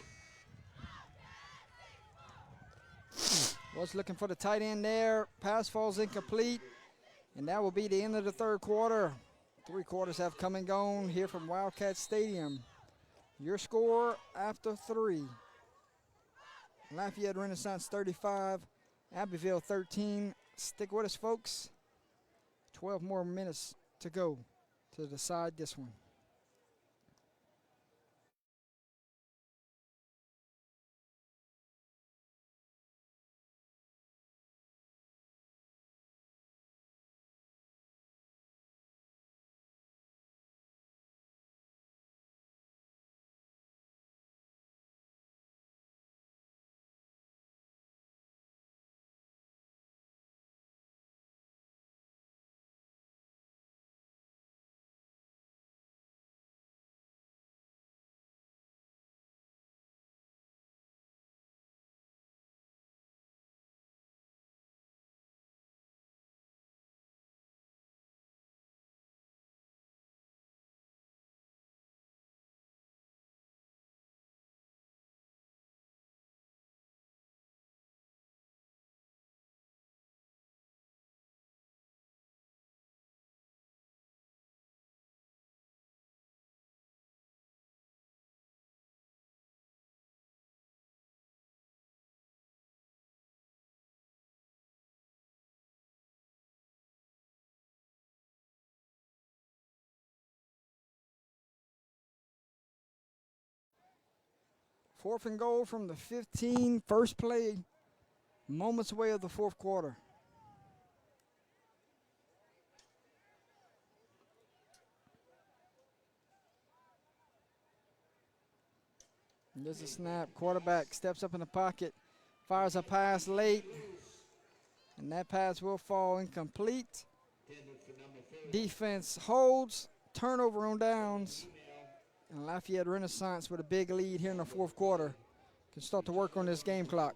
Was looking for the tight end there. Pass falls incomplete. And that will be the end of the third quarter. 3 quarters have come and gone here from Wildcat Stadium. Your score after 3. Lafayette Renaissance 35, Abbeville 13. Stick with us, folks. 12 more minutes to go to decide this one. Fourth and goal from the 15, first play, moments away of the fourth quarter. And there's a snap. Quarterback steps up in the pocket, fires a pass late, and that pass will fall incomplete. Defense holds, turnover on downs, and Lafayette Renaissance with a big lead here in the fourth quarter can start to work on this game clock.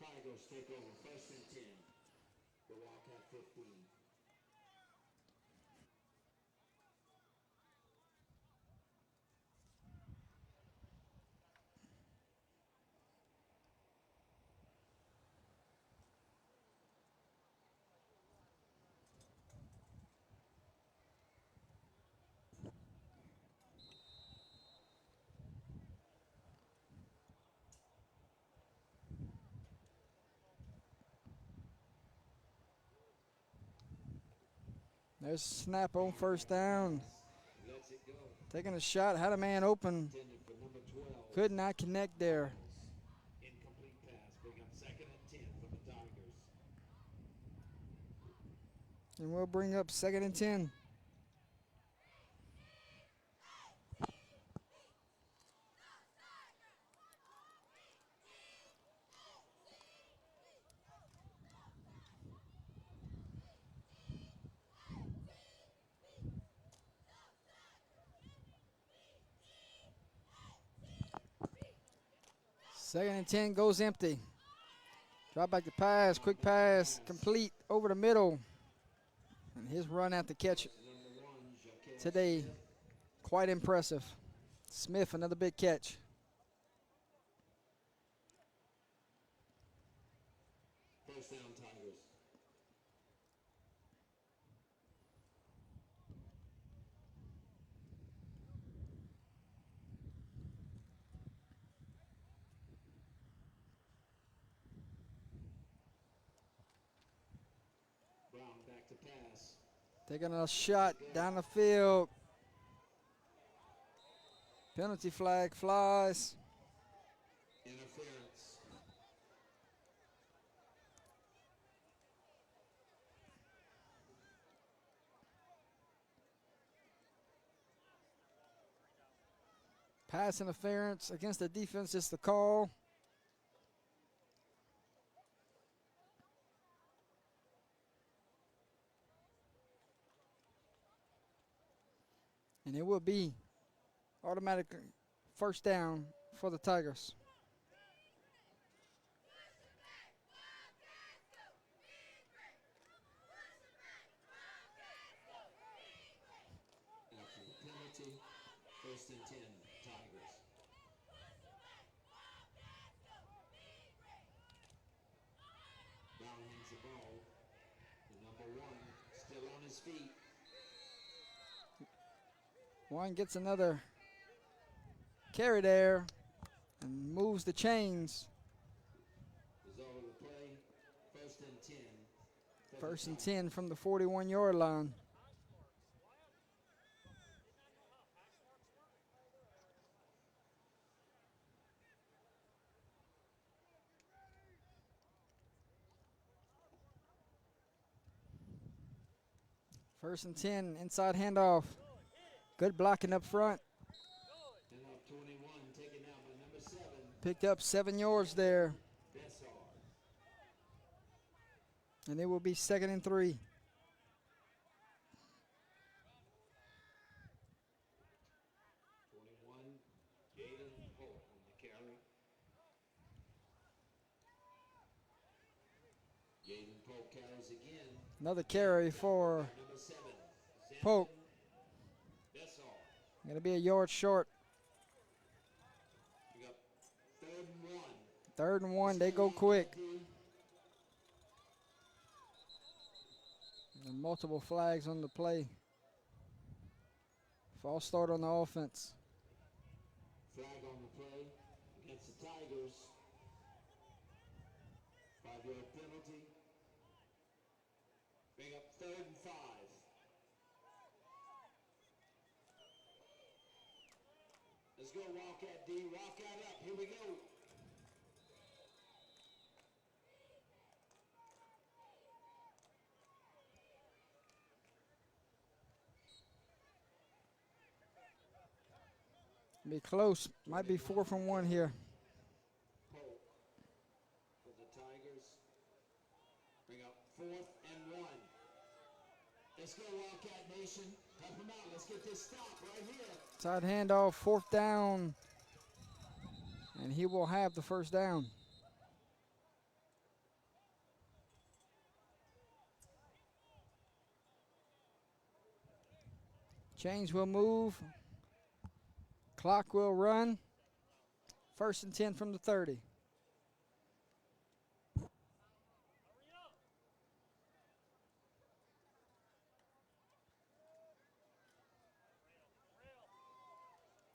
Tigers take over first and 10. The Wildcat 15. There's a snap on first down. Lets it go. Taking a shot, had a man open, Intended for number 12. could not connect there. Incomplete pass. Bring up second and 10 for the Tigers. And we'll bring up second and 10. Second and 10 goes empty. Drop back the pass, quick pass, complete over the middle. And his run at the catch today, quite impressive. Smith, another big catch. First down, Tigers. Brown back to pass. Taking a shot down the field. Penalty flag flies. Interference. Pass interference against the defense is the call. And it will be Automatic first down for the Tigers. After the penalty, first and 10, Tigers. Brown hands the ball. The number 1 still on his feet. One gets another carry there and moves the chains. Is over the play. First and 10. First and 10 from the 41-yard line. First and 10, inside handoff. Good blocking up front. And up 21, taken down by number 7. Picked up 7 yards there. And it will be 2nd and 3. Carries again. Another carry for Number 7. Polk. That's all. Going to be a yard short. We got 3rd and 1. 3rd and 1. They go quick. And multiple flags on the play. False start on the offense. Flag on the play against the Tigers. 5-yard penalty. Bring up 3rd and 5. Let's go Wildcat D. Wildcat up. Here we go. Be close. Might be 4th and 1 here. Polk for the Tigers. Bring up 4th and 1. Let's go Wildcat Nation. Help them out. Let's get this stop right here. Side handoff, 4th down. And he will have the first down. Chains will move. Clock will run. 1st and 10 from the 30.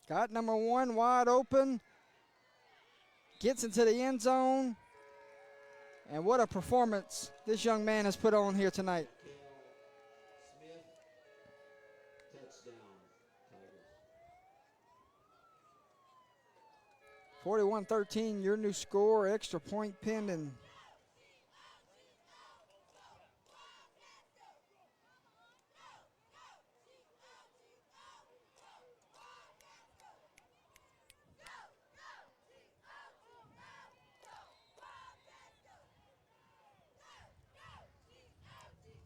Got number 1 wide open. Gets into the end zone. And what a performance this young man has put on here tonight. Smith. Touchdown. Tigers. 41-13, your new score, extra point pending.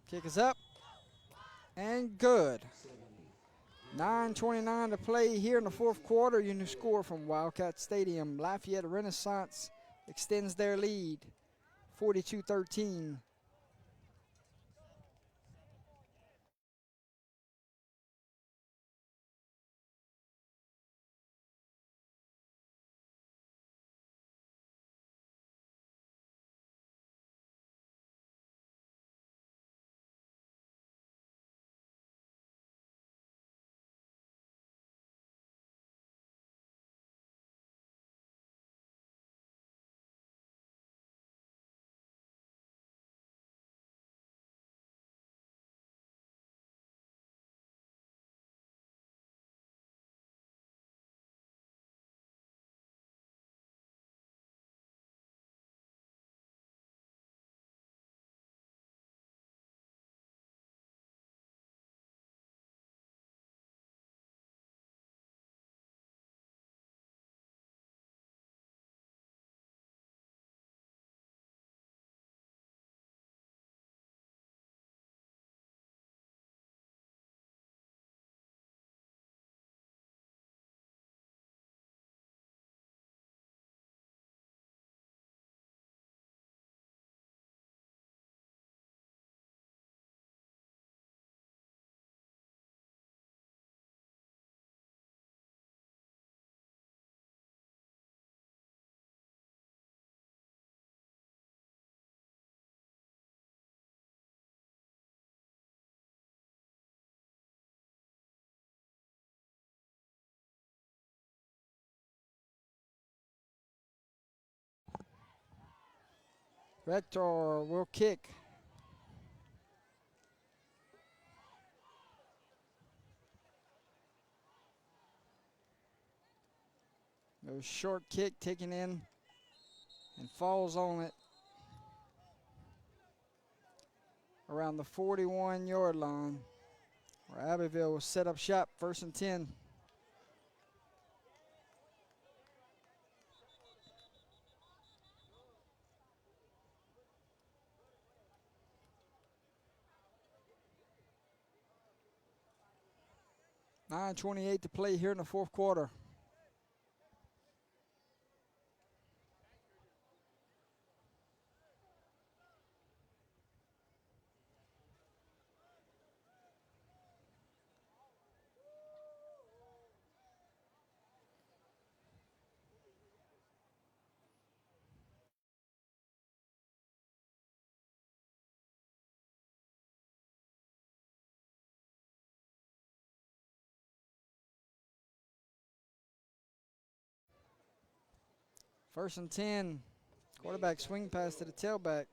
Kick is up and good. 9:29 to play here in the 4th quarter. Your new score from Wildcat Stadium. Lafayette Renaissance extends their lead, 42-13. Rector will kick. A short kick taken in and falls on it around the 41-yard line, where Abbeville will set up shop, 1st and 10. $9:28 to play here in the fourth quarter. First and 10. Quarterback swing pass to the tailback.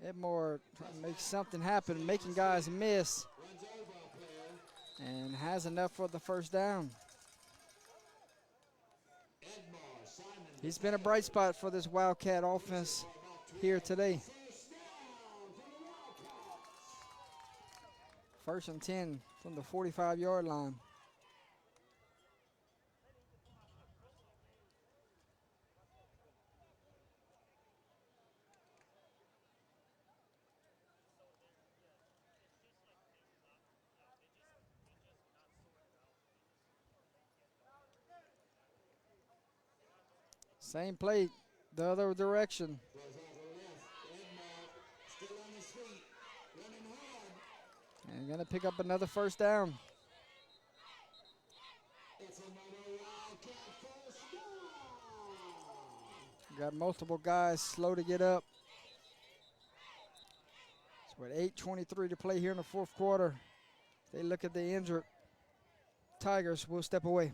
Edmore trying to make something happen, making guys miss, and has enough for the first down. He's been a bright spot for this Wildcat offense here today. 1st and 10 from the 45-yard line. Same play, the other direction. And gonna pick up another first down. Got multiple guys slow to get up. So with 8:23 to play here in the fourth quarter, they look at the injured Tigers, will step away.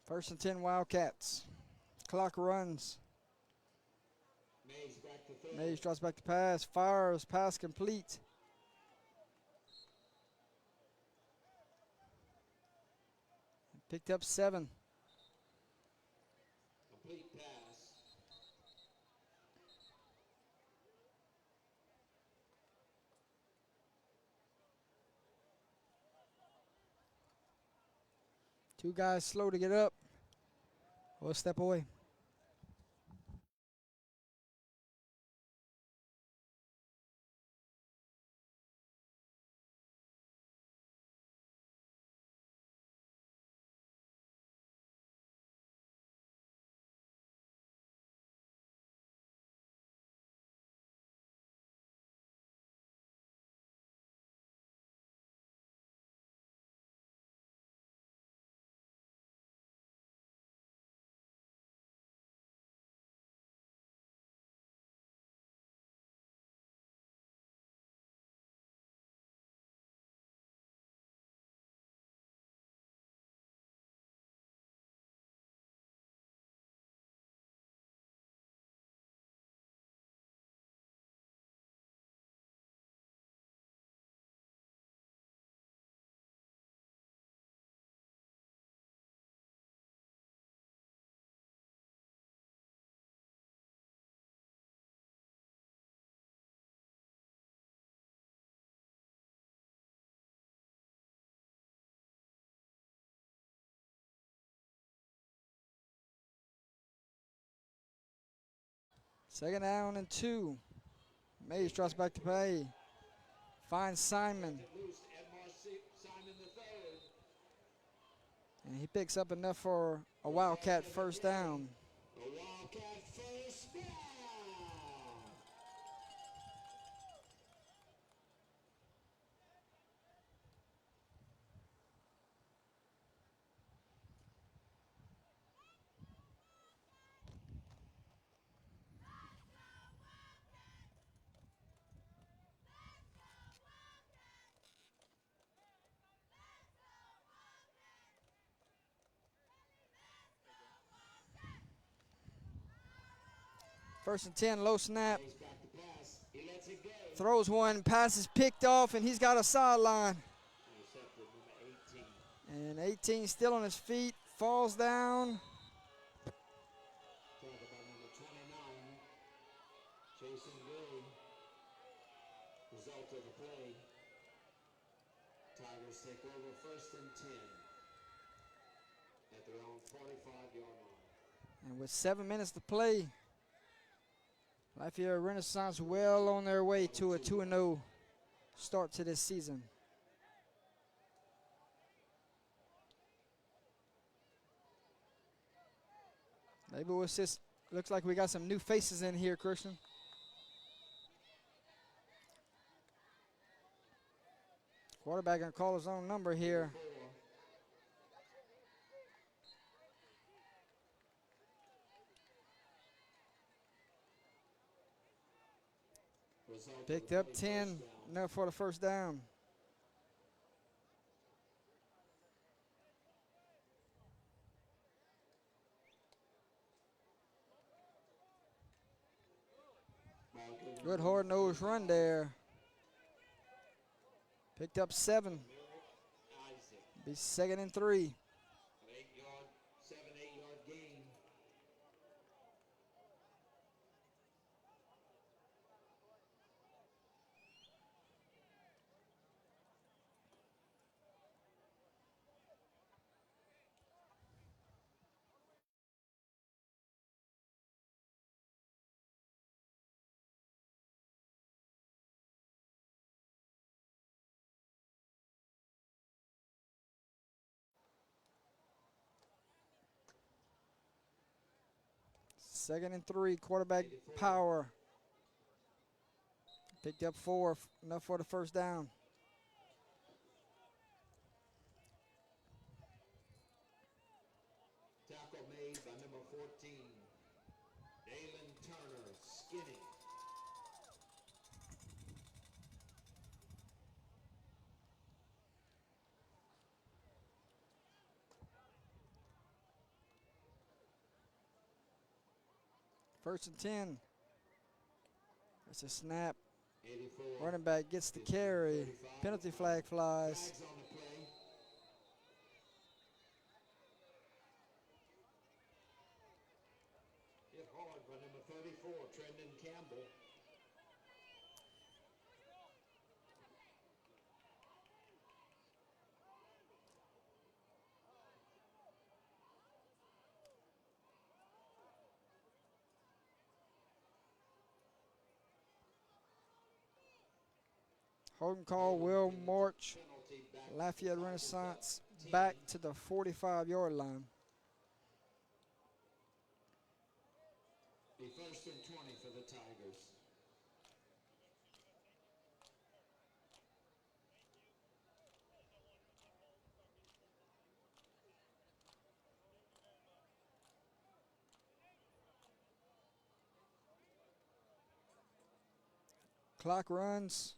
First and 10 Wildcats. Clock runs. Mays drops back to pass. Fires. Pass complete. Picked up 7. Complete pass. Two guys slow to get up. We'll step away. Second down and 2. Mays drops back to play. Finds Simon. Loose Edmar Simon III. And he picks up enough for a Wildcat first down. A Wildcat first down. First and 10, low snap. He's got the pass. He lets it go. Throws one, pass is picked off, and he's got a sideline. Intercepted number 18. And 18 still on his feet, falls down. Talk about number 29. Jason Gray. Result of the play. Tigers take over first and 10 at their own 45-yard line. And with 7 minutes to play, Lafayette Renaissance well on their way to a 2-0 start to this season. Maybe we'll just, looks like we got some new faces in here, Christian. Quarterback gonna call his own number here. Picked up 10, enough for the first down. Good hard-nosed run there. Picked up 7. Be 2nd and 3. 7-8 yard gain. Second and 3, quarterback power. Picked up 4, enough for the first down. Tackle made by number 14, Dalen Turner, skinny. First and 10. That's a snap. 84. Running back gets the carry. Penalty flag flies. Flags on the play. Hit hard by number 34, Trendon Campbell. Holding call will march Penalty back. Lafayette Renaissance back to the 45-yard line. Be first and 20 for the Tigers. Clock runs.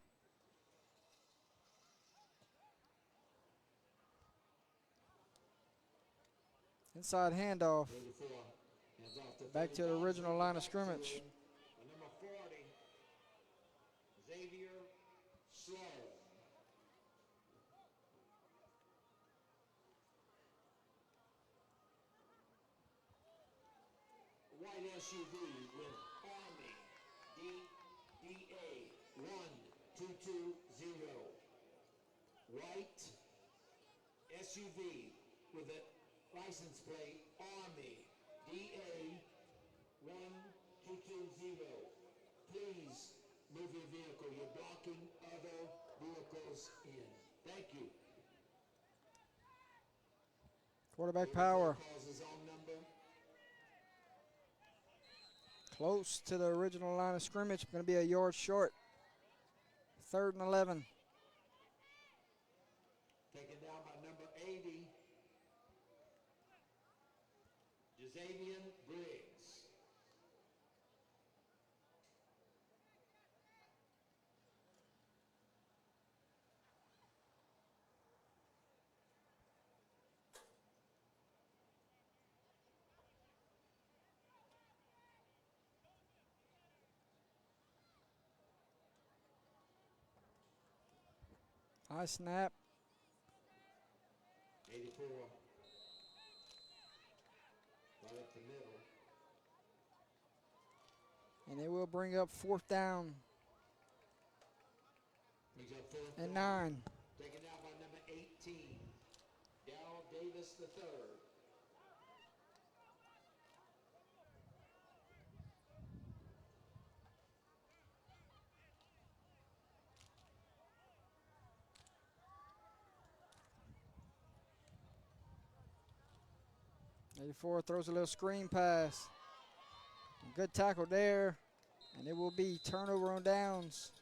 Inside handoff. 84. Hands off to Back to the 35, original line of back to scrimmage. number 40, Xavier Sloan. White SUV with Army DBA 1220. White SUV with a license plate Army DA 1220. 220. Please move your vehicle. You're blocking other vehicles in. Thank you. Quarterback power. Calls his own number. Close to the original line of scrimmage. Going to be a yard short. 3rd and 11. Taken down by number 80, Jazavian Briggs. High snap. 84. Right up the middle. And they will bring up 4th down Brings up 4th and down. 9. Taken down by number 18, Darrell Davis III. '84 throws a little screen pass. Good tackle there. And it will be turnover on downs.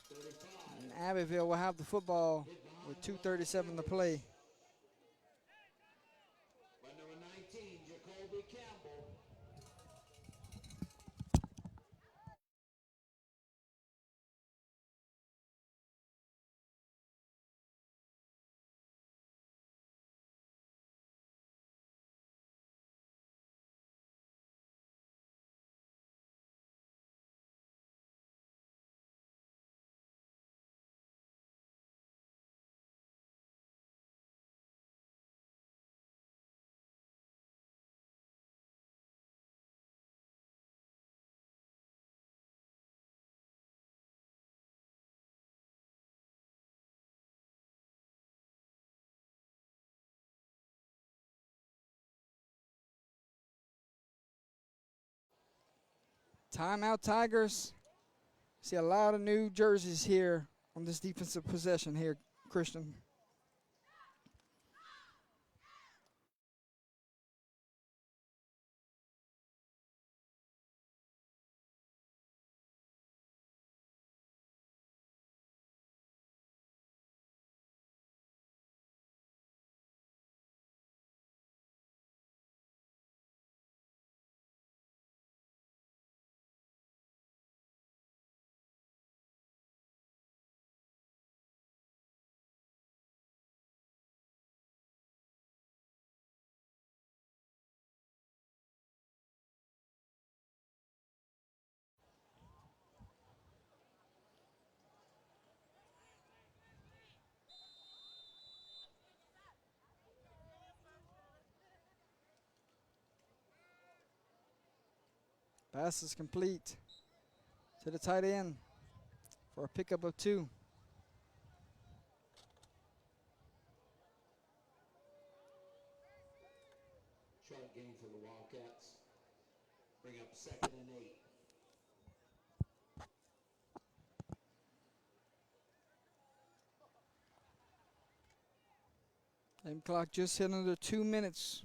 35. And Abbeville will have the football with 2:37 to play. By number 19, Jacoby Campbell. Timeout Tigers. See a lot of new jerseys here on this defensive possession here, Christian. Pass is complete to the tight end for a pickup of 2. Short gain for the Wildcats. Bring up 2nd and 8. Game clock just hit under 2 minutes.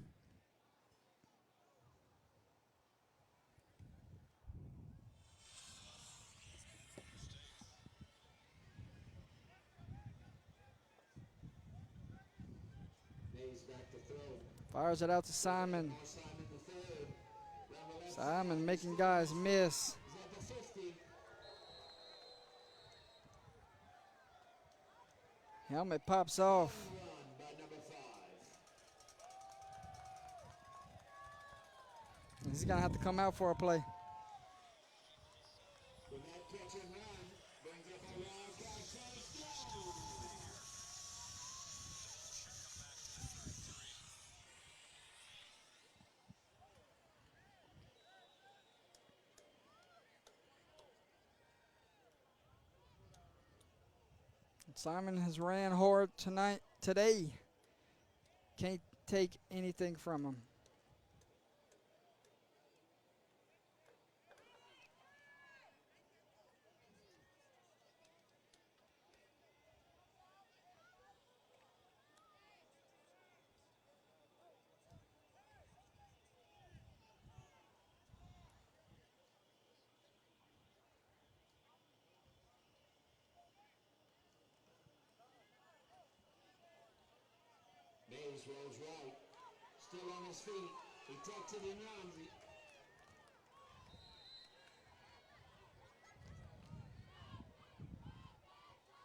Mays back to throw. Fires it out to Simon. Now Simon the third. Down the left Simon side. making guys miss. He's at the 50. Helmet pops off. Run by number 5. He's going to have to come out for a play. With that catch and run, brings up a Wildcat touchdown. Simon has ran hard today. Can't take anything from him. rolls right. Still on his feet. He takes it and runs.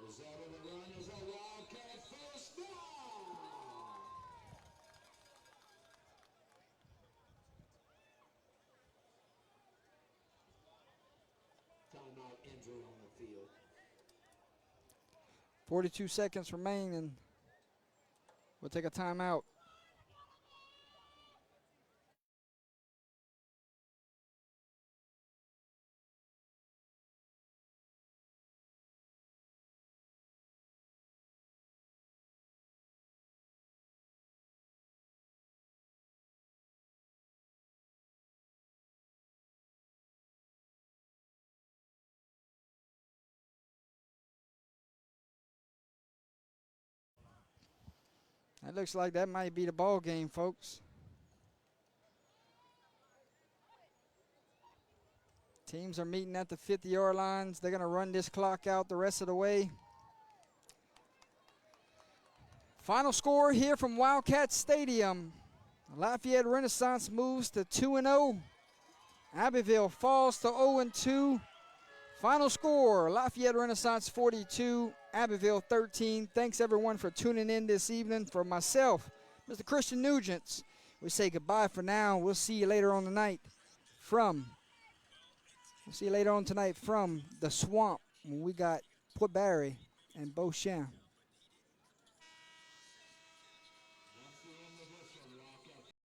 Result of the run is a Wildcat first down. Timeout, injury on the field. 42 seconds remaining. We'll take a timeout. That looks like that might be the ball game, folks. Teams are meeting at the 50-yard lines. They're going to run this clock out the rest of the way. Final score here from Wildcat Stadium. Lafayette Renaissance moves to 2-0. Abbeville falls to 0-2. Final score, Lafayette Renaissance 42, Abbeville 13. Thanks everyone for tuning in this evening. For myself, Mr. Christian Nugent, we say goodbye for now. We'll see you later on tonight from the Swamp when we got Port Barry and Beauchamp.